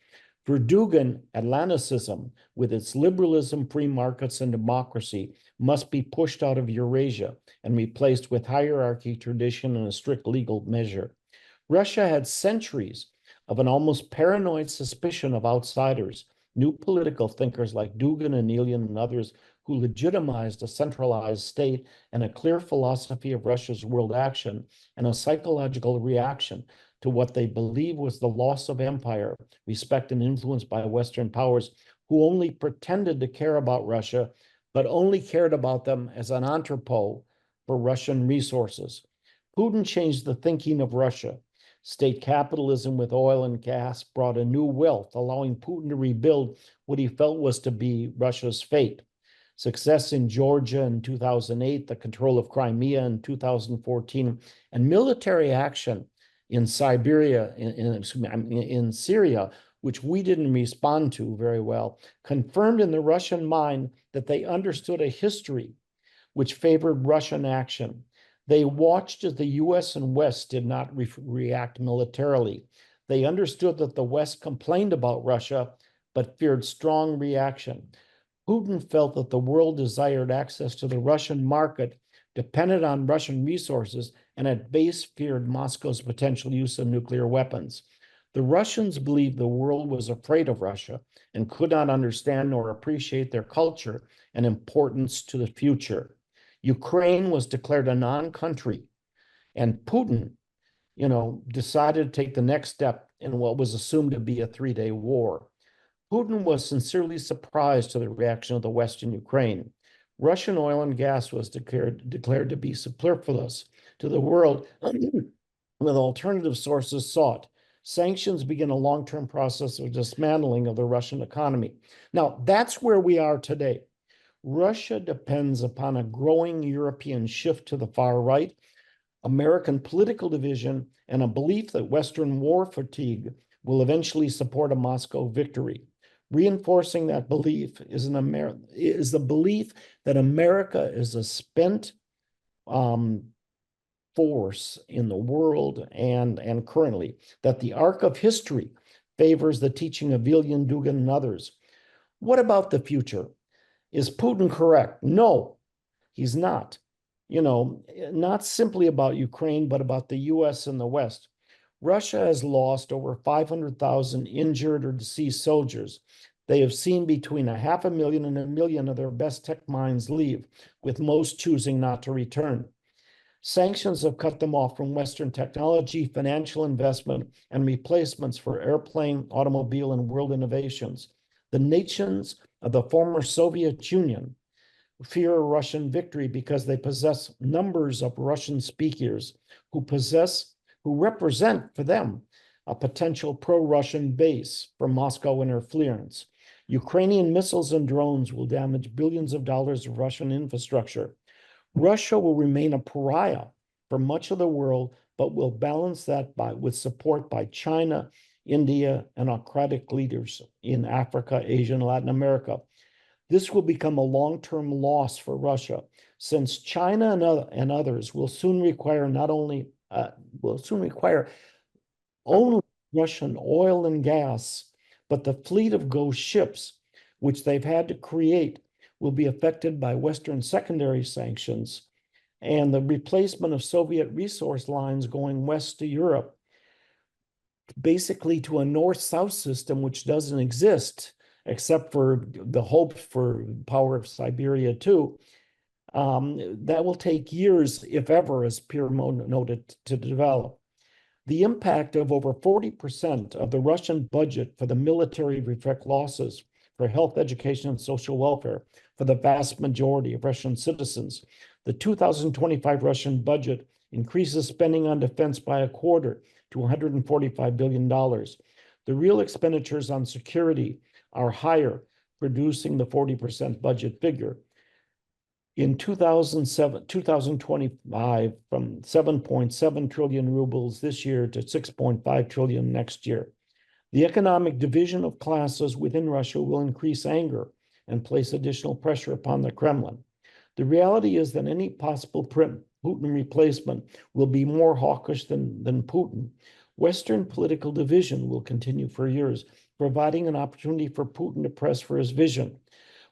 For Dugin, Atlanticism, with its liberalism, free markets, and democracy, must be pushed out of Eurasia and replaced with hierarchy, tradition, and a strict legal measure. Russia had centuries of an almost paranoid suspicion of outsiders, new political thinkers like Dugin and Ilyin and others who legitimized a centralized state and a clear philosophy of Russia's world action and a psychological reaction to what they believe was the loss of empire, respect, and influence by Western powers who only pretended to care about Russia, but only cared about them as an entrepot for Russian resources. Putin changed the thinking of Russia. State capitalism with oil and gas brought a new wealth, allowing Putin to rebuild what he felt was to be Russia's fate. Success in Georgia in 2008, the control of Crimea in 2014, and military action in Siberia, in Syria, which we didn't respond to very well, confirmed in the Russian mind that they understood a history which favored Russian action. They watched as the US and West did not react militarily. They understood that the West complained about Russia, but feared strong reaction. Putin felt that the world desired access to the Russian market, depended on Russian resources, and at base feared Moscow's potential use of nuclear weapons. The Russians believed the world was afraid of Russia and could not understand nor appreciate their culture and importance to the future. Ukraine was declared a non-country, and Putin, decided to take the next step in what was assumed to be a 3-day war. Putin was sincerely surprised to the reaction of the West in Ukraine. Russian oil and gas was declared to be superfluous to the world with alternative sources sought. Sanctions begin a long-term process of dismantling of the Russian economy. Now, that's where we are today. Russia depends upon a growing European shift to the far right, American political division, and a belief that Western war fatigue will eventually support a Moscow victory. Reinforcing that belief is the belief that America is a spent force in the world and currently, that the arc of history favors the teaching of Ilyin, Dugin, and others. What about the future? Is Putin correct? No, he's not. You know, not simply about Ukraine, but about the US and the West. Russia has lost over 500,000 injured or deceased soldiers. They have seen between 500,000 and 1 million of their best tech minds leave, with most choosing not to return. Sanctions have cut them off from Western technology, financial investment, and replacements for airplane, automobile, and world innovations. The nations of the former Soviet Union fear a Russian victory because they possess numbers of Russian speakers who represent for them a potential pro-Russian base for Moscow interference. Ukrainian missiles and drones will damage billions of dollars of Russian infrastructure. Russia will remain a pariah for much of the world, but will balance that with support by China, India, and autocratic leaders in Africa, Asia, and Latin America. This will become a long-term loss for Russia, since China and others will soon require only Russian oil and gas, but the fleet of ghost ships, which they've had to create, will be affected by Western secondary sanctions and the replacement of Soviet resource lines going west to Europe, basically to a north-south system which doesn't exist, except for the hope for power of Siberia too. That will take years, if ever, as Pierre noted, to develop. The impact of over 40% of the Russian budget for the military reflect losses for health, education, and social welfare for the vast majority of Russian citizens. The 2025 Russian budget increases spending on defense by a quarter to $145 billion. The real expenditures on security are higher, producing the 40% budget figure. In 2025, from 7.7 trillion rubles this year to 6.5 trillion next year. The economic division of classes within Russia will increase anger and place additional pressure upon the Kremlin. The reality is that any possible Putin replacement will be more hawkish than Putin. Western political division will continue for years, providing an opportunity for Putin to press for his vision.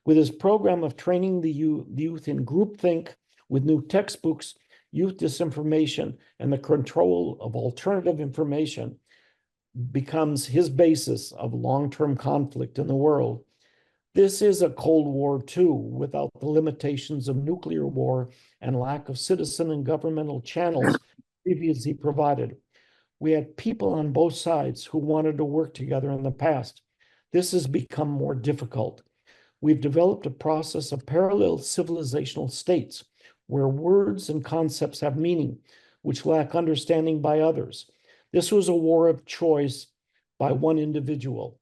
With his program of training the youth in groupthink, with new textbooks, youth disinformation, and the control of alternative information, becomes his basis of long-term conflict in the world. This is a Cold War too, without the limitations of nuclear war and lack of citizen and governmental channels previously provided. We had people on both sides who wanted to work together in the past. This has become more difficult. We've developed a process of parallel civilizational states where words and concepts have meaning, which lack understanding by others. This was a war of choice by one individual.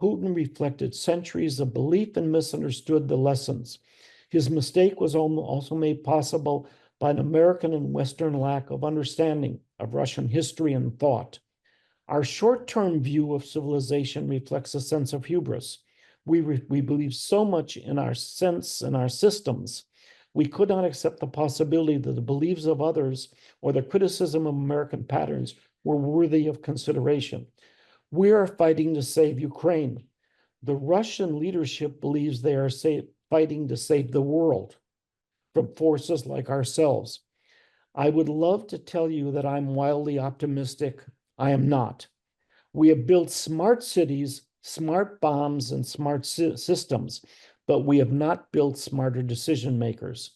Putin reflected centuries of belief and misunderstood the lessons. His mistake was also made possible by an American and Western lack of understanding of Russian history and thought. Our short-term view of civilization reflects a sense of hubris. We believe so much in our sense and our systems, we could not accept the possibility that the beliefs of others or the criticism of American patterns were worthy of consideration. We are fighting to save Ukraine. The Russian leadership believes they are fighting to save the world from forces like ourselves. I would love to tell you that I'm wildly optimistic. I am not. We have built smart cities, smart bombs, and smart systems, but we have not built smarter decision makers.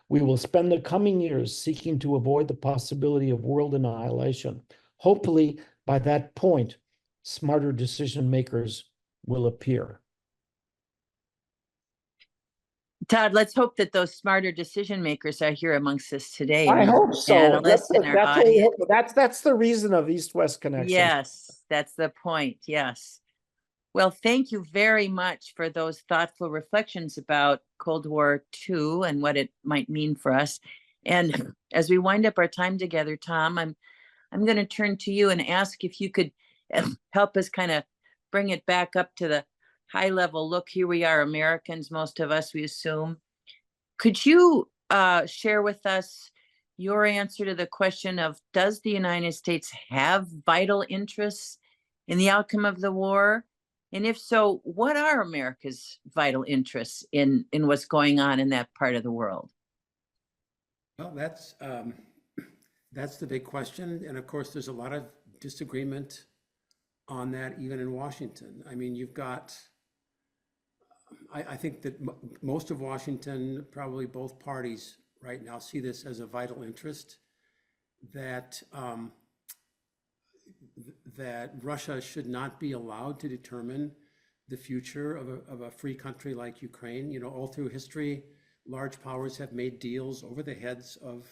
We will spend the coming years seeking to avoid the possibility of world annihilation. Hopefully, by that point, smarter decision makers will appear. Todd, let's hope that those smarter decision makers are here amongst us today. I and our hope so. Analysts and our That's what we audience. hope. That's the reason of East-West Connection. Yes, that's the point. Yes. Well, thank you very much for those thoughtful reflections about Cold War II and what it might mean for us. And as we wind up our time together, Tom, I'm going to turn to you and ask if you could help us kind of bring it back up to the high level look. Here we are, Americans, most of us, we assume. Could you share with us your answer to the question of, does the United States have vital interests in the outcome of the war? And if so, what are America's vital interests in what's going on in that part of the world? Well, that's the big question. And of course, there's a lot of disagreement on that, even in Washington. I mean, you've got, I think that most of Washington, probably both parties right now, see this as a vital interest, that that Russia should not be allowed to determine the future of a free country like Ukraine. You know, all through history, large powers have made deals over the heads of,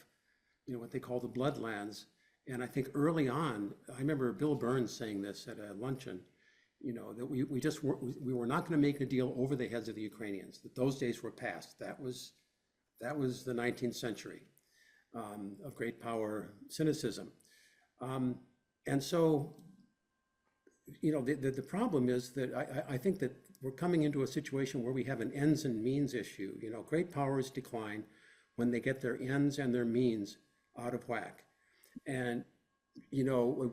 you know, what they call the bloodlands. And I think early on, I remember Bill Burns saying this at a luncheon, you know, that we were not going to make a deal over the heads of the Ukrainians, that those days were past. That was the 19th century of great power cynicism. And so, you know, the problem is that I think that we're coming into a situation where we have an ends and means issue. You know, great powers decline when they get their ends and their means out of whack. And, you know,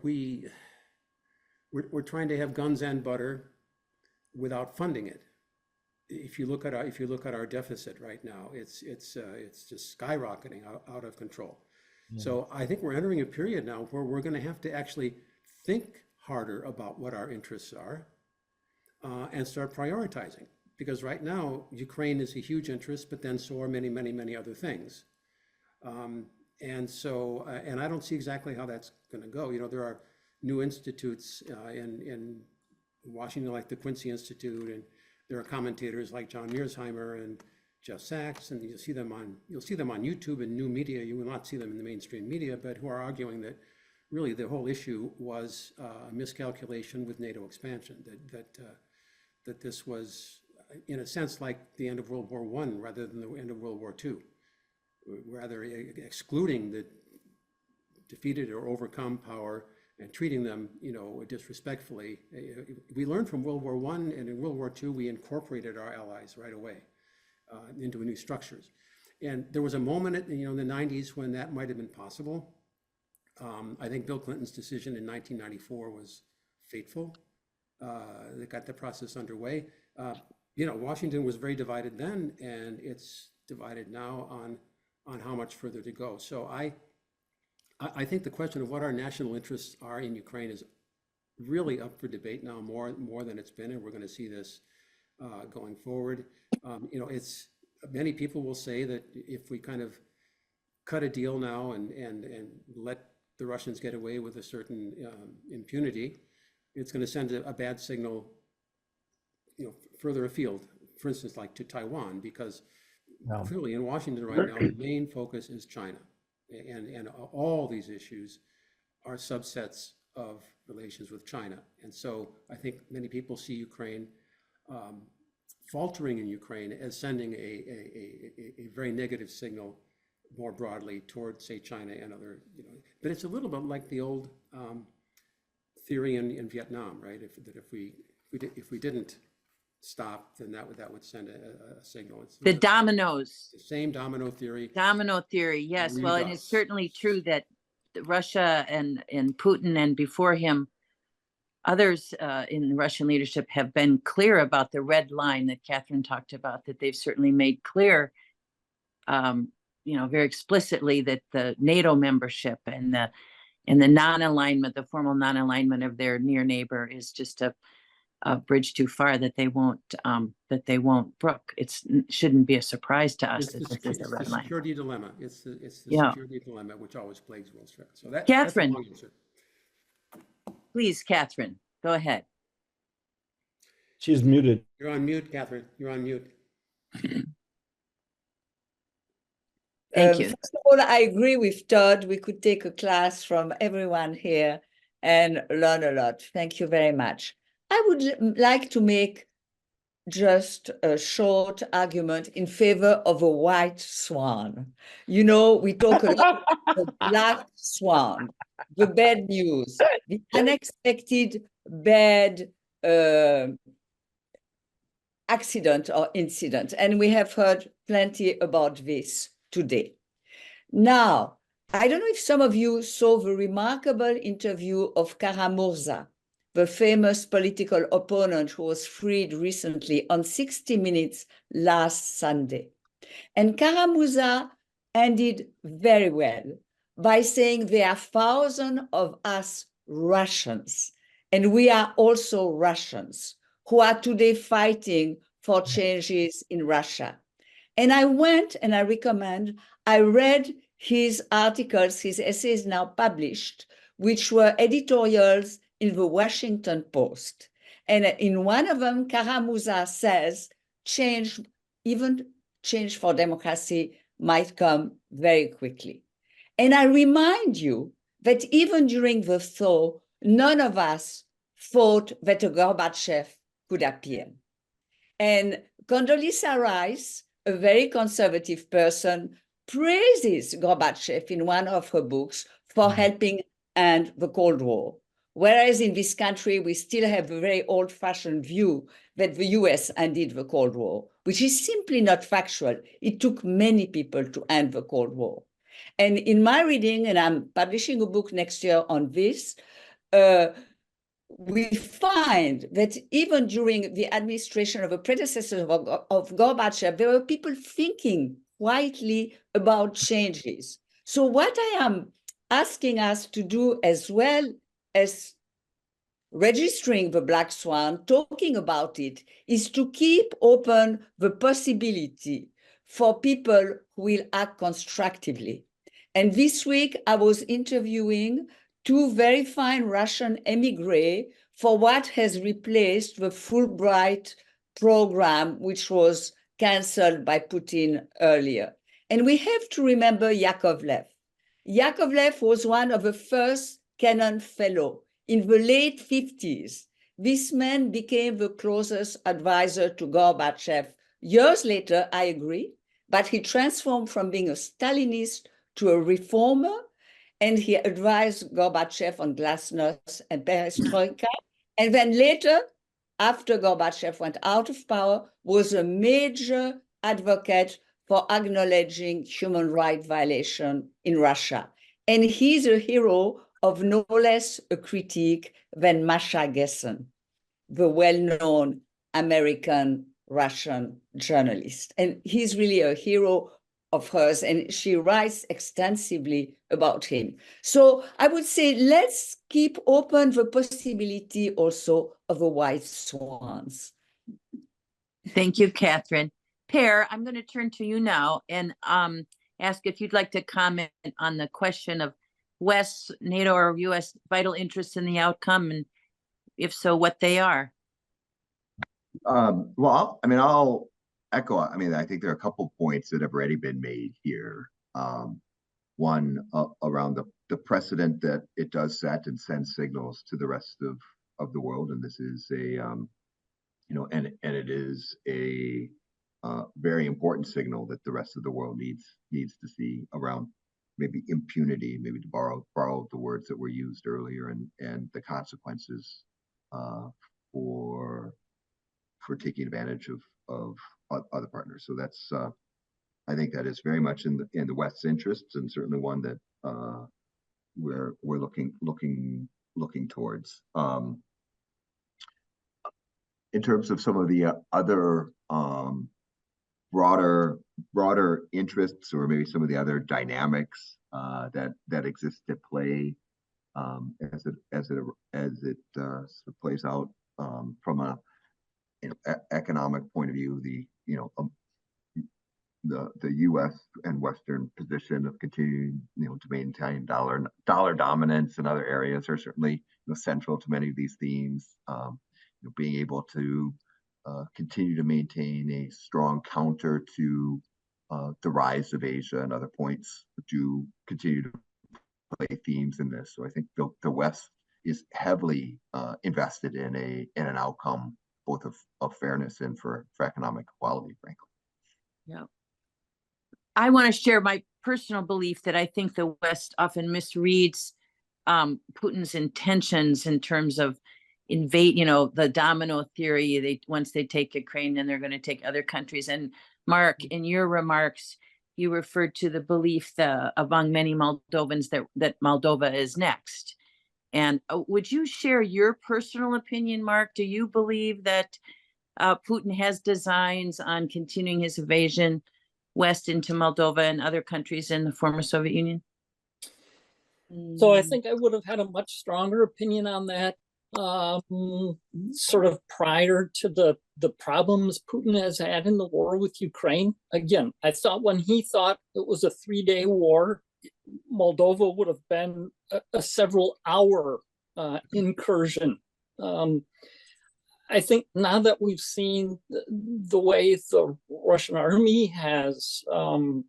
we're trying to have guns and butter without funding it. If you look at our deficit right now, it's just skyrocketing out of control. Yeah. So I think we're entering a period now where we're going to have to actually think harder about what our interests are and start prioritizing. Because right now, Ukraine is a huge interest, but then so are many, many, many other things. And so, and I don't see exactly how that's going to go. You know, there are new institutes in Washington, like the Quincy Institute, and there are commentators like John Mearsheimer and Jeff Sachs, and you'll see them on YouTube and new media. You will not see them in the mainstream media, but who are arguing that really the whole issue was a miscalculation with NATO expansion. That this was, in a sense, like the end of World War I rather than the end of World War II, rather excluding the defeated or overcome power and treating them, you know, disrespectfully. We learned from World War I, and in World War II, we incorporated our allies right away into new structures. And there was a moment, you know, in the 90s when that might have been possible. I think Bill Clinton's decision in 1994 was fateful. That got the process underway. You know, Washington was very divided then, and it's divided now on how much further to go. So I think the question of what our national interests are in Ukraine is really up for debate now, more than it's been, and we're going to see this going forward. You know, it's many people will say that if we kind of cut a deal now and let the Russians get away with a certain impunity, it's going to send a bad signal, you know, further afield. For instance, like to Taiwan, because clearly in Washington right now, the main focus is China. And all these issues are subsets of relations with China. And so I think many people see Ukraine, faltering in Ukraine as sending a very negative signal more broadly toward, say, China and other, you know, but it's a little bit like the old theory in Vietnam, right? If we didn't stop, then that would send a signal. It's the dominoes. The same domino theory. Domino theory, yes. Well, and it's certainly true that Russia and Putin and before him, others in Russian leadership have been clear about the red line that Catherine talked about, that they've certainly made clear, you know, very explicitly that the NATO membership and the non-alignment, the formal non-alignment of their near neighbor is just a bridge too far that they won't brook. It shouldn't be a surprise to us that this is the red line. Security dilemma. It's the security dilemma which always plagues World Trade. So Catherine, please, Catherine, go ahead. She's muted. You're on mute, Catherine. You're on mute. Thank you. First of all, I agree with Todd. We could take a class from everyone here and learn a lot. Thank you very much. I would like to make just a short argument in favor of a white swan. You know, we talk a lot about the black swan, the bad news, the unexpected bad accident or incident. And we have heard plenty about this today. Now, I don't know if some of you saw the remarkable interview of Kara-Murza, the famous political opponent who was freed recently on 60 Minutes last Sunday. And Kara-Murza ended very well by saying there are thousands of us Russians, and we are also Russians who are today fighting for changes in Russia. And I went and I read his articles, his essays now published, which were editorials in the Washington Post. And in one of them, Kara-Murza says, even change for democracy might come very quickly. And I remind you that even during the thaw, none of us thought that a Gorbachev could appear. And Condoleezza Rice, a very conservative person, praises Gorbachev in one of her books for helping end the Cold War. Whereas in this country, we still have a very old-fashioned view that the US ended the Cold War, which is simply not factual. It took many people to end the Cold War. And in my reading, and I'm publishing a book next year on this, we find that even during the administration of a predecessor of Gorbachev, there were people thinking quietly about changes. So what I am asking us to do, as well as registering the black swan, talking about it, is to keep open the possibility for people who will act constructively. And this week I was interviewing two very fine Russian émigrés for what has replaced the Fulbright program, which was canceled by Putin earlier. And we have to remember Yakovlev. Yakovlev was one of the first Kennan Fellow in the late 50s. This man became the closest advisor to Gorbachev. Years later, I agree, but he transformed from being a Stalinist to a reformer, and he advised Gorbachev on glasnost and perestroika. And then later, after Gorbachev went out of power, was a major advocate for acknowledging human rights violation in Russia. And he's a hero of no less a critique than Masha Gessen, the well-known American-Russian journalist. And he's really a hero of hers, and she writes extensively about him. So I would say let's keep open the possibility also of the white swans. Thank you, Catherine. Per, I'm going to turn to you now and ask if you'd like to comment on the question of West, NATO, or U.S. vital interests in the outcome, and if so, what they are. Well, I'll echo. I think there are a couple points that have already been made here. One around the precedent that it does set and send signals to the rest of the world, and this is a and it is a very important signal that the rest of the world needs to see around maybe impunity, maybe to borrow the words that were used earlier, and the consequences for taking advantage of other partners. So that's I think that is very much in the West's interests, and certainly one that we're looking towards. In terms of some of the other broader interests, or maybe some of the other dynamics that exist at play as it plays out from a economic point of view, the U.S. and Western position of continuing to maintain dollar dominance in other areas are certainly central to many of these themes. Being able to continue to maintain a strong counter to the rise of Asia and other points do continue to play themes in this. So I think the West is heavily invested in an outcome both of fairness and for economic equality, frankly. Yeah. I want to share my personal belief that I think the West often misreads Putin's intentions in terms of invade, the domino theory. Once they take Ukraine, then they're going to take other countries. And Mark, in your remarks, you referred to the belief among many Moldovans that Moldova is next. And would you share your personal opinion, Mark? Do you believe that Putin has designs on continuing his invasion west into Moldova and other countries in the former Soviet Union? So I think I would have had a much stronger opinion on that sort of prior to the problems Putin has had in the war with Ukraine. Again, I thought when he thought it was a 3-day war, Moldova would have been a several-hour incursion. I think now that we've seen the way the Russian army has gone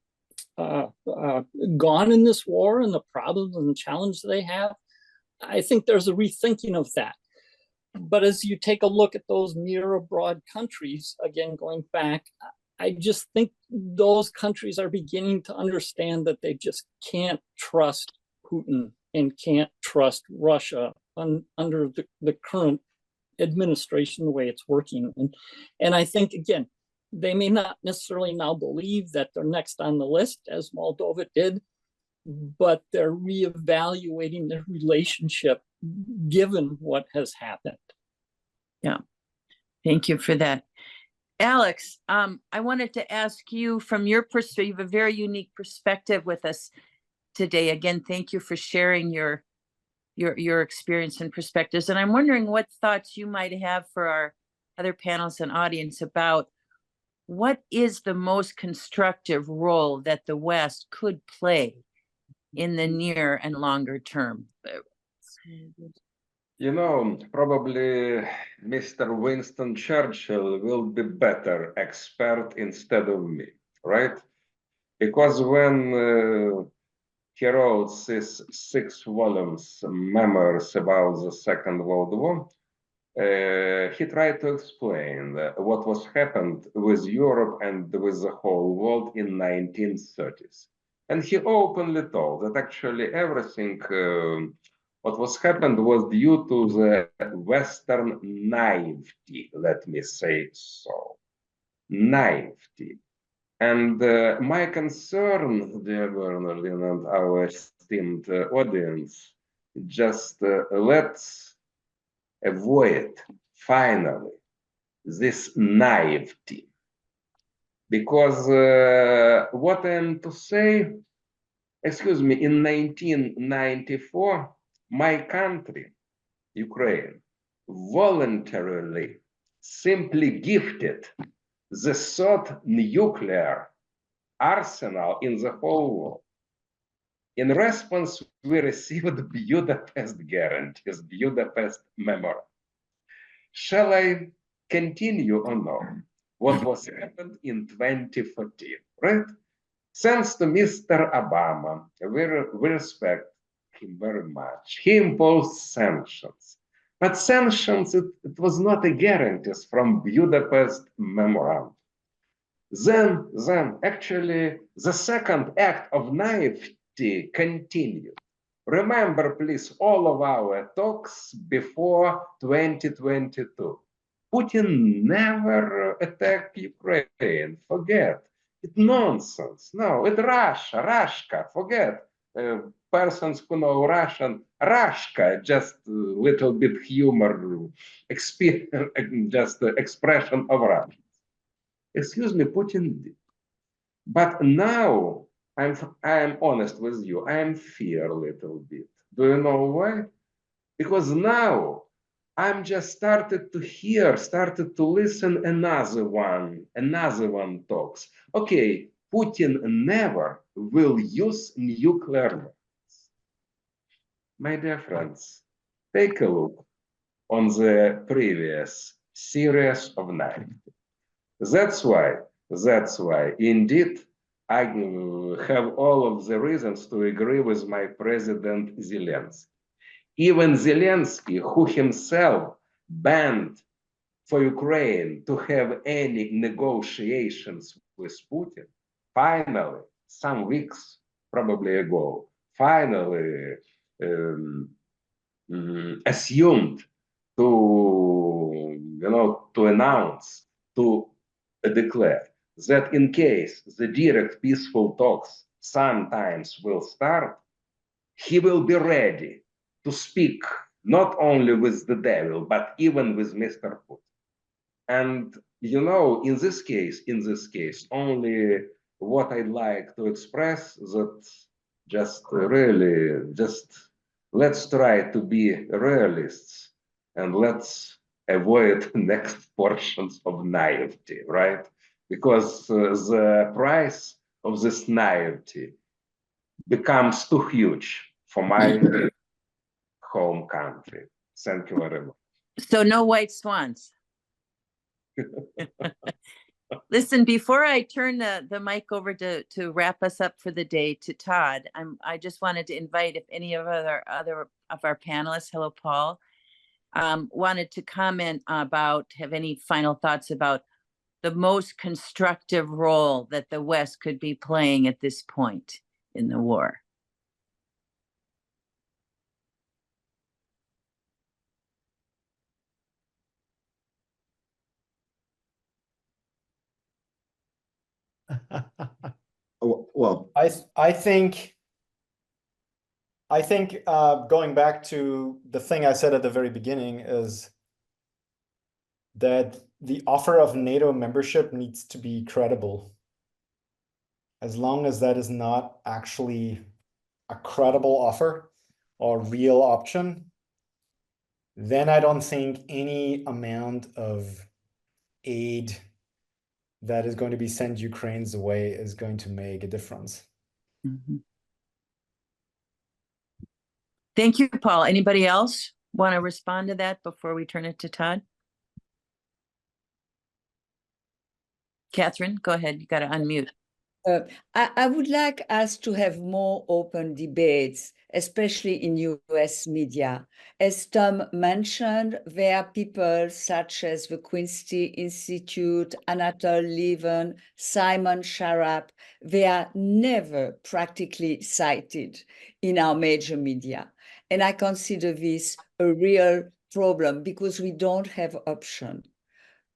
in this war and the problems and the challenges they have, I think there's a rethinking of that. But as you take a look at those near abroad countries, again, going back, I just think those countries are beginning to understand that they just can't trust Putin and can't trust Russia under the current administration, the way it's working. And I think, again, they may not necessarily now believe that they're next on the list, as Moldova did, but they're reevaluating their relationship given what has happened. Yeah, thank you for that. Alex, I wanted to ask you from your perspective, you have a very unique perspective with us today. Again, thank you for sharing your experience and perspectives. And I'm wondering what thoughts you might have for our other panelists and audience about what is the most constructive role that the West could play in the near and longer term? Probably Mr. Winston Churchill will be better expert instead of me, right? Because when he wrote his 6 volumes memoirs about the Second World War, he tried to explain what was happened with Europe and with the whole world in 1930s. And he openly told that actually everything what was happened was due to the Western naivety, let me say so. Naivety. And my concern, dear Bernardine and our esteemed audience, just let's avoid finally this naivety. Because what I'm to say, excuse me, in 1994, my country, Ukraine, voluntarily simply gifted the 3rd nuclear arsenal in the whole world. In response, we received Budapest guarantees, Budapest memorandum. Shall I continue or no? What was happened in 2014, right? Thanks to Mr. Obama, we respect him very much. He imposed sanctions. But sanctions, it was not a guarantee from Budapest memorandum. Then actually, the second act of naivety continued. Remember, please, all of our talks before 2022. Putin never attacked Ukraine, forget. It's nonsense. No, it's Russia, Rashka, forget. Persons who know Russian, Rashka, just a little bit humor, just the expression of Russians. Excuse me, Putin did. But now, I'm honest with you, I'm fear a little bit. Do you know why? Because now, I'm just started to listen another one talks. Okay, Putin never will use nuclear weapons. My dear friends, take a look on the previous series of 9. That's why, indeed, I have all of the reasons to agree with my President Zelensky. Even Zelensky, who himself banned for Ukraine to have any negotiations with Putin, finally, some weeks probably ago, finally assumed to announce, to declare that in case the direct peaceful talks sometimes will start, he will be ready to speak not only with the devil, but even with Mr. Putin. And in this case, only what I'd like to express that just let's try to be realists and let's avoid next portions of naivety, right? Because the price of this naivety becomes too huge for my home country. Thank you very much. So no white swans. Listen, before I turn the mic over to wrap us up for the day to Todd, I just wanted to invite if any of other of our panelists, hello Paul, wanted to comment about, have any final thoughts about the most constructive role that the West could be playing at this point in the war. Well, I think going back to the thing I said at the very beginning is that the offer of NATO membership needs to be credible. As long as that is not actually a credible offer or real option, then I don't think any amount of aid that is going to be sent Ukraine's way is going to make a difference. Mm-hmm. Thank you, Paul. Anybody else want to respond to that before we turn it to Todd? Catherine, go ahead. You got to unmute. I would like us to have more open debates, especially in US media. As Tom mentioned, there are people such as the Quincy Institute, Anatol Lieven, Simon Sharap. They are never practically cited in our major media. And I consider this a real problem because we don't have option.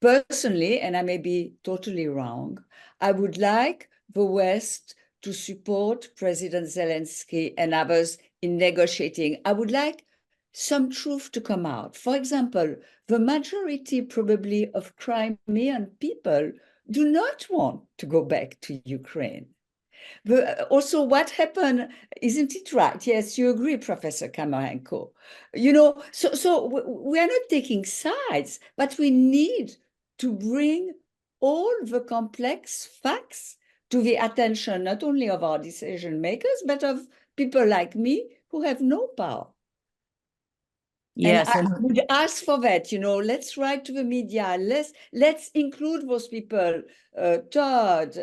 Personally, and I may be totally wrong, I would like the West to support President Zelensky and others in negotiating. I would like some truth to come out. For example, the majority probably of Crimean people do not want to go back to Ukraine. Also, what happened, isn't it right? Yes, you agree, Professor Kamarenko. So we are not taking sides, but we need to bring all the complex facts to the attention, not only of our decision makers, but of people like me who have no power. Yes, and I would ask for that, let's write to the media, let's include those people, Todd,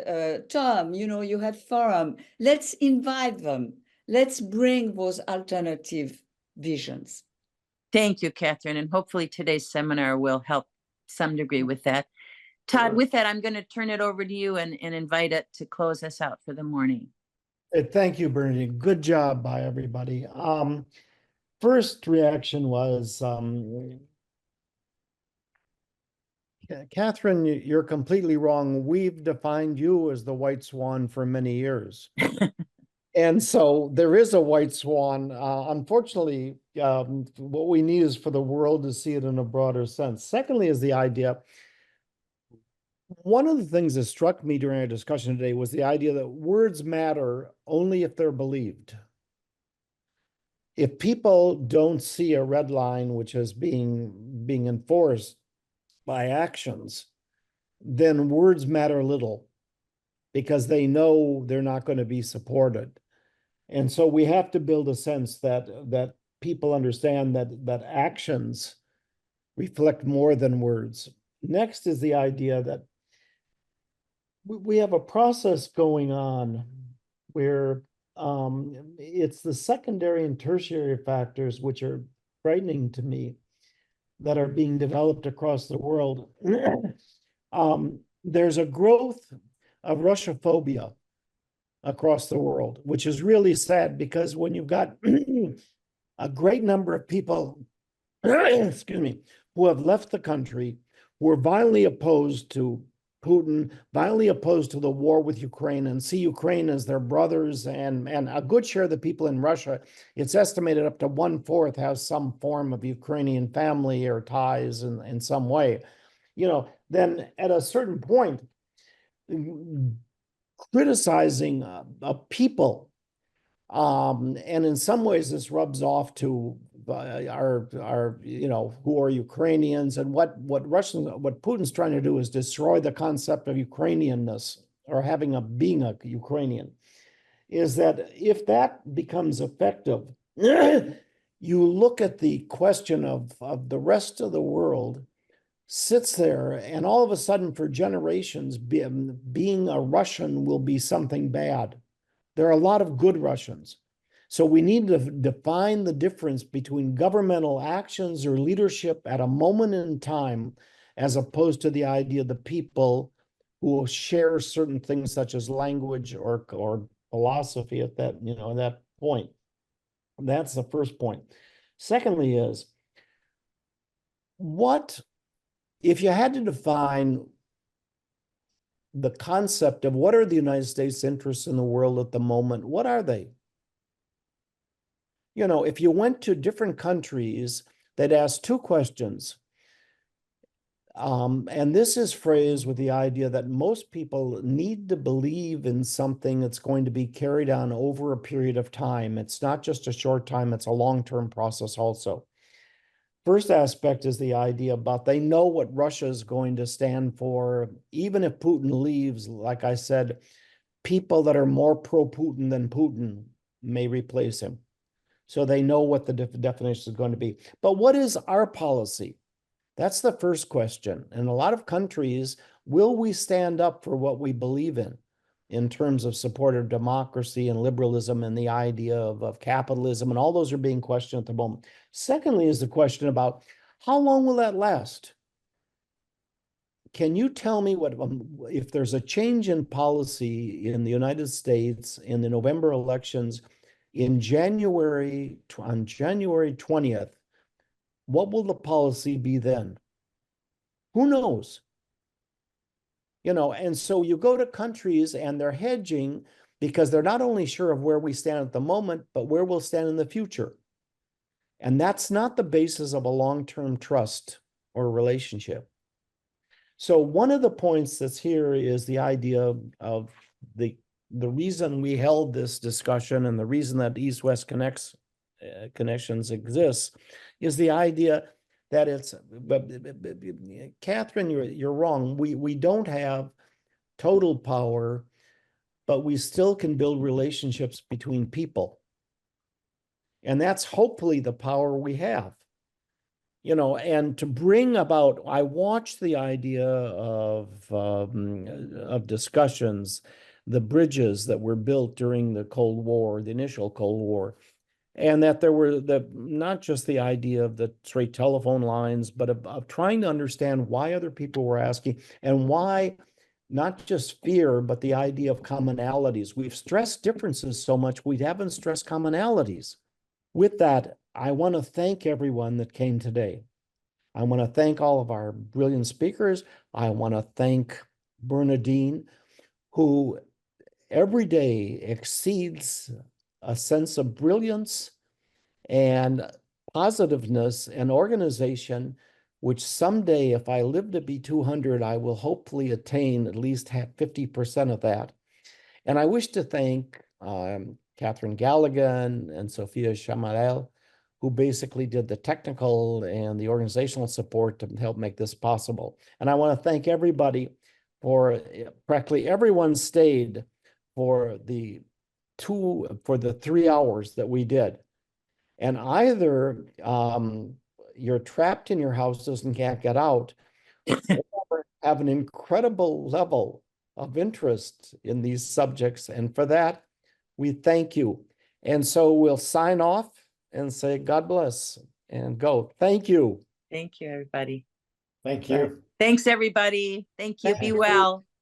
Tom, you have forum, let's invite them, let's bring those alternative visions. Thank you, Catherine, and hopefully today's seminar will help some degree with that. Todd, with that, I'm going to turn it over to you and invite it to close us out for the morning. Thank you, Bernadine. Good job by everybody. First reaction was, Catherine, you're completely wrong. We've defined you as the white swan for many years. And so there is a white swan. Unfortunately, what we need is for the world to see it in a broader sense. Secondly, is the idea. One of the things that struck me during our discussion today was the idea that words matter only if they're believed. If people don't see a red line which is being enforced by actions, then words matter little because they know they're not going to be supported. And so we have to build a sense that people understand that actions reflect more than words. Next is the idea that we have a process going on where it's the secondary and tertiary factors which are frightening to me that are being developed across the world. There's a growth of Russophobia across the world, which is really sad because when you've got a great number of people, excuse me, who have left the country, who are violently opposed to Putin, violently opposed to the war with Ukraine, and see Ukraine as their brothers, and a good share of the people in Russia, it's estimated up to 1/4 has some form of Ukrainian family or ties in some way. You know, then at a certain point, criticizing a people, and in some ways this rubs off to our you know, who are Ukrainians, and what Putin's trying to do is destroy the concept of Ukrainianness or being a Ukrainian. Is that if that becomes effective, you look at the question of the rest of the world sits there, and all of a sudden for generations being a Russian will be something bad. There are a lot of good Russians. So we need to define the difference between governmental actions or leadership at a moment in time, as opposed to the idea of the people who share certain things such as language or philosophy at that, you know, that point. That's the first point. Secondly is, what if you had to define the concept of what are the United States' interests in the world at the moment, what are they? You know, if you went to different countries, they'd ask two questions. And this is phrased with the idea that most people need to believe in something that's going to be carried on over a period of time. It's not just a short time, it's a long-term process also. First aspect is the idea about they know what Russia is going to stand for. Even if Putin leaves, like I said, people that are more pro-Putin than Putin may replace him. So they know what the definition is going to be. But what is our policy? That's the first question. In a lot of countries, will we stand up for what we believe in terms of support of democracy and liberalism and the idea of capitalism, and all those are being questioned at the moment. Secondly is the question about how long will that last? Can you tell me what, if there's a change in policy in the United States in the November elections on January 20th, what will the policy be then? Who knows? You know, and so you go to countries and they're hedging because they're not only sure of where we stand at the moment, but where we'll stand in the future. And that's not the basis of a long-term trust or relationship. So one of the points that's here is the idea of the reason we held this discussion and the reason that East-West connections exists is the idea that it's, Catherine, you're wrong. We don't have total power, but we still can build relationships between people. And that's hopefully the power we have. You know, and to bring about, I watched the idea of discussions, the bridges that were built during the Cold War, the initial Cold War, and that there were not just the idea of the straight telephone lines, but of trying to understand why other people were asking, and why not just fear, but the idea of commonalities. We've stressed differences so much, we haven't stressed commonalities. With that, I want to thank everyone that came today. I want to thank all of our brilliant speakers. I want to thank Bernadine, who every day exceeds a sense of brilliance and positiveness and organization, which someday, if I live to be 200, I will hopefully attain at least 50% of that. And I wish to thank Catherine Galligan and Sophia Chamarel, who basically did the technical and the organizational support to help make this possible. And I want to thank everybody for, practically everyone stayed for the 3 hours that we did. And either you're trapped in your houses and can't get out, or have an incredible level of interest in these subjects. And for that, we thank you. And so we'll sign off and say, God bless and go. Thank you. Thank you, everybody. Thank you. Thanks, everybody. Thank you. Thank Be you. well.